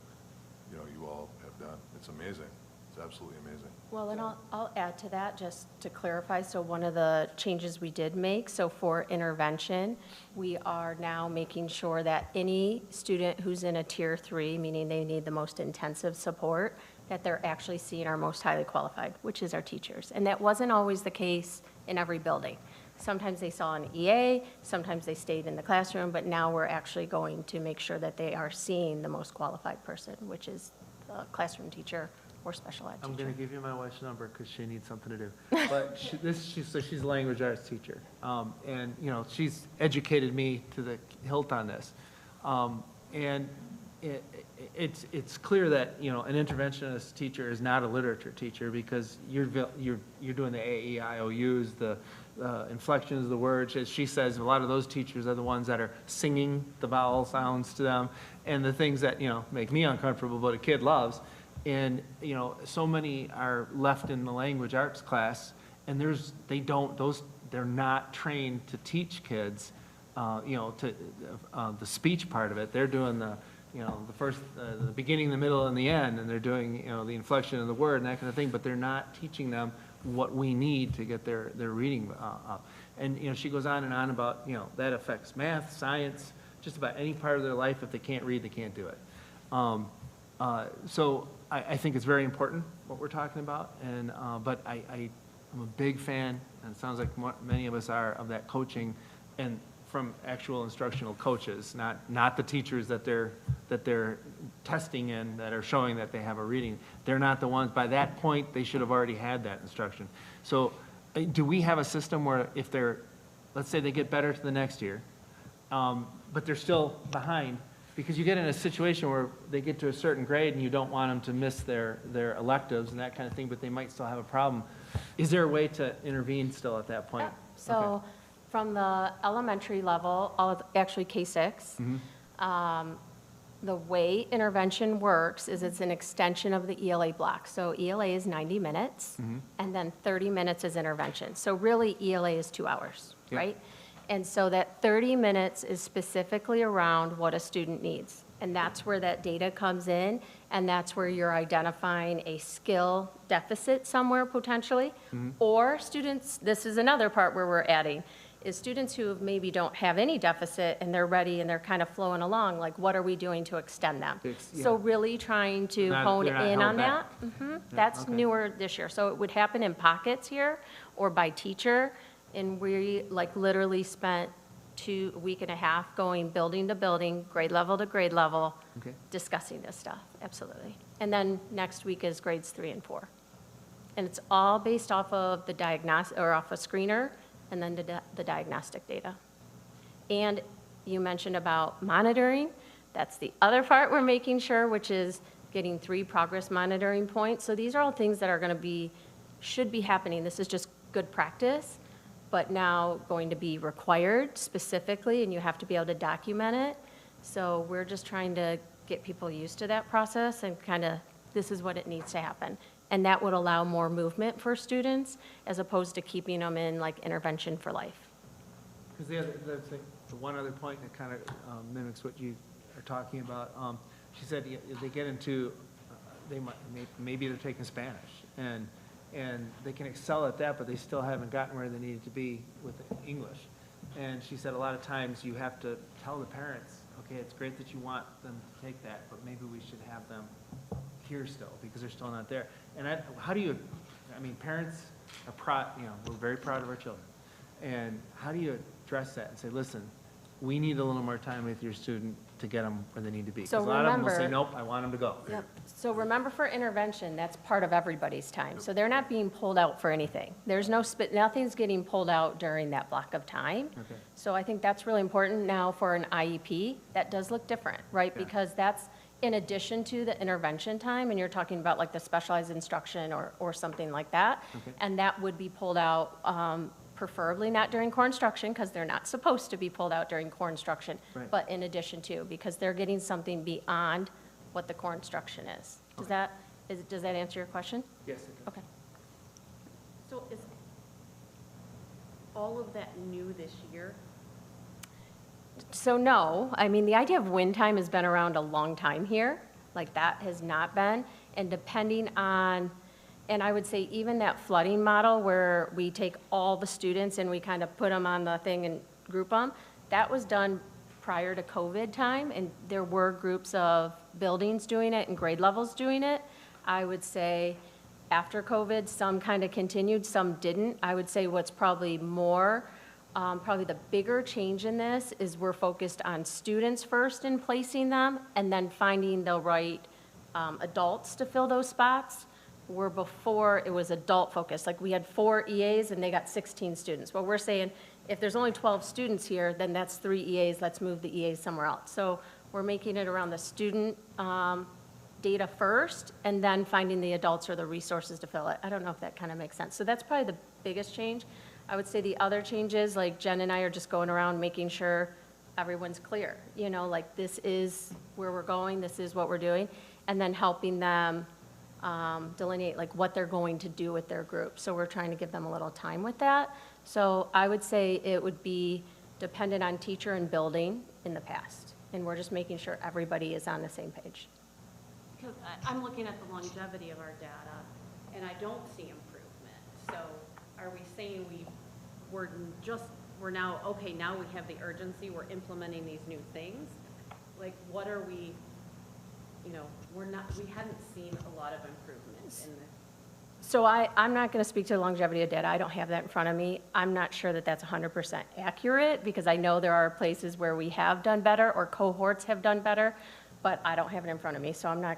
you all have done. It's amazing. It's absolutely amazing. Well, and I'll add to that, just to clarify. So one of the changes we did make, so for intervention, we are now making sure that any student who's in a tier 3, meaning they need the most intensive support, that they're actually seeing our most highly qualified, which is our teachers. And that wasn't always the case in every building. Sometimes they saw an EA, sometimes they stayed in the classroom, but now we're actually going to make sure that they are seeing the most qualified person, which is the classroom teacher or special ed I'm teacher. going to give you my wife's number because she needs something to do. But she's a language arts teacher. And, she's educated me to the hilt on this. And it's clear that, an interventionist teacher is not a literature teacher, because you're doing the AEIOUs, the inflections of the words. As she says, a lot of those teachers are the ones that are singing the vowel sounds to them, and the things that, make me uncomfortable, but a kid loves. And, so many are left in the language arts class, and they're not trained to teach kids, the speech part of it. They're doing the beginning, the middle, and the end, and they're doing, the inflection of the word and that kind of thing, but they're not teaching them what we need to get their reading up. And, she goes on and on about, that affects math, science, just about any part of their life. If they can't read, they can't do it. So I think it's very important what we're talking about, and, but I'm a big fan, and it sounds like many of us are, of that coaching, and from actual instructional coaches, not the teachers that they're testing in, that are showing that they have a reading. They're not the ones. By that point, they should have already had that instruction. So do we have a system where if let's say they get better to the next year, but they're still behind, because you get in a situation where they get to a certain grade and you don't want them to miss their electives and that kind of thing, but they might still have a problem. Is there a way to intervene still at that point? Yeah. So from the elementary level, actually K-6, the way intervention works is it's an extension of the ELA block. So ELA is 90 minutes, and then 30 minutes is intervention. So really, ELA is 2 hours, right? And so that 30 minutes is specifically around what a student needs. And that's where that data comes in, and that's where you're identifying a skill deficit somewhere potentially. Or students, this is another part where we're adding, is students who maybe don't have any deficit and they're ready and they're kind of flowing along, like what are we doing to extend them? So really trying to hone They're not in held on back. that. That's okay. newer this year. So it would happen in pockets here or by teacher. And we like literally spent a week and a half going building to building, grade level to grade level, Okay. discussing this stuff, absolutely. And then next week is grades 3 and 4. And it's all based off of the or off a screener, and then the diagnostic data. And you mentioned about monitoring. That's the other part we're making sure, which is getting 3 progress monitoring points. So these are all things that are going to should be happening. This is just good practice, but now going to be required specifically, and you have to be able to document it. So we're just trying to get people used to that process and kind of, this is what it needs to happen. And that would allow more movement for students as opposed to keeping them in like intervention for life. Because the one other point that kind of mimics what you are talking about, she said they get into, maybe they're taking Spanish, and they can excel at that, but they still haven't gotten where they needed to be with English. And she said a lot of times you have to tell the parents, okay, it's great that you want them to take that, but maybe we should have them here still, because they're still not there. And parents are proud, we're very proud of our children. And how do you address that and say, listen, we need a little more time with your student to get them where they need to be? So Because a lot of them will say, remember- nope, I want them to go. Yep. So remember, for intervention, that's part of everybody's time. So they're not being pulled out for anything. There's nothing's getting pulled out during that block of time. Okay. So I think that's really important. Now for an IEP, that does look different, right? Yeah. Because that's in addition to the intervention time, and you're talking about like the specialized instruction or something like that. Okay. And that would be pulled out, preferably not during core instruction, because they're not supposed to be pulled out during core instruction. Right. But in addition to, because they're getting something beyond what the core instruction is. Does that answer your question? Yes, it does. Okay. So is all of that new this year? So no, I mean, the idea of win time has been around a long time here. Like, that has not been. And depending on, and I would say even that flooding model where we take all the students and we kind of put them on the thing and group them, that was done prior to COVID time, and there were groups of buildings doing it and grade levels doing it. I would say after COVID, some kind of continued, some didn't. I would say what's probably probably the bigger change in this is we're focused on students first in placing them, and then finding the right adults to fill those spots, where before it was adult focused. Like, we had 4 EAs and they got 16 students. Well, we're saying if there's only 12 students here, then that's 3 EAs, let's move the EAs somewhere else. So we're making it around the student data first, and then finding the adults or the resources to fill it. I don't know if that kind of makes sense. So that's probably the biggest change. I would say the other changes, like Jen and I are just going around making sure everyone's clear. Like, this is where we're going, this is what we're doing, and then helping them delineate like what they're going to do with their group. So we're trying to give them a little time with that. So I would say it would be dependent on teacher and building in the past. And we're just making sure everybody is on the same page. Because I'm looking at the longevity of our data, and I don't see improvement. So are we saying we're now, okay, now we have the urgency, we're implementing these new things? Like, what are we, we hadn't seen a lot of improvement in this. So I'm not going to speak to the longevity of data. I don't have that in front of me. I'm not sure that that's 100% accurate, because I know there are places where we have done better or cohorts have done better, but I don't have it in front of me, so I'm not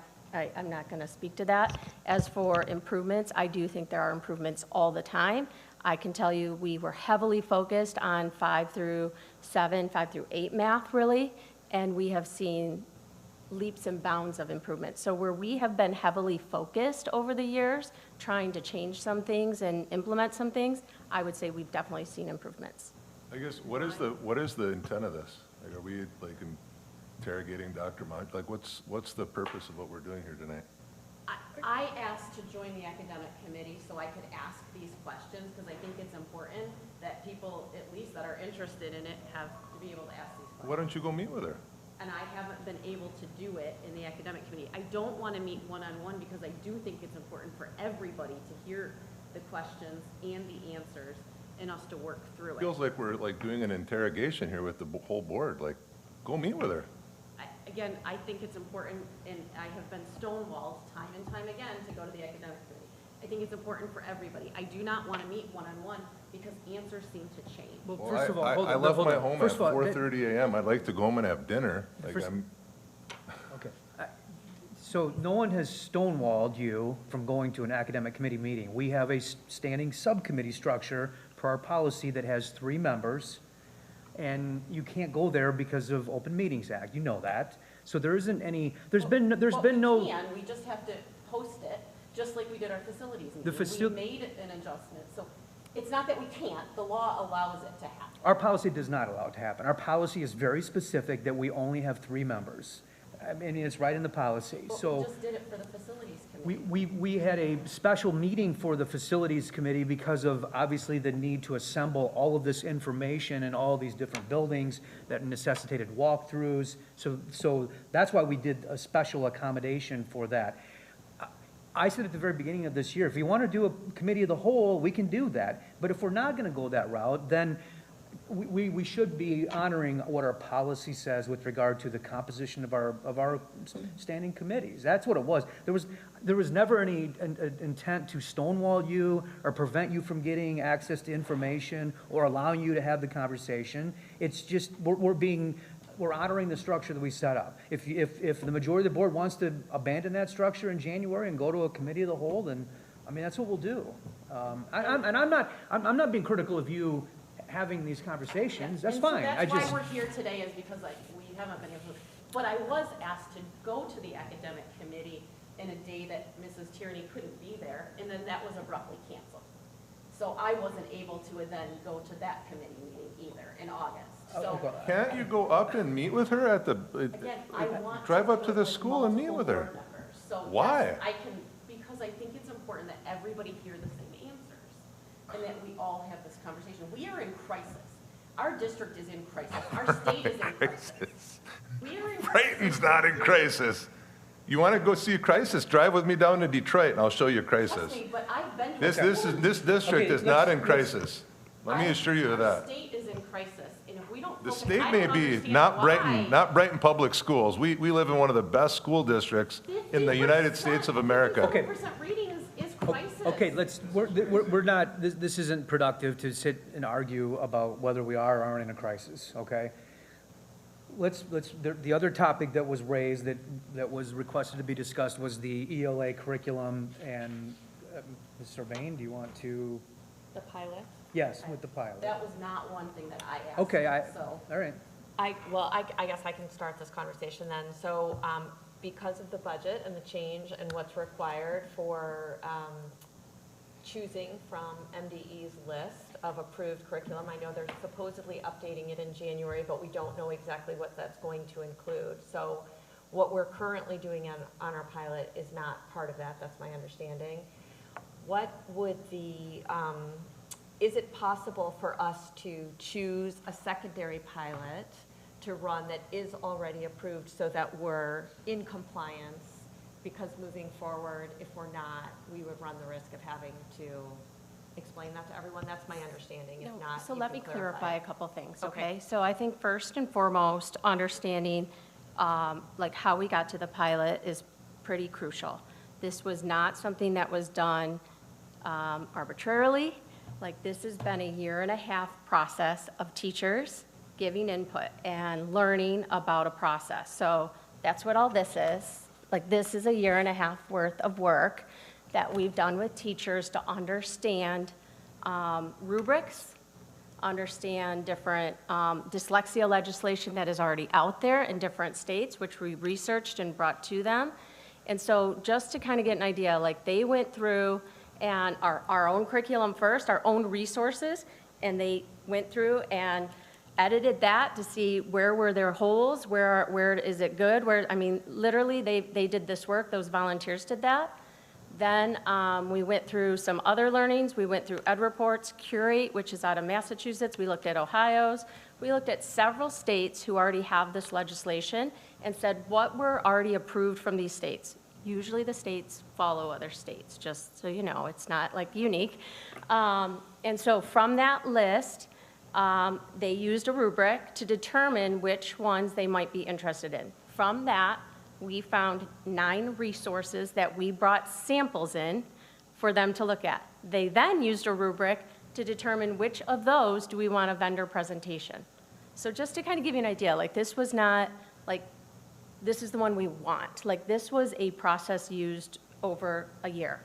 going to speak to that. As for improvements, I do think there are improvements all the time. I can tell you we were heavily focused on 5 through 7, 5 through 8 math, really, and we have seen leaps and bounds of improvement. So where we have been heavily focused over the years, trying to change some things and implement some things, I would say we've definitely seen improvements. I guess, what is the intent of this? Like, are we like interrogating Dr. Mont? Like, what's the purpose of what we're doing here tonight? I asked to join the academic committee so I could ask these questions, because I think it's important that people, at least that are interested in it, have to be able to ask these questions. Why don't you go meet with her? And I haven't been able to do it in the academic committee. I don't want to meet one-on-one, because I do think it's important for everybody to hear the questions and the answers, and us to work through it. Feels like we're like doing an interrogation here with the whole board, like, go meet with her. Again, I think it's important, and I have been stonewalled time and time again to go to the academic committee. I think it's important for everybody. I do not want to meet one-on-one because answers seem to change. Well, Well, first of all, I hold on, left hold my on. home at First of all, 4:30 AM. I'd like to go home and have dinner. Like, First- I'm, Okay. So no one has stonewalled you from going to an academic committee meeting. We have a standing subcommittee structure per our policy that has 3 members, and you can't go there because of Open Meetings Act. You know that. So there isn't any, there's been Well, no. we can, we just have to post it, just like we did our facilities The meeting. We made an adjustment, so it's not that we can't, the law allows it to happen. Our policy does not allow it to happen. Our policy is very specific that we only have 3 members. I mean, it's right in the policy, But so. we just did it for the facilities committee. We had a special meeting for the facilities committee because of obviously the need to assemble all of this information in all these different buildings that necessitated walkthroughs. So that's why we did a special accommodation for that. I said at the very beginning of this year, if you want to do a committee of the whole, we can do that. But if we're not going to go that route, then we should be honoring what our policy says with regard to the composition of our standing committees. That's what it was. There was never any intent to stonewall you or prevent you from getting access to information or allowing you to have the conversation. It's just, we're honoring the structure that we set up. If the majority of the board wants to abandon that structure in January and go to a committee of the whole, then, I mean, that's what we'll do. I'm not being critical of you having these conversations, that's fine. I And so just, that's why we're here today, is because like, we haven't been able to, but I was asked to go to the academic committee in a day that Mrs. Tierney couldn't be there, and then that was abruptly canceled. So I wasn't able to then go to that committee meeting either in August. So, can't you go up and meet with her at the, again, I want. drive up to do it the with school and meet multiple with her? board members. So Why? yes, I can, because I think it's important that everybody hear the same answers, and that we all have this conversation. We are in crisis. Our district is in crisis. Our state is in crisis. We are in crisis. Brighton's not in crisis. You want to go see a crisis? Drive with me down to Detroit and I'll show you a crisis. Trust me, but I've been to. This district Okay, is not in let's- crisis. Let me assure you of Our that. state is in crisis, and if we don't The focus, state I may don't be, understand not why. Brighton, not Brighton Public Schools. We live in one of the best school districts in the United States of America. Okay. 50% reading is crisis. okay, we're not, this isn't productive to sit and argue about whether we are or aren't in a crisis, okay? The other topic that was raised, that was requested to be discussed was the ELA curriculum, and Ms. Sorbain, do you want to? The pilot? Yes, with the pilot. That was not one thing that I asked. Okay, So, all right. I guess I can start this conversation then. So, because of the budget and the change and what's required for choosing from MDE's list of approved curriculum, I know they're supposedly updating it in January, but we don't know exactly what that's going to include. So what we're currently doing on our pilot is not part of that, that's my understanding. What would is it possible for us to choose a secondary pilot to run that is already approved so that we're in compliance? Because moving forward, if we're not, we would run the risk of having to explain that to everyone. That's my understanding. If No, not, so you let can me clarify a couple things, Okay. okay? So I think first and foremost, understanding like how we got to the pilot is pretty crucial. This was not something that was done arbitrarily. Like, this has been a 1.5-year process of teachers giving input and learning about a process. So that's what all this is. Like, this is a 1.5 year worth of work that we've done with teachers to understand rubrics, understand different dyslexia legislation that is already out there in different states, which we researched and brought to them. And so just to kind of get an idea, like, they went through and our own curriculum first, our own resources, and they went through and edited that to see where were there holes, where is it good, I mean, literally, they did this work, those volunteers did that. Then we went through some other learnings. We went through Ed Reports, Curate, which is out of Massachusetts. We looked at Ohio's. We looked at several states who already have this legislation and said what were already approved from these states. Usually the states follow other states, just so you know, it's not like unique. And so from that list, they used a rubric to determine which ones they might be interested in. From that, we found 9 resources that we brought samples in for them to look at. They then used a rubric to determine which of those do we want a vendor presentation. So just to kind of give you an idea, like this was not like, this is the one we want. Like this was a process used over a year.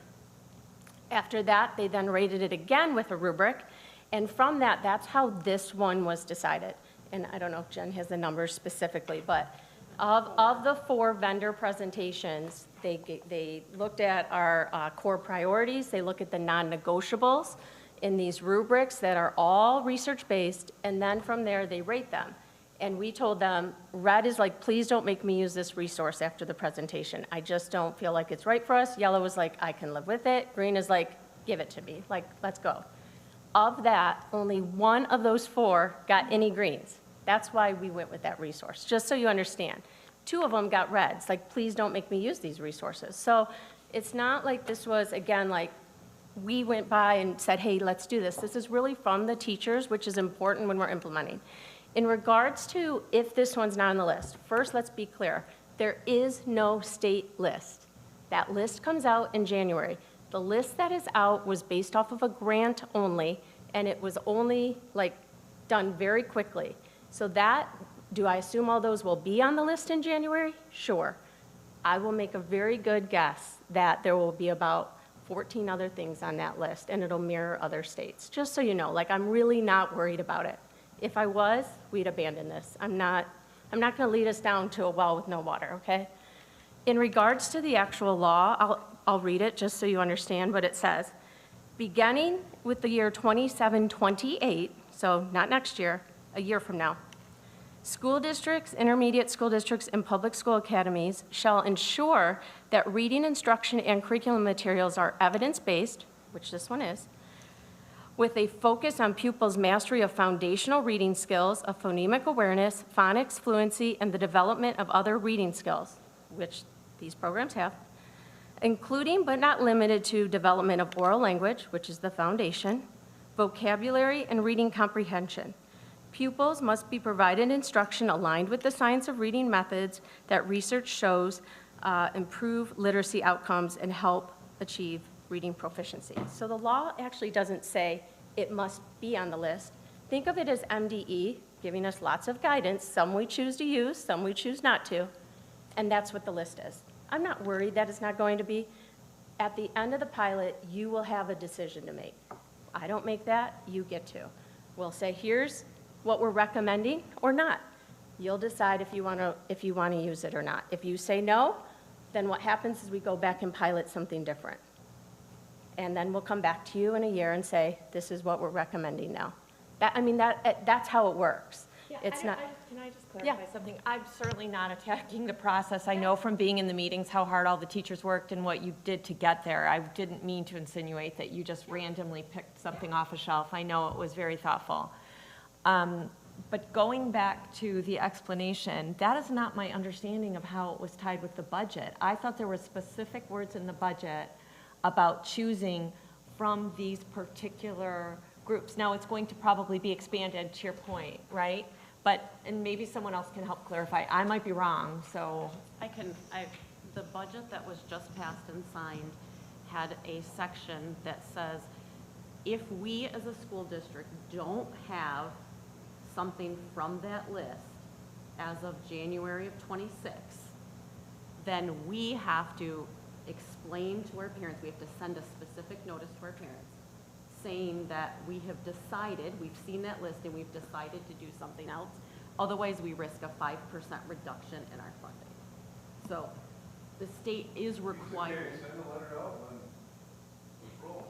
After that, they then rated it again with a rubric, and from that, that's how this one was decided. And I don't know if Jen has the numbers specifically, but of the 4 vendor presentations, they looked at our core priorities, they look at the non-negotiables in these rubrics that are all research-based, and then from there, they rate them. And we told them, red is like, please don't make me use this resource after the presentation. I just don't feel like it's right for us. Yellow is like, I can live with it. Green is like, give it to me, like, let's go. Of that, only 1 of those 4 got any greens. That's why we went with that resource, just so you understand. 2 of them got reds, like, please don't make me use these resources. So it's not like this was, again, like, we went by and said, hey, let's do this. This is really from the teachers, which is important when we're implementing. In regards to if this one's not on the list, first, let's be clear. There is no state list. That list comes out in January. The list that is out was based off of a grant only, and it was only like done very quickly. So that, do I assume all those will be on the list in January? Sure. I will make a very good guess that there will be about 14 other things on that list, and it'll mirror other states. Just so you know, like I'm really not worried about it. If I was, we'd abandon this. I'm not going to lead us down to a well with no water, okay? In regards to the actual law, I'll read it just so you understand what it says. Beginning with the year 2728, so not next year, a year from now, school districts, intermediate school districts, and public school academies shall ensure that reading instruction and curriculum materials are evidence-based, which this one is, with a focus on pupils' mastery of foundational reading skills, of phonemic awareness, phonics fluency, and the development of other reading skills, which these programs have, including but not limited to development of oral language, which is the foundation, vocabulary, and reading comprehension. Pupils must be provided instruction aligned with the science of reading methods that research shows improve literacy outcomes and help achieve reading proficiency. So the law actually doesn't say it must be on the list. Think of it as MDE, giving us lots of guidance. Some we choose to use, some we choose not to, and that's what the list is. I'm not worried that it's not going to be. At the end of the pilot, you will have a decision to make. I don't make that, you get to. We'll say, here's what we're recommending or not. You'll decide if you want to use it or not. If you say no, then what happens is we go back and pilot something different. And then we'll come back to you in a year and say, this is what we're recommending now. That's how it works. Yeah, It's not. Can I just clarify something? I'm certainly not attacking the process. I know from being in the meetings how hard all the teachers worked and what you did to get there. I didn't mean to insinuate that you just randomly picked something off a shelf. I know it was very thoughtful. But going back to the explanation, that is not my understanding of how it was tied with the budget. I thought there were specific words in the budget about choosing from these particular groups. Now, it's going to probably be expanded, to your point, right? And maybe someone else can help clarify. I might be wrong, so. The budget that was just passed and signed had a section that says, if we as a school district don't have something from that list as of January of '26, then we have to explain to our parents, we have to send a specific notice to our parents saying that we have decided, we've seen that list and we've decided to do something else. Otherwise, we risk a 5% reduction in our funding. So the state is required. Okay, send the letter out and let's roll.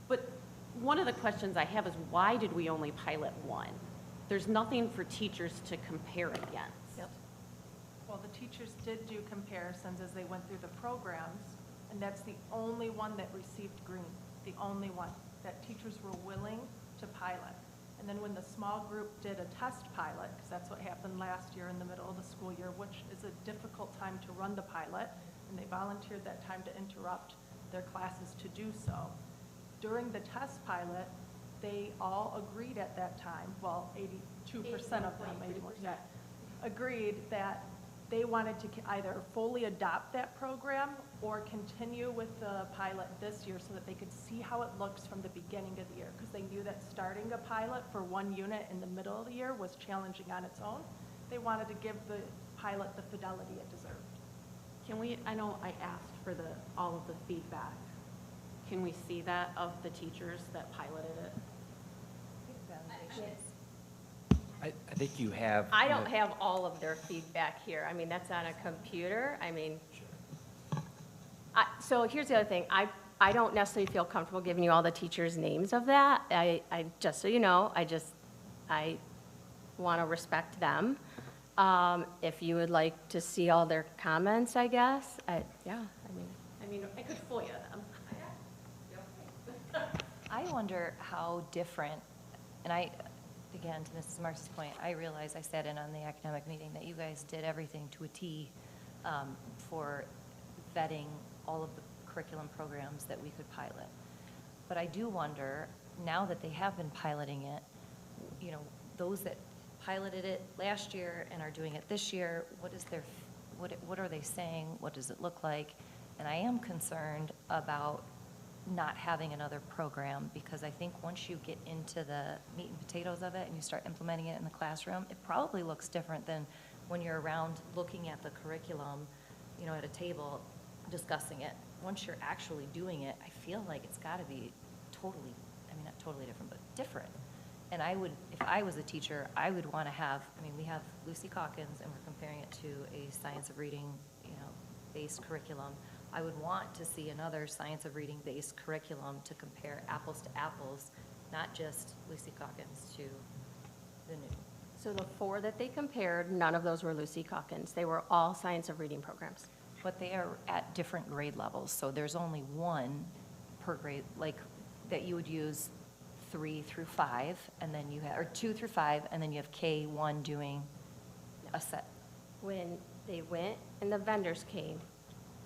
But one of the questions I have is, why did we only pilot one? There's nothing for teachers to compare against. Yep. Well, the teachers did do comparisons as they went through the programs, and that's the only one that received green, the only one that teachers were willing to pilot. And then when the small group did a test pilot, because that's what happened last year in the middle of the school year, which is a difficult time to run the pilot, and they volunteered that time to interrupt their classes to do so. During the test pilot, they all agreed at that time, well, 82% of them, 81%, agreed that they wanted to either fully adopt that program or continue with the pilot this year so that they could see how it looks from the beginning of the year, because they knew that starting a pilot for one unit in the middle of the year was challenging on its own. They wanted to give the pilot the fidelity it deserved. Can we, I know I asked for all of the feedback. Can we see that of the teachers that piloted it? I think you have. I don't have all of their feedback here. I mean, that's on a computer. I mean, so here's the other thing. I don't necessarily feel comfortable giving you all the teachers' names of that. I just so you know, I want to respect them. If you would like to see all their comments, I guess, yeah, I mean, I could FOIA them. I wonder how different, and again, to Mrs. Marks' point, I realize I sat in on the academic meeting that you guys did everything to a T for vetting all of the curriculum programs that we could pilot. But I do wonder, now that they have been piloting it, you know, those that piloted it last year and are doing it this year, what are they saying? What does it look like? And I am concerned about not having another program, because I think once you get into the meat and potatoes of it and you start implementing it in the classroom, it probably looks different than when you're around looking at the curriculum, you know, at a table discussing it. Once you're actually doing it, I feel like it's got to be totally, I mean, not totally different, but different. And I would, if I was a teacher, I would want to have, I mean, we have Lucy Calkins and we're comparing it to a science of reading, you know, based curriculum. I would want to see another science of reading based curriculum to compare apples to apples, not just Lucy Calkins to the new. So the 4 that they compared, none of those were Lucy Calkins. They were all science of reading programs. But they are at different grade levels, so there's only one per grade, like, that you would use 3 through 5, and then you have, or 2 through 5, and then you have K1 doing a set. When they went and the vendors came,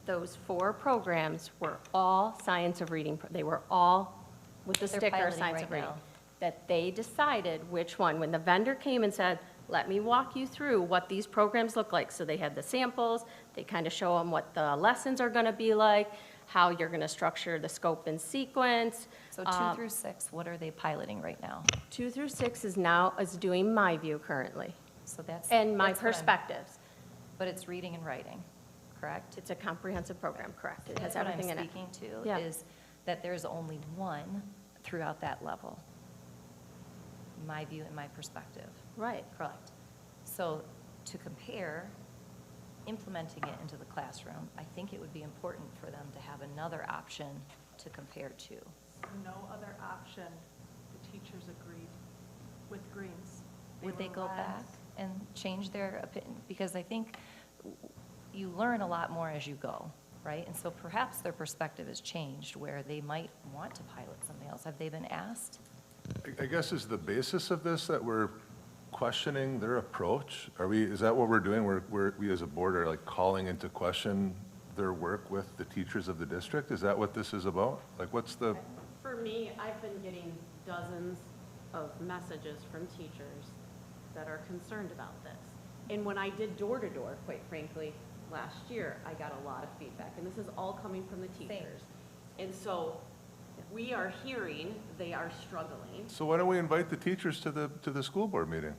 those 4 programs were all science of reading. They were all with the They're sticker, piloting science right of reading. now. That they decided which one. When the vendor came and said, let me walk you through what these programs look like. So they had the samples, they kind of show them what the lessons are going to be like, how you're going to structure the scope and sequence. So 2 through 6, what are they piloting right now? 2 through 6 is doing My View currently, So that's. and My that's what I'm- Perspectives. But it's reading and writing, correct? It's a comprehensive program, correct? It has That's what I'm everything in it. speaking to, Yeah. is that there's only one throughout that level. My view and my perspective. Right. Correct. So to compare, implementing it into the classroom, I think it would be important for them to have another option to compare to. No other option, the teachers agreed with Greens. Would they were go red. back and change their opinion? Because I think you learn a lot more as you go, right? And so perhaps their perspective has changed where they might want to pilot something else. Have they been asked? I guess is the basis of this that we're questioning their approach? Is that what we're doing? We as a board are like calling into question their work with the teachers of the district? Is that what this is about? Like, what's the? For me, I've been getting dozens of messages from teachers that are concerned about this. And when I did door-to-door, quite frankly, last year, I got a lot of feedback, and this is all coming from the teachers. And so we are hearing they are struggling. So why don't we invite the teachers to the school board meeting?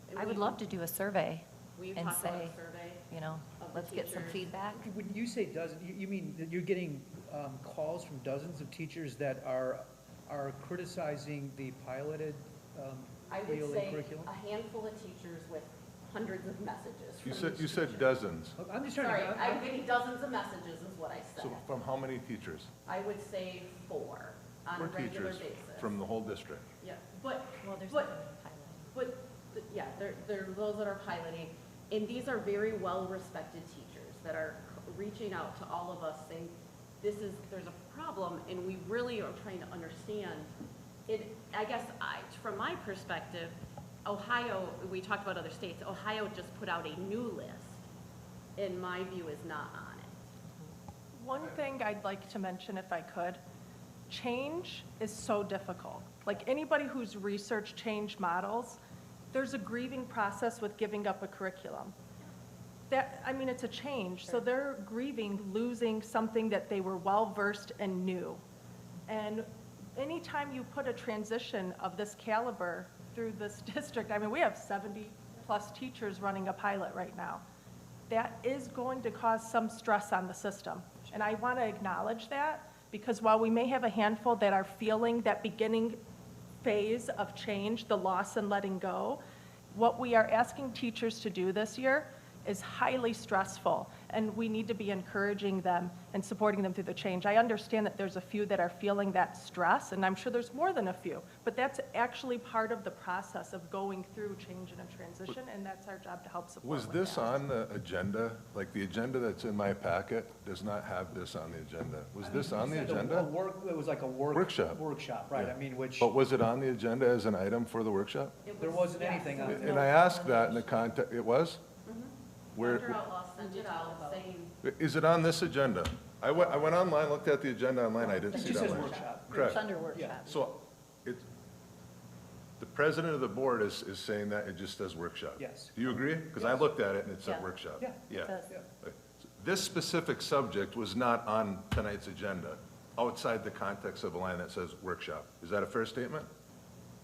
And I would love to do a survey We've and talked about say, a survey. you know, of the let's get some teachers. feedback. When you say dozen, you mean that you're getting calls from dozens of teachers that are criticizing the piloted I would ELA say curriculum? a handful of teachers with hundreds of messages. You from said each teacher. dozens. I'm just trying Sorry, to. I'm getting dozens of messages is what I said. So from how many teachers? I would say 4 on a Four regular teachers basis. from the whole district. Yeah, but, Well, there's but, nothing in piloting. but, yeah, they're those that are piloting. And these are very well-respected teachers that are reaching out to all of us saying, there's a problem, and we really are trying to understand. I guess from my perspective, Ohio, we talked about other states, Ohio just put out a new list, and My View is not on it. thing I'd like to mention, if I could, change is so difficult. Like anybody who's researched change models, there's a grieving process with giving up a curriculum. That, I mean, it's a change, so they're grieving losing something that they were well-versed and knew. And anytime you put a transition of this caliber through this district, I mean, we have 70-plus teachers running a pilot right now. That is going to cause some stress on the system. And I want to acknowledge that, because while we may have a handful that are feeling that beginning phase of change, the loss and letting go, what we are asking teachers to do this year is highly stressful, and we need to be encouraging them and supporting them through the change. I understand that there's a few that are feeling that stress, and I'm sure there's more than a few, but that's actually part of the process of going through change and a transition, and that's our job to help support Was with this that. on the agenda? Like, the agenda that's in my packet does not have this on the agenda. Was this on the It was a agenda? It was like a Workshop. Workshop, right, Yeah. I mean, which, But was it on the agenda as an item for the workshop? there wasn't anything on there. And I asked that in the context, it was? Where, Dr. Outlaw sent it out saying, is it on this agenda? I went online, looked at the agenda online, I didn't It see just it says online. workshop. Correct. It's under workshop. So, the president of the board is saying that it just says workshop. Yes. Do you agree? Because I Yes. looked at it and it said Yeah. workshop. Yeah. Yeah. It does. This specific subject was not on tonight's agenda, outside the context of a line that says workshop. Is that a fair statement?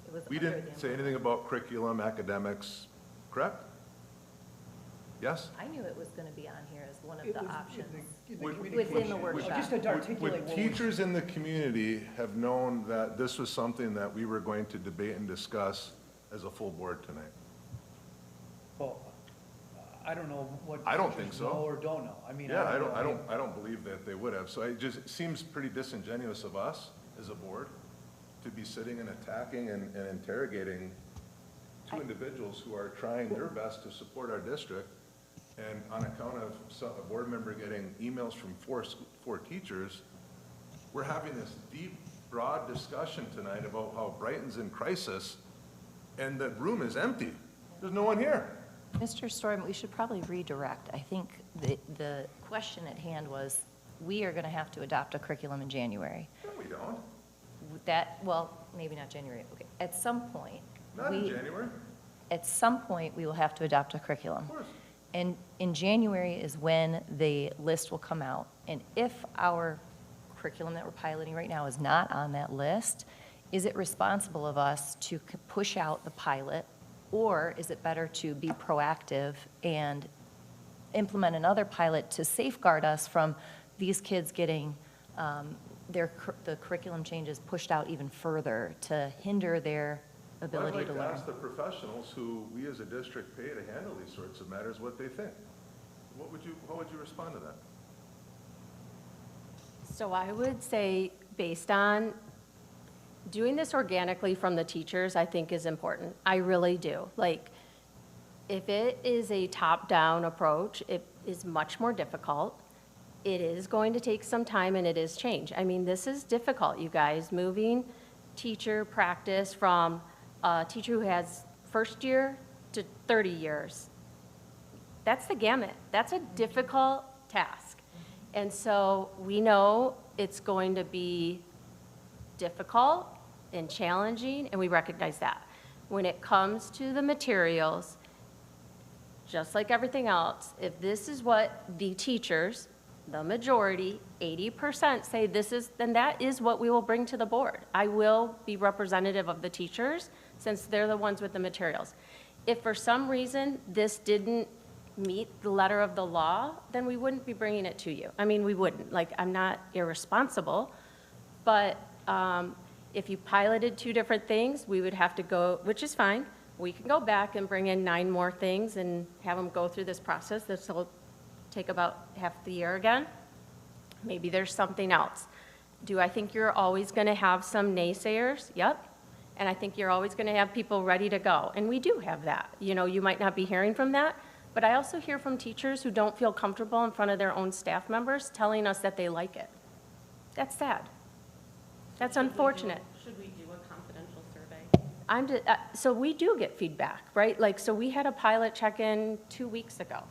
It was We under didn't the say anything about curriculum, academics, correct? Yes? I knew it was going to be on here as one of It the was options. Would- Within the Well, workshop. just to articulate Would what we. teachers in the community have known that this was something that we were going to debate and discuss as a full board tonight? Well, I don't know what. I don't think teachers so. know or don't know, I mean. Yeah, I know. don't believe that they would have. So it seems pretty disingenuous of us as a board to be sitting and attacking and interrogating two individuals who are trying their best to support our district. And on account of a board member getting emails from four teachers, we're having this deep, broad discussion tonight about how Brighton's in crisis, and the room is empty. There's no one here. Mr. Storm, we should probably redirect. I think the question at hand was, we are going to have to adopt a curriculum in January. No, we don't. That, well, maybe not January, okay. At some point. Not in we- January, At some point, we will have to adopt a curriculum. of course. And in January is when the list will come out. And if our curriculum that we're piloting right now is not on that list, is it responsible of us to push out the pilot? Or is it better to be proactive and implement another pilot to safeguard us from these kids getting the curriculum changes pushed out even further to hinder their ability to I'd like to learn? ask the professionals who we as a district pay to handle these sorts of matters what they think. How would you respond to that? So I would say, based on doing this organically from the teachers, I think is important. I really do. Like, if it is a top-down approach, it is much more difficult. It is going to take some time, and it is change. I mean, this is difficult, you guys, moving teacher practice from a teacher who has first year to 30 years. That's the gamut. That's a difficult task. And so we know it's going to be difficult and challenging, and we recognize that. When it comes to the materials, just like everything else, if this is what the teachers, the majority, 80% say this is, then that is what we will bring to the board. I will be representative of the teachers, since they're the ones with the materials. If for some reason this didn't meet the letter of the law, then we wouldn't be bringing it to you. I mean, we wouldn't. Like, I'm not irresponsible, but if you piloted two different things, we would have to go, which is fine. We can go back and bring in 9 more things and have them go through this process. This will take about half the year again. Maybe there's something else. Do I think you're always going to have some naysayers? Yep. And I think you're always going to have people ready to go. And we do have that. You know, you might not be hearing from that, but I also hear from teachers who don't feel comfortable in front of their own staff members telling us that they like it. That's sad. That's unfortunate. Should we do a confidential survey? So we do get feedback, right? Like, so we had a pilot check-in 2 weeks ago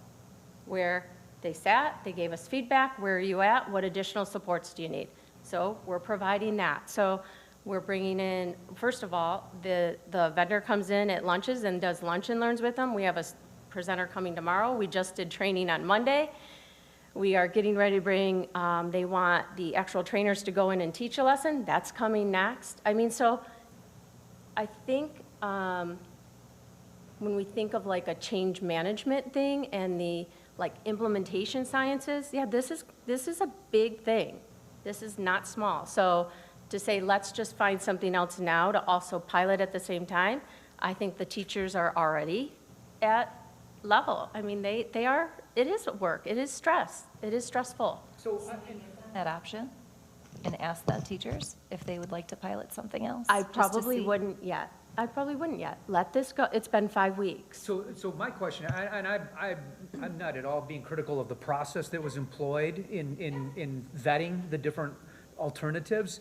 where They sat, they gave us feedback, where are you at, what additional supports do you need? So we're providing that. So we're bringing in, first of all, the vendor comes in at lunches and does lunch and learns with them. We have a presenter coming tomorrow. We just did training on Monday. We are getting ready to bring, they want the actual trainers to go in and teach a lesson. That's coming next. I mean, so I think when we think of like a change management thing and the like implementation sciences, yeah, this is a big thing. This is not small. So to say, let's just find something else now to also pilot at the same time, I think the teachers are already at level. I mean, they are, it is work, it is stress, it is stressful. So, That option and ask the teachers if they would like to pilot something else? I just to probably see? wouldn't yet. I probably wouldn't yet. Let this go. It's been 5 weeks. so my question, I'm not at all being critical of the process that was employed in vetting the different alternatives.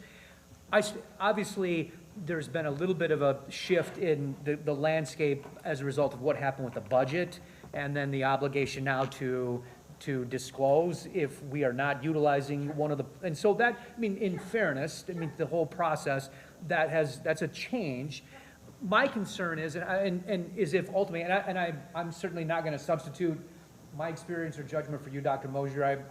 Obviously, there's been a little bit of a shift in the landscape as a result of what happened with the budget, and then the obligation now to disclose if we are not utilizing one of the, and so that, I mean, in fairness, I mean, the whole process, that's a change. My concern is, and is if ultimately, I'm certainly not gonna substitute my experience or judgment for you, Dr. Mosier.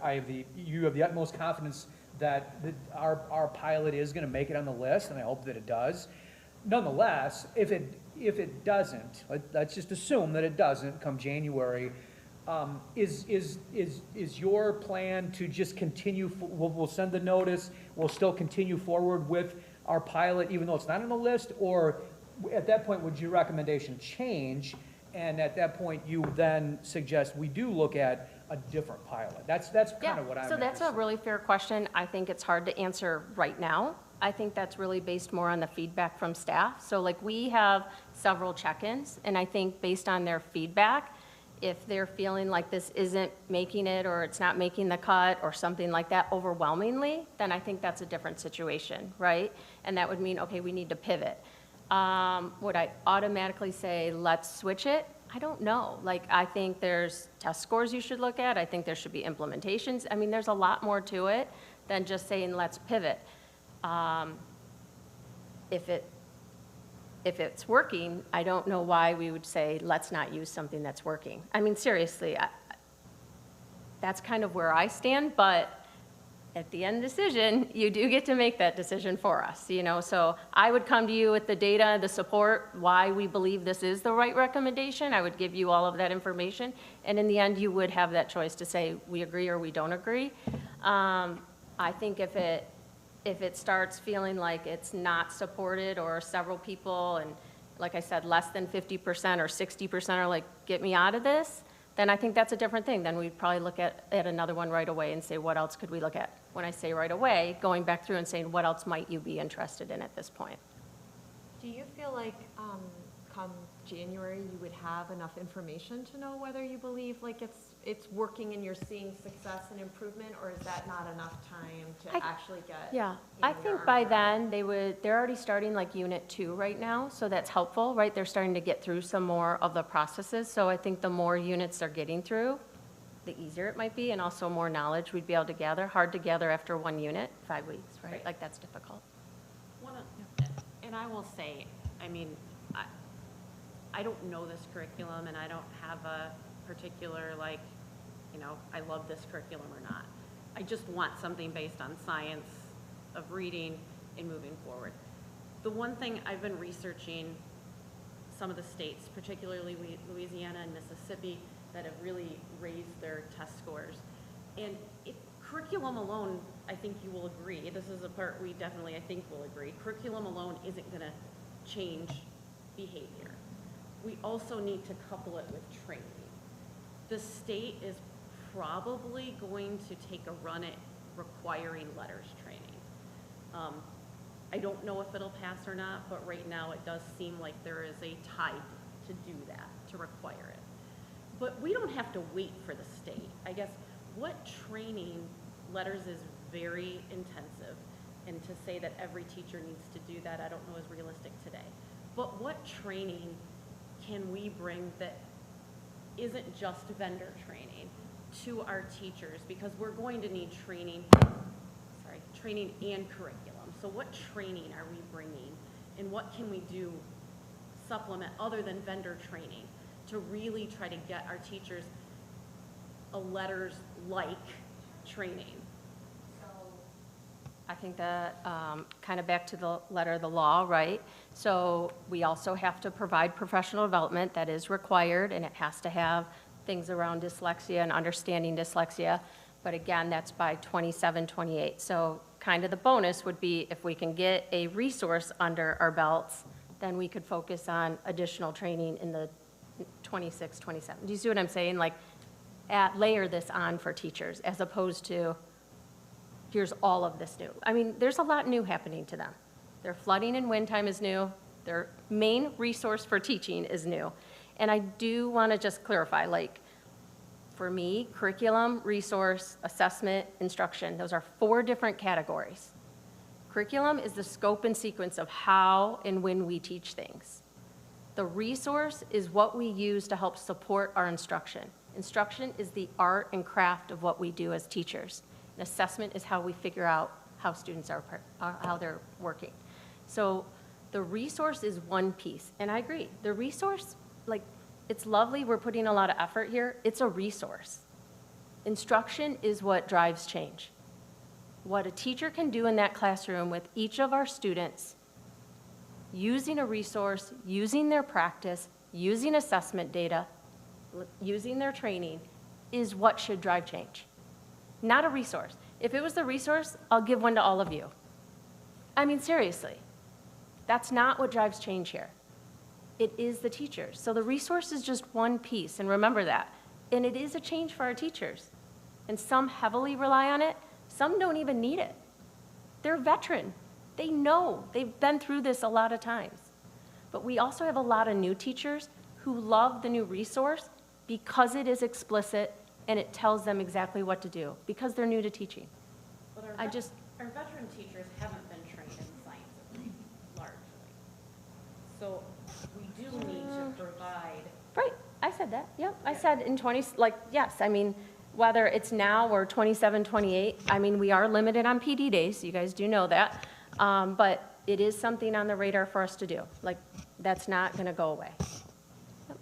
You have the utmost confidence that our pilot is gonna make it on the list, and I hope that it does. Nonetheless, if it doesn't, let's just assume that it doesn't come January, is your plan to just continue, we'll send the notice, we'll still continue forward with our pilot even though it's not on the list, or at that point, would your recommendation change? And at that point, you then suggest we do look at a different pilot? That's kind of what I'm So that's a interested in. really fair question. I think it's hard to answer right now. I think that's really based more on the feedback from staff. So like we have several check-ins, and I think based on their feedback, if they're feeling like this isn't making it or it's not making the cut or something like that overwhelmingly, then I think that's a different situation, right? And that would mean, okay, we need to pivot. Would I automatically say, let's switch it? I don't know. Like, I think there's test scores you should look at. I think there should be implementations. I mean, there's a lot more to it than just saying, let's pivot. If it's working, I don't know why we would say, let's not use something that's working. I mean, seriously, that's kind of where I stand, but at the end decision, you do get to make that decision for us, you know? So I would come to you with the data, the support, why we believe this is the right recommendation. I would give you all of that information. And in the end, you would have that choice to say, we agree or we don't agree. I think if it starts feeling like it's not supported or several people, and like I said, less than 50% or 60% are like, get me out of this, then I think that's a different thing. Then we'd probably look at another one right away and say, what else could we look at? When I say right away, going back through and saying, what else might you be interested in at this point? Do you feel like come January, you would have enough information to know whether you believe like it's working and you're seeing success and improvement, or is that not enough time to actually get? Yeah, you know, I your think arms by around then, they're already starting like Unit 2 right now, so that's helpful, right? They're starting to get through some more of the processes, so I think the more units they're getting through, the easier it might be, and also more knowledge we'd be able to gather. Hard to gather after one unit, 5 weeks, right? Like, that's difficult. And I will say, I mean, I don't know this curriculum, and I don't have a particular, like, you know, I love this curriculum or not. I just want something based on science of reading and moving forward. The one thing I've been researching, some of the states, particularly Louisiana and Mississippi, that have really raised their test scores. And curriculum alone, I think you will agree, this is a part we definitely, I think, will agree, curriculum alone isn't gonna change behavior. We also need to couple it with training. The state is probably going to take a run at requiring letters training. I don't know if it'll pass or not, but right now it does seem like there is a tide to do that, to require it. But we don't have to wait for the state. I guess what training, letters is very intensive, and to say that every teacher needs to do that, I don't know is realistic today. But what training can we bring that isn't just vendor training to our teachers, because we're going to need training, training and curriculum. So what training are we bringing, and what can we do supplement other than vendor training to really try to get our teachers a letters-like training? I think that kind of back to the letter of the law, right? So we also have to provide professional development that is required, and it has to have things around dyslexia and understanding dyslexia. But again, that's by 27, 28. So kind of the bonus would be if we can get a resource under our belts, then we could focus on additional training in the 26, 27. Do you see what I'm saying? Like, layer this on for teachers as opposed to here's all of this new. I mean, there's a lot new happening to them. Their flooding and wind time is new. Their main resource for teaching is new. And I do want to just clarify, like, for me, curriculum, resource, assessment, instruction, those are 4 different categories. Curriculum is the scope and sequence of how and when we teach things. The resource is what we use to help support our instruction. Instruction is the art and craft of what we do as teachers. And assessment is how we figure out how students are, how they're working. So the resource is one piece, and I agree. The resource, like, it's lovely, we're putting a lot of effort here. It's a resource. Instruction is what drives change. What a teacher can do in that classroom with each of our students, using a resource, using their practice, using assessment data, using their training, is what should drive change. Not a resource. If it was the resource, I'll give one to all of you. I mean, seriously. That's not what drives change here. It is the teachers. So the resource is just one piece, and remember that. And it is a change for our teachers. And some heavily rely on it. Some don't even need it. They're veteran. They know. They've been through this a lot of times. But we also have a lot of new teachers who love the new resource because it is explicit and it tells them exactly what to do, because they're new to teaching. But I just, our veteran teachers haven't been trained in science of reading, largely. So we do need to provide. right, I said that, yep. I said in 20, like, yes, I mean, whether it's now or 27, 28, I mean, we are limited on PD days, you guys do know that. But it is something on the radar for us to do. Like, that's not going to go away. Yep.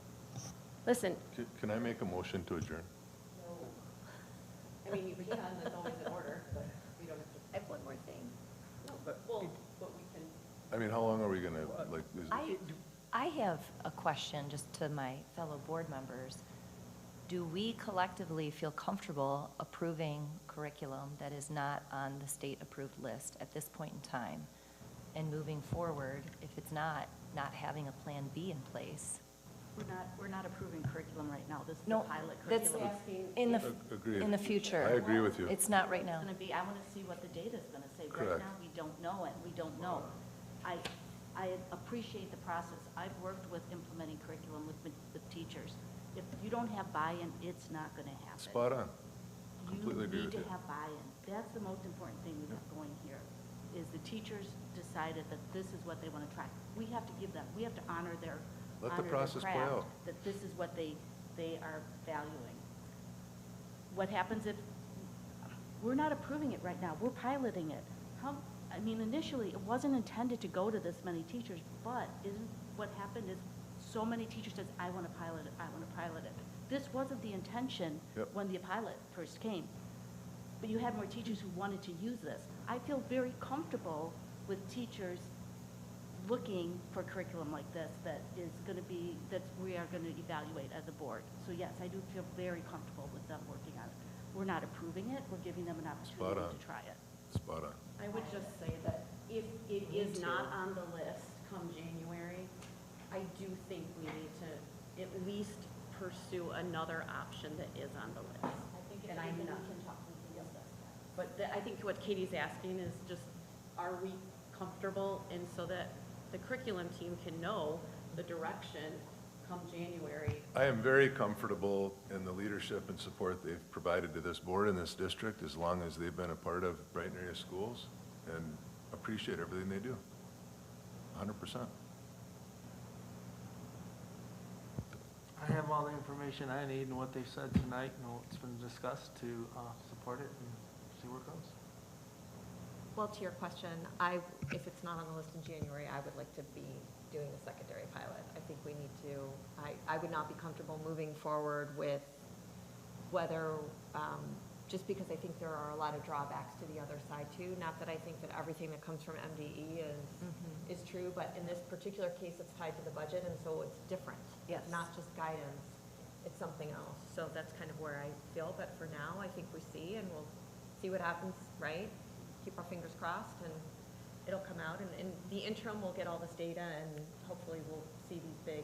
Listen, Can I make a motion to adjourn? I mean, you can, that's always in order, but we don't have to. I have one more thing. Well, but we can. I mean, how long are we gonna, like, is it? I have a question just to my fellow board members. Do we collectively feel comfortable approving curriculum that is not on the state-approved list at this point in time? And moving forward, if it's not having a plan B in place? We're not approving curriculum right now. This is a No, pilot that's curriculum. Agreed. in the future. I agree with you. It's not right now. It's going to be, I want to see what the data is going to say. Right Correct. now, we don't know it. We don't know. I appreciate the process. I've worked with implementing curriculum with teachers. If you don't have buy-in, it's not going to happen. Spot on. Completely agree with You need you. to have buy-in. That's the most important thing we have going here, is the teachers decided that this is what they want to try. We have to give them, we have to honor their Let the process play craft, out. that this is what they are valuing. What happens if, we're not approving it right now, we're piloting it. I mean, initially, it wasn't intended to go to this many teachers, but what happened is so many teachers said, I want to pilot it, I want to pilot it. This wasn't the intention Yep. when the pilot first came. But you had more teachers who wanted to use this. I feel very comfortable with teachers looking for curriculum like this that is going to be, that we are going to evaluate as a board. So yes, I do feel very comfortable with them working on it. We're not approving it, we're giving them an opportunity on. to try it. Spot on. I would just say that if it is not on the list come January, I do think we need to at least pursue another option that is on the list. I think And I'm not- we can discuss that. But I think what Katie's asking is just, are we comfortable, and so that the curriculum team can know the direction come January? I am very comfortable in the leadership and support they've provided to this board and this district as long as they've been a part of Brighton area schools, and appreciate everything they do. 100%. I have all the information I need and what they said tonight and what's been discussed to support it and see where it goes. Well, to your question, if it's not on the list in January, I would like to be doing the secondary pilot. I think we need to, I would not be comfortable moving forward with whether, just because I think there are a lot of drawbacks to the other side too. Not that I think that everything that comes from MDE is true, but in this particular case, it's tied to the budget, and so it's different. Yes. It's not just guidance, it's something else. So that's kind of where I feel, but for now, I think we see, and we'll see what happens, right? Keep our fingers crossed, and it'll come out, and in the interim, we'll get all this data, and hopefully we'll see these big,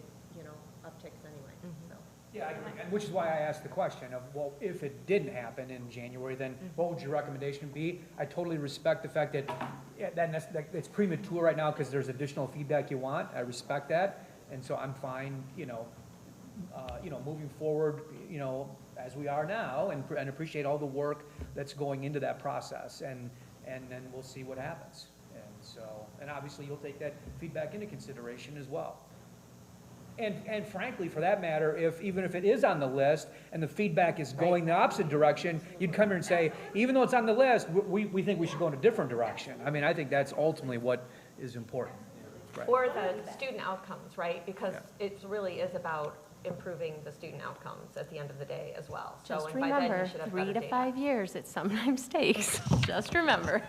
upticks anyway, so. Yeah, I agree, and which is why I asked the question of, well, if it didn't happen in January, then what would your recommendation be? I totally respect the fact that, that it's premature right now because there's additional feedback you want. I respect that, and so I'm fine, moving forward, as we are now, and appreciate all the work that's going into that process, and then we'll see what happens. And so, and obviously you'll take that feedback into consideration as well. And frankly, for that matter, even if it is on the list and the feedback is going the opposite direction, you'd come here and say, even though it's on the list, we think we should go in a different direction. I mean, I think that's ultimately what is important. Right. Or the student outcomes, right? Because it really is about improving the student outcomes at the end of the day as well. So, Just and by then you remember, should have 3 better to data. 5 years, it sometimes takes. Just remember.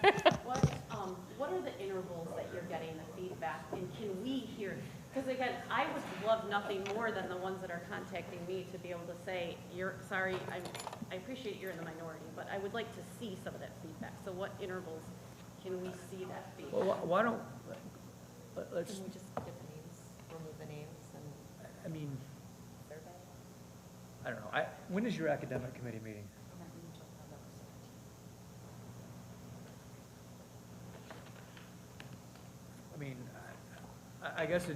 What are the intervals that you're getting the feedback, and can we hear? Because again, I would love nothing more than the ones that are contacting me to be able to say, I appreciate you're in the minority, but I would like to see some of that feedback. So what intervals can we see that feedback? Well, why don't, let's, Can we just get the names, remove the names and I mean, survey? I don't know. When is your academic committee meeting? I mean, I guess,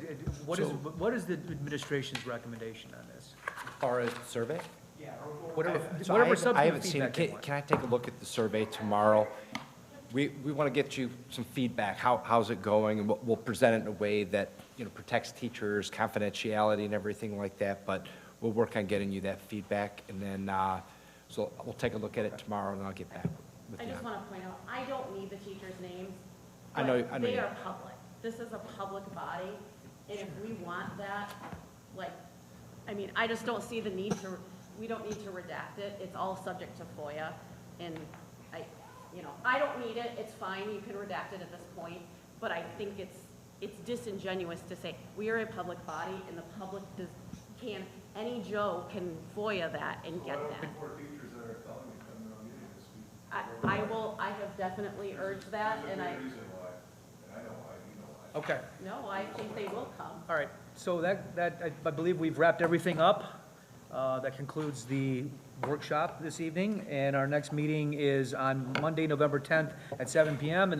what is the administration's recommendation on this? As far as the survey? Whatever, So whatever I substantive haven't seen it. feedback you want. Can I take a look at the survey tomorrow? We want to get you some feedback. How's it going? And we'll present it in a way that, protects teachers, confidentiality and everything like that. But we'll work on getting you that feedback. And then, so we'll take a look at it tomorrow and I'll get back with I you. just want to point out, I don't need the teachers' names. I know but you They don't. are public. This is a public body, and if we want that, I just don't see the need to, we don't need to redact it. It's all subject to FOIA, and I don't need it. It's fine. You can redact it at this point, but I think it's disingenuous to say, we are a public body, and the public any Joe can FOIA that and get that. More teachers that are telling me coming on meeting this week. I have definitely urged that, and There's a good reason why, and I know why, you know why. Okay, no, I think they will come. all right. So I believe we've wrapped everything up. That concludes the workshop this evening, and our next meeting is on Monday, November 10th at 7 PM.